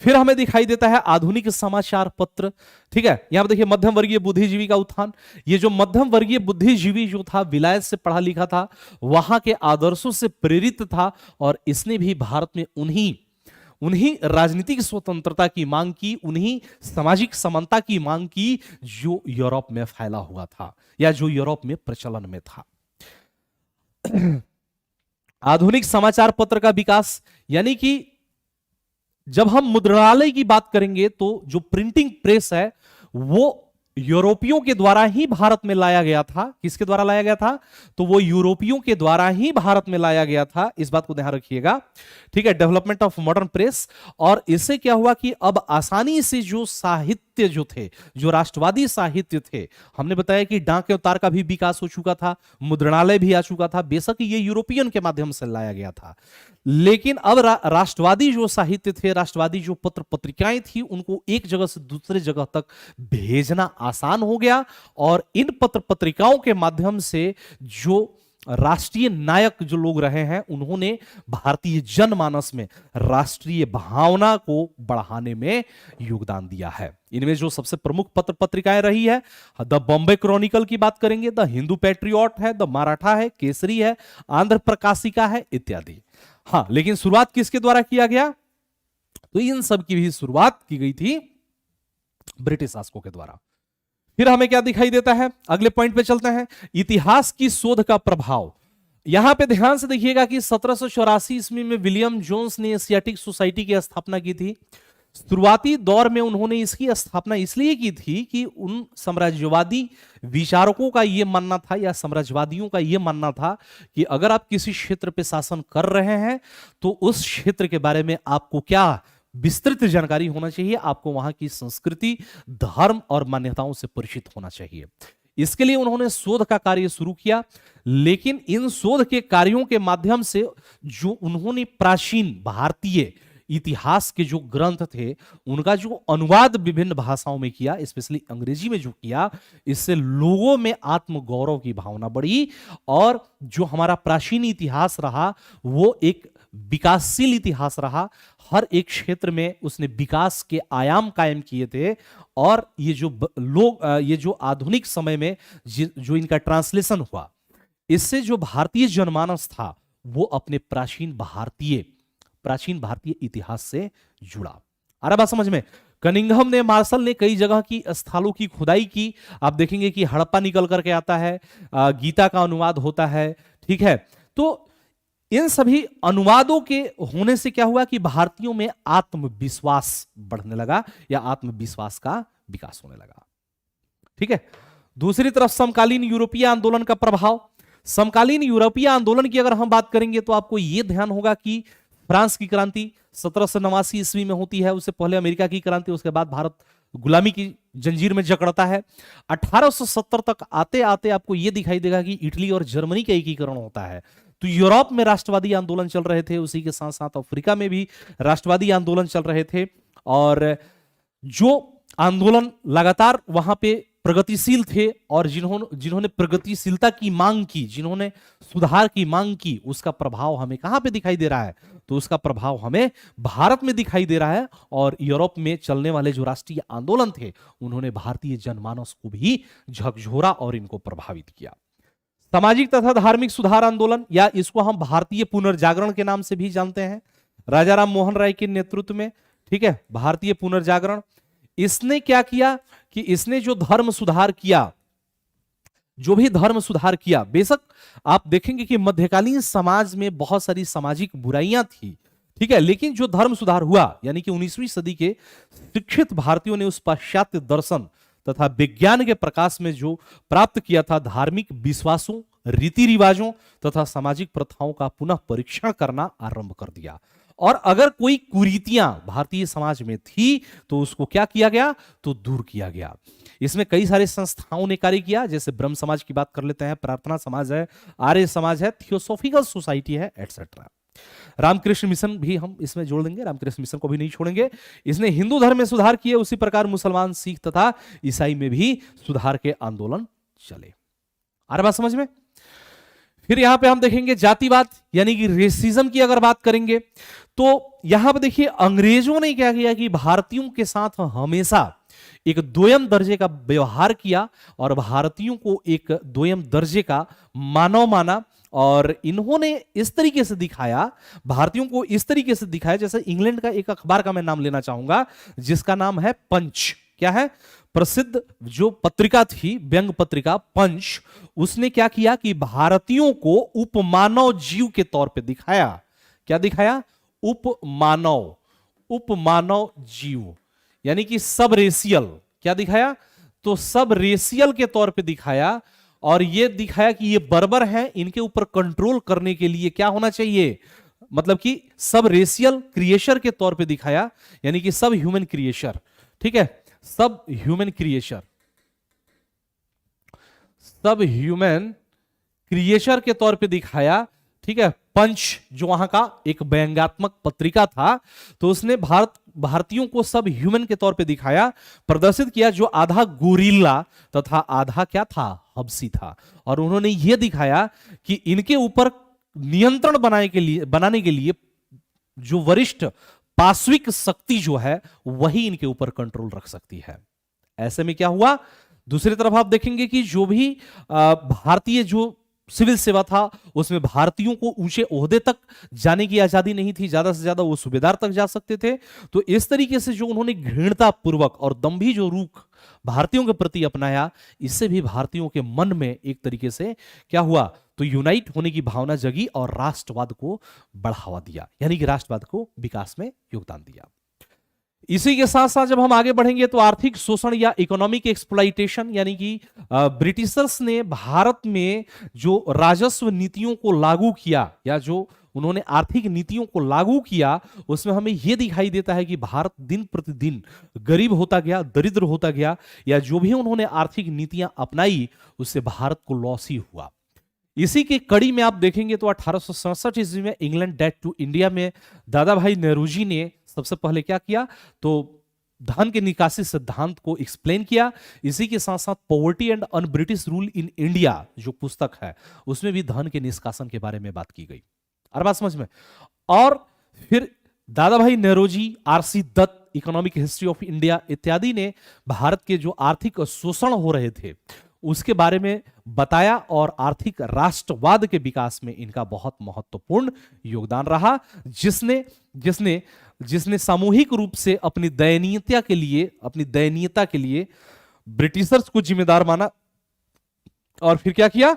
[SPEAKER 1] फिर हमें दिखाई देता है आधुनिक समाचार पत्र। ठीक है, यहां पर देखिए मध्यम वर्गीय बुद्धिजीवी का उत्थान। ये जो मध्यम वर्गीय बुद्धिजीवी जो था, विलायत से पढ़ा लिखा था, वहां के आदर्शों से प्रेरित था और इसने भी भारत में उन्हीं राजनीतिक स्वतंत्रता की मांग की, उन्हीं सामाजिक समानता की मांग की जो यूरोप में फैला हुआ था या जो यूरोप में प्रचलन में था। आधुनिक समाचार पत्र का विकास, यानी कि जब हम मुद्रणालय की बात करेंगे तो जो प्रिंटिंग प्रेस है वो यूरोपियों के द्वारा ही भारत में लाया गया था। किसके द्वारा लाया गया था, तो वो यूरोपियों के द्वारा ही भारत में लाया गया था, इस बात को ध्यान रखिएगा। ठीक है, डेवलपमेंट ऑफ मॉडर्न प्रेस। और इससे क्या हुआ कि अब आसानी से जो साहित्य जो थे, जो राष्ट्रवादी साहित्य थे, हमने बताया कि डाक अवतार का भी विकास हो चुका था, मुद्रणालय भी आ चुका था, बेशक ये यूरोपियन के माध्यम से लाया गया था, लेकिन अब राष्ट्रवादी जो साहित्य थे, राष्ट्रवादी जो पत्र पत्रिकाएं थी, उनको एक जगह से दूसरे जगह तक भेजना आसान हो गया और इन पत्र पत्रिकाओं के माध्यम से जो राष्ट्रीय नायक जो लोग रहे हैं, उन्होंने भारतीय जनमानस में राष्ट्रीय भावना को बढ़ाने में योगदान दिया है। इनमें जो सबसे प्रमुख पत्र पत्रिकाएं रही है, द बॉम्बे क्रॉनिकल की बात करेंगे, द हिंदू पैट्रियट है, द मराठा है, केसरी है, आंध्र प्रकाशिका है, इत्यादि। हाँ, लेकिन शुरुआत किसके द्वारा किया गया, तो इन सब की भी शुरुआत की गई थी ब्रिटिश शासकों के द्वारा। फिर हमें क्या दिखाई देता है, अगले पॉइंट पे चलते हैं, इतिहास की शोध का प्रभाव। यहां पे ध्यान से देखिएगा कि 1784 ईस्वी में विलियम जोन्स ने एशियाटिक सोसाइटी की स्थापना की थी। शुरुआती दौर में उन्होंने इसकी स्थापना इसलिए की थी कि उन साम्राज्यवादी विचारकों का यह मानना था या साम्राज्यवादियों का यह मानना था कि अगर आप किसी क्षेत्र पे शासन कर रहे हैं तो उस क्षेत्र के बारे में आपको क्या विस्तृत जानकारी होना चाहिए, आपको वहां की संस्कृति, धर्म और मान्यताओं से परिचित होना चाहिए। इसके लिए उन्होंने शोध का कार्य शुरू किया, लेकिन इन शोध के कार्यों के माध्यम से जो उन्होंने प्राचीन भारतीय इतिहास के जो ग्रंथ थे उनका जो अनुवाद विभिन्न भाषाओं में किया, स्पेशली अंग्रेजी में जो किया, इससे लोगों में आत्मगौरव की भावना बढ़ी और जो हमारा प्राचीन इतिहास रहा वो एक विकासशील इतिहास रहा। हर एक क्षेत्र में उसने विकास के आयाम कायम किए थे और ये जो लोग, ये जो आधुनिक समय में जो इनका ट्रांसलेशन हुआ, इससे जो भारतीय जनमानस था वो अपने प्राचीन भारतीय इतिहास से जुड़ा। आ रहा बात समझ में? कनिंघम ने, मार्शल ने कई जगह की स्थलों की खुदाई की। आप देखेंगे कि हड़प्पा निकल करके आता है, गीता का अनुवाद होता है, ठीक है। तो इन सभी अनुवादों के होने से क्या हुआ कि भारतीयों में आत्मविश्वास बढ़ने लगा या आत्मविश्वास का विकास होने लगा, ठीक है। दूसरी तरफ समकालीन यूरोपीय आंदोलन का प्रभाव। समकालीन यूरोपीय आंदोलन की अगर हम बात करेंगे तो आपको यह ध्यान होगा कि फ्रांस की क्रांति 1789 ईस्वी में होती है, उससे पहले अमेरिका की क्रांति, उसके बाद भारत गुलामी की जंजीर में जकड़ता है। 1870 तक आते आते आपको यह दिखाई देगा कि इटली और जर्मनी का एकीकरण होता है। तो यूरोप में राष्ट्रवादी आंदोलन चल रहे थे, उसी के साथ साथ अफ्रीका में भी राष्ट्रवादी आंदोलन चल रहे थे। और जो आंदोलन लगातार वहां पे प्रगतिशील थे और जिन्होंने प्रगतिशीलता की मांग की, जिन्होंने सुधार की मांग की, उसका प्रभाव हमें कहां पे दिखाई दे रहा है? तो उसका प्रभाव हमें भारत में दिखाई दे रहा है। और यूरोप में चलने वाले जो राष्ट्रीय आंदोलन थे उन्होंने भारतीय जनमानस को भी झकझोरा और इनको प्रभावित किया। सामाजिक तथा धार्मिक सुधार आंदोलन, या इसको हम भारतीय पुनर्जागरण के नाम से भी जानते हैं, राजा राम मोहन राय के नेतृत्व में, ठीक है, भारतीय पुनर्जागरण। इसने क्या किया कि इसने जो धर्म सुधार किया, जो भी धर्म सुधार किया, बेशक आप देखेंगे कि मध्यकालीन समाज में बहुत सारी सामाजिक बुराइयां थी, ठीक है, लेकिन जो धर्म सुधार हुआ, यानी कि 19वीं सदी के शिक्षित भारतीयों ने उस पाश्चात्य दर्शन तथा विज्ञान के प्रकाश में जो प्राप्त किया था, धार्मिक विश्वासों, रीति रिवाजों तथा सामाजिक प्रथाओं का पुनः परीक्षण करना आरंभ कर दिया। और अगर कोई कुरीतियां भारतीय समाज में थी तो उसको क्या किया गया? तो दूर किया गया। इसमें कई सारे संस्थाओं ने कार्य किया, जैसे ब्रह्म समाज की बात कर लेते हैं, प्रार्थना समाज है, आर्य समाज है, थियोसॉफिकल सोसाइटी है, एटसेट्रा। रामकृष्ण मिशन भी हम इसमें जोड़ देंगे, रामकृष्ण मिशन को भी नहीं छोड़ेंगे। इसने हिंदू धर्म में सुधार किए, उसी प्रकार मुसलमान, सिख तथा ईसाई में भी सुधार के आंदोलन चले। आ रहा बात समझ में? फिर यहां पे हम देखेंगे जातिवाद, यानी कि रेसिज्म की अगर बात करेंगे तो यहां पे देखिए अंग्रेजों ने क्या किया कि भारतीयों के साथ हमेशा एक दोयम दर्जे का व्यवहार किया और भारतीयों को एक दोयम दर्जे का मानव माना। और इन्होंने इस तरीके से दिखाया, भारतीयों को इस तरीके से दिखाया, जैसे इंग्लैंड का एक अखबार का मैं नाम लेना चाहूंगा जिसका नाम है पंच। क्या है? प्रसिद्ध जो पत्रिका थी, व्यंग पत्रिका पंच, उसने क्या किया कि भारतीयों को उपमानव जीव के तौर पे दिखाया। क्या दिखाया? उपमानव जीव, यानी कि सब रेशियल। क्या दिखाया? तो सब रेशियल के तौर पे दिखाया। और ये दिखाया कि ये बर्बर हैं, इनके ऊपर कंट्रोल करने के लिए क्या होना चाहिए, मतलब कि सब रेशियल क्रिएचर के तौर पे दिखाया, यानी कि सब ह्यूमन क्रिएचर, ठीक है, सब ह्यूमन क्रिएचर, सब ह्यूमन क्रिएचर के तौर पे दिखाया, ठीक है। पंच जो वहां का एक व्यंग्यात्मक पत्रिका था, तो उसने भारतीयों को सब ह्यूमन के तौर पे दिखाया, प्रदर्शित किया, जो आधा गोरिल्ला तथा आधा क्या था, हबसी था। और उन्होंने यह दिखाया कि इनके ऊपर नियंत्रण बनाने के लिए जो वरिष्ठ पाश्विक शक्ति जो है वही इनके ऊपर कंट्रोल रख सकती है। ऐसे में क्या हुआ? दूसरी तरफ आप देखेंगे कि जो भी भारतीय जो सिविल सेवा था उसमें भारतीयों को ऊंचे ओहदे तक जाने की आजादी नहीं थी, ज्यादा से ज्यादा वो सूबेदार तक जा सकते थे। तो इस तरीके से जो उन्होंने घृणता पूर्वक और दंभी जो रुख भारतीयों के प्रति अपनाया, इससे भी भारतीयों के मन में एक तरीके से क्या हुआ, तो यूनाइट होने की भावना जगी और राष्ट्रवाद को बढ़ावा दिया, यानी कि राष्ट्रवाद को विकास में योगदान दिया। इसी के साथ साथ जब हम आगे बढ़ेंगे तो आर्थिक शोषण या इकोनॉमिक एक्सप्लॉइटेशन, यानी कि ब्रिटिशर्स ने भारत में जो राजस्व नीतियों को लागू किया या जो उन्होंने आर्थिक नीतियों को लागू किया, उसमें हमें यह दिखाई देता है कि भारत दिन प्रतिदिन गरीब होता गया, दरिद्र होता गया, या जो भी उन्होंने आर्थिक नीतियां अपनाई उससे भारत को लॉस ही हुआ। इसी की कड़ी में आप देखेंगे तो 1867 ईस्वी में इंग्लैंड डेट टू इंडिया में दादा भाई नेहरू ने सबसे पहले क्या किया, तो धन के निकासी सिद्धांत को एक्सप्लेन किया। इसी के साथ साथ poverty and un British rule in India जो पुस्तक है उसमें भी धन के निष्कासन के बारे में बात की गई। और बात समझ में? और फिर Dadabhai Nehru, R C Dutt, economic history of India इत्यादि ने भारत के जो आर्थिक शोषण हो रहे थे उसके बारे में बताया और आर्थिक राष्ट्रवाद के विकास में इनका बहुत महत्वपूर्ण योगदान रहा, जिसने जिसने जिसने सामूहिक रूप से अपनी दयनीयता के लिए ब्रिटिशर्स को जिम्मेदार माना और फिर क्या किया,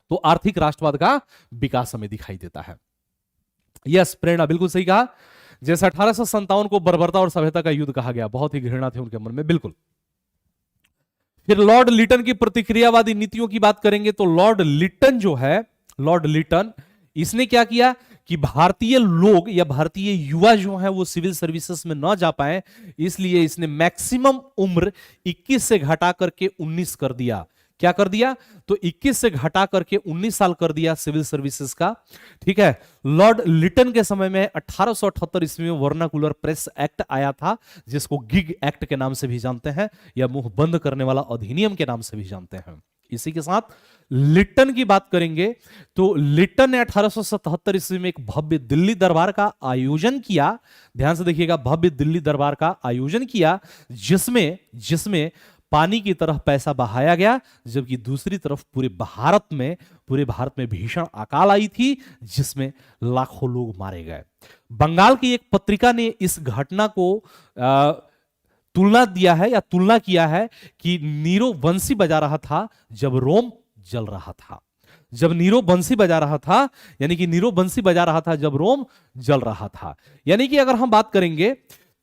[SPEAKER 1] तो आर्थिक राष्ट्रवाद का विकास हमें दिखाई देता है। यस, प्रेरणा बिल्कुल सही कहा। जैसे 1857 को बर्बरता और सभ्यता का युद्ध कहा गया, बहुत ही घृणा थी उनके मन में, बिल्कुल। फिर लॉर्ड लिटन की प्रतिक्रियावादी नीतियों की बात करेंगे तो लॉर्ड लिटन इसने क्या किया कि भारतीय लोग या भारतीय युवा जो है वो सिविल सर्विसेज में ना जा पाए, इसलिए इसने मैक्सिमम उम्र 21 से घटा करके 19 कर दिया। क्या कर दिया, तो 21 से घटा करके 19 साल कर दिया सिविल सर्विसेज का। ठीक है, लॉर्ड लिटन के समय में 1878 ईस्वी में वर्नाकुलर प्रेस एक्ट आया था, जिसको गिग एक्ट के नाम से भी जानते हैं या मुंह बंद करने वाला अधिनियम के नाम से भी जानते हैं। इसी के साथ लिटन की बात करेंगे तो लिटन ने 1877 ईस्वी में एक भव्य दिल्ली दरबार का आयोजन किया। ध्यान से देखिएगा, भव्य दिल्ली दरबार का आयोजन किया, जिसमें पानी की तरफ पैसा बहाया गया, जबकि दूसरी तरफ पूरे भारत में भीषण अकाल आई थी, जिसमें लाखों लोग मारे गए। बंगाल की एक पत्रिका ने इस घटना को तुलना किया है कि नीरो बंसी बजा रहा था जब रोम जल रहा था। नीरो बंसी बजा रहा था जब रोम जल रहा था। यानी कि अगर हम बात करेंगे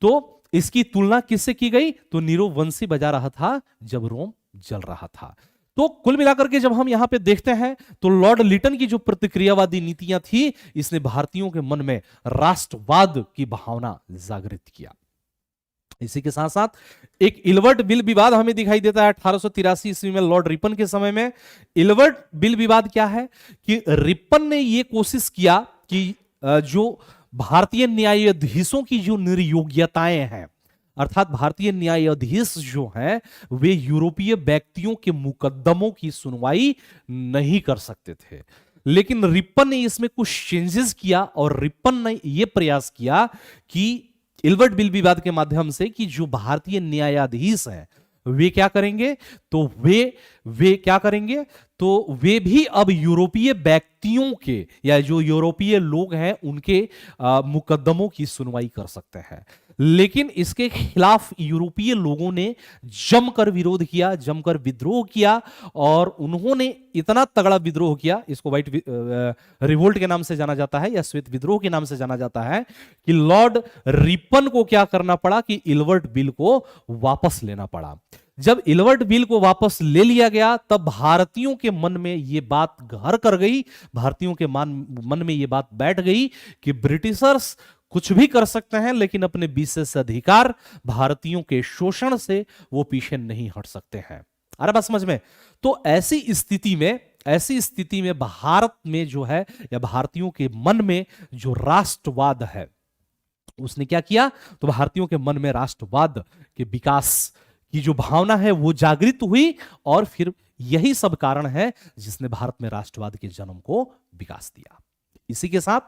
[SPEAKER 1] तो इसकी तुलना किससे की गई, तो नीरो बंसी बजा रहा था जब रोम जल रहा था। तो कुल मिलाकर के जब हम यहां पे देखते हैं तो लॉर्ड लिटन की जो प्रतिक्रियावादी नीतियां थी, इसने भारतीयों के मन में राष्ट्रवाद की भावना जागृत किया। इसी के साथ साथ एक इलवर्ट बिल विवाद हमें दिखाई देता है 1883 ईस्वी में लॉर्ड रिपन के समय में। इलवर्ट बिल विवाद क्या है कि रिपन ने यह कोशिश किया कि जो भारतीय न्यायाधीशों की जो निर्योग्यताएं हैं, अर्थात भारतीय न्यायाधीश जो हैं वे यूरोपीय व्यक्तियों के मुकदमों की सुनवाई नहीं कर सकते थे, लेकिन रिपन ने इसमें कुछ चेंजेस किया और रिपन ने यह प्रयास किया कि इलवर्ट बिल विवाद के माध्यम से कि जो भारतीय न्यायाधीश हैं वे क्या करेंगे, तो वे भी अब यूरोपीय व्यक्तियों के या जो यूरोपीय लोग हैं उनके मुकदमों की सुनवाई कर सकते हैं। लेकिन इसके खिलाफ यूरोपीय लोगों ने जमकर विरोध किया, जमकर विद्रोह किया, और उन्होंने इतना तगड़ा विद्रोह किया, इसको व्हाइट रिवोल्ट के नाम से जाना जाता है या श्वेत विद्रोह के नाम से जाना जाता है, कि लॉर्ड रिपन को क्या करना पड़ा कि इलवर्ट बिल को वापस लेना पड़ा। जब इलवर्ट बिल को वापस ले लिया गया तब भारतीयों के मन में यह बात घर कर गई, भारतीयों के मन में यह बात बैठ गई कि ब्रिटिशर्स कुछ भी कर सकते हैं, लेकिन अपने विशेष अधिकार भारतीयों के शोषण से वो पीछे नहीं हट सकते हैं। अरे बात समझ में? तो ऐसी स्थिति में भारत में जो है या भारतीयों के मन में जो राष्ट्रवाद है उसने क्या किया, तो भारतीयों के मन में राष्ट्रवाद के विकास की जो भावना है वो जागृत हुई, और फिर यही सब कारण है जिसने भारत में राष्ट्रवाद के जन्म को विकास दिया। इसी के साथ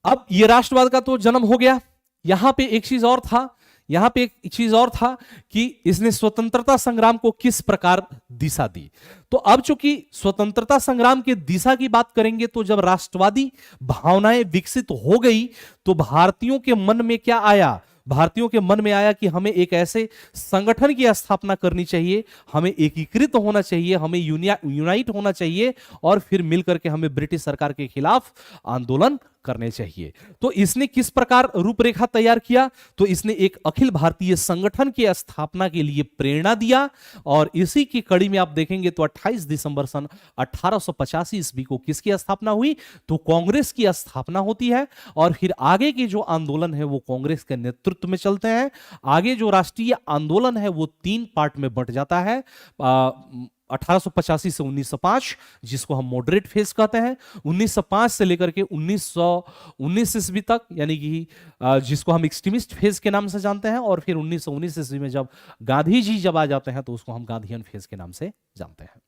[SPEAKER 1] अब ये राष्ट्रवाद का तो जन्म हो गया, यहां पे एक चीज और था कि इसने स्वतंत्रता संग्राम को किस प्रकार दिशा दी। तो अब चूंकि स्वतंत्रता संग्राम की दिशा की बात करेंगे तो जब राष्ट्रवादी भावनाएं विकसित हो गई तो भारतीयों के मन में क्या आया, भारतीयों के मन में आया कि हमें एक ऐसे संगठन की स्थापना करनी चाहिए, हमें एकीकृत होना चाहिए, हमें यूनाइट होना चाहिए, और फिर मिलकर के हमें ब्रिटिश सरकार के खिलाफ आंदोलन करने चाहिए। तो इसने किस प्रकार रूपरेखा तैयार किया, तो इसने एक अखिल भारतीय संगठन की स्थापना के लिए प्रेरणा दिया, और इसी की कड़ी में आप देखेंगे तो 28 दिसंबर सन 1885 ईस्वी को किसकी स्थापना हुई, तो कांग्रेस की स्थापना होती है। और फिर आगे के जो आंदोलन है वो कांग्रेस के नेतृत्व में चलते हैं। आगे जो राष्ट्रीय आंदोलन है वो 3 पार्ट में बंट जाता है, 1885 से 1905 जिसको हम मॉडरेट फेज कहते हैं, 1905 से लेकर के 1919 ईस्वी तक यानी कि जिसको हम एक्सट्रीमिस्ट फेज के नाम से जानते हैं, और फिर 1919 ईस्वी में जब गांधी जी जब आ जाते हैं तो उसको हम गांधीयन फेज के नाम से जानते हैं।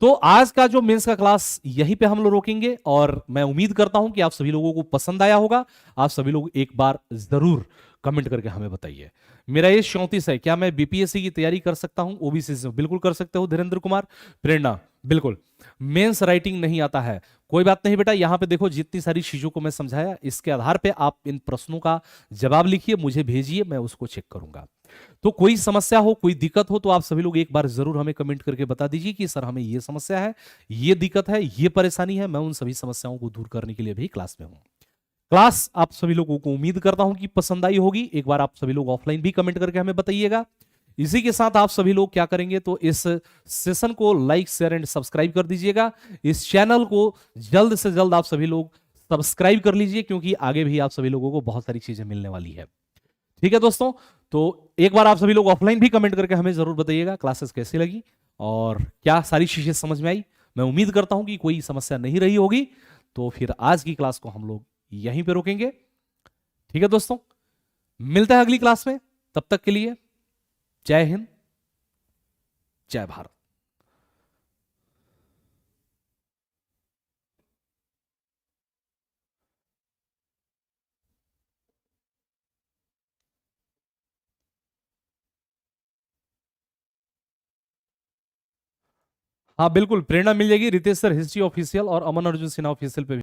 [SPEAKER 1] तो आज का जो मेंस का क्लास यहीं पे हम लोग रोकेंगे, और मैं उम्मीद करता हूं कि आप सभी लोगों को पसंद आया होगा। आप सभी लोग एक बार जरूर कमेंट करके हमें बताइए। मेरा एज 34 है, क्या मैं बीपीएससी की तैयारी कर सकता हूं ओबीसी से? बिल्कुल कर सकते हो धीरेन्द्र कुमार। प्रेरणा, बिल्कुल। मेंस राइटिंग नहीं आता है, कोई बात नहीं बेटा, यहां पे देखो जितनी सारी चीजों को मैं समझाया, इसके आधार पे आप इन प्रश्नों का जवाब लिखिए, मुझे भेजिए, मैं उसको चेक करूंगा। तो कोई समस्या हो, कोई दिक्कत हो, तो आप सभी लोग एक बार जरूर हमें कमेंट करके बता दीजिए कि सर हमें ये समस्या है, ये दिक्कत है, ये परेशानी है। मैं उन सभी समस्याओं को दूर करने के लिए भी क्लास में हूं। क्लास आप सभी लोगों को उम्मीद करता हूं कि पसंद आई होगी। एक बार आप सभी लोग ऑफलाइन भी कमेंट करके हमें बताइएगा। इसी के साथ आप सभी लोग क्या करेंगे, तो इस सेशन को लाइक शेयर एंड सब्सक्राइब कर दीजिएगा। इस चैनल को जल्द से जल्द आप सभी लोग सब्सक्राइब कर लीजिए, क्योंकि आगे भी आप सभी लोगों को बहुत सारी चीजें मिलने वाली है। ठीक है दोस्तों, तो एक बार आप सभी लोग ऑफलाइन भी कमेंट करके हमें जरूर बताइएगा क्लासेस कैसी लगी और क्या सारी चीजें समझ में आई। मैं उम्मीद करता हूं कि कोई समस्या नहीं रही होगी। तो फिर आज की क्लास को हम लोग यहीं पे रोकेंगे। ठीक है दोस्तों, मिलते हैं अगली क्लास में। तब तक के लिए जय हिंद, जय भारत। हाँ बिल्कुल, प्रेरणा मिल जाएगी रितेश सर हिस्ट्री ऑफिशियल और अमन अर्जुन सिन्हा ऑफिशियल पे भी।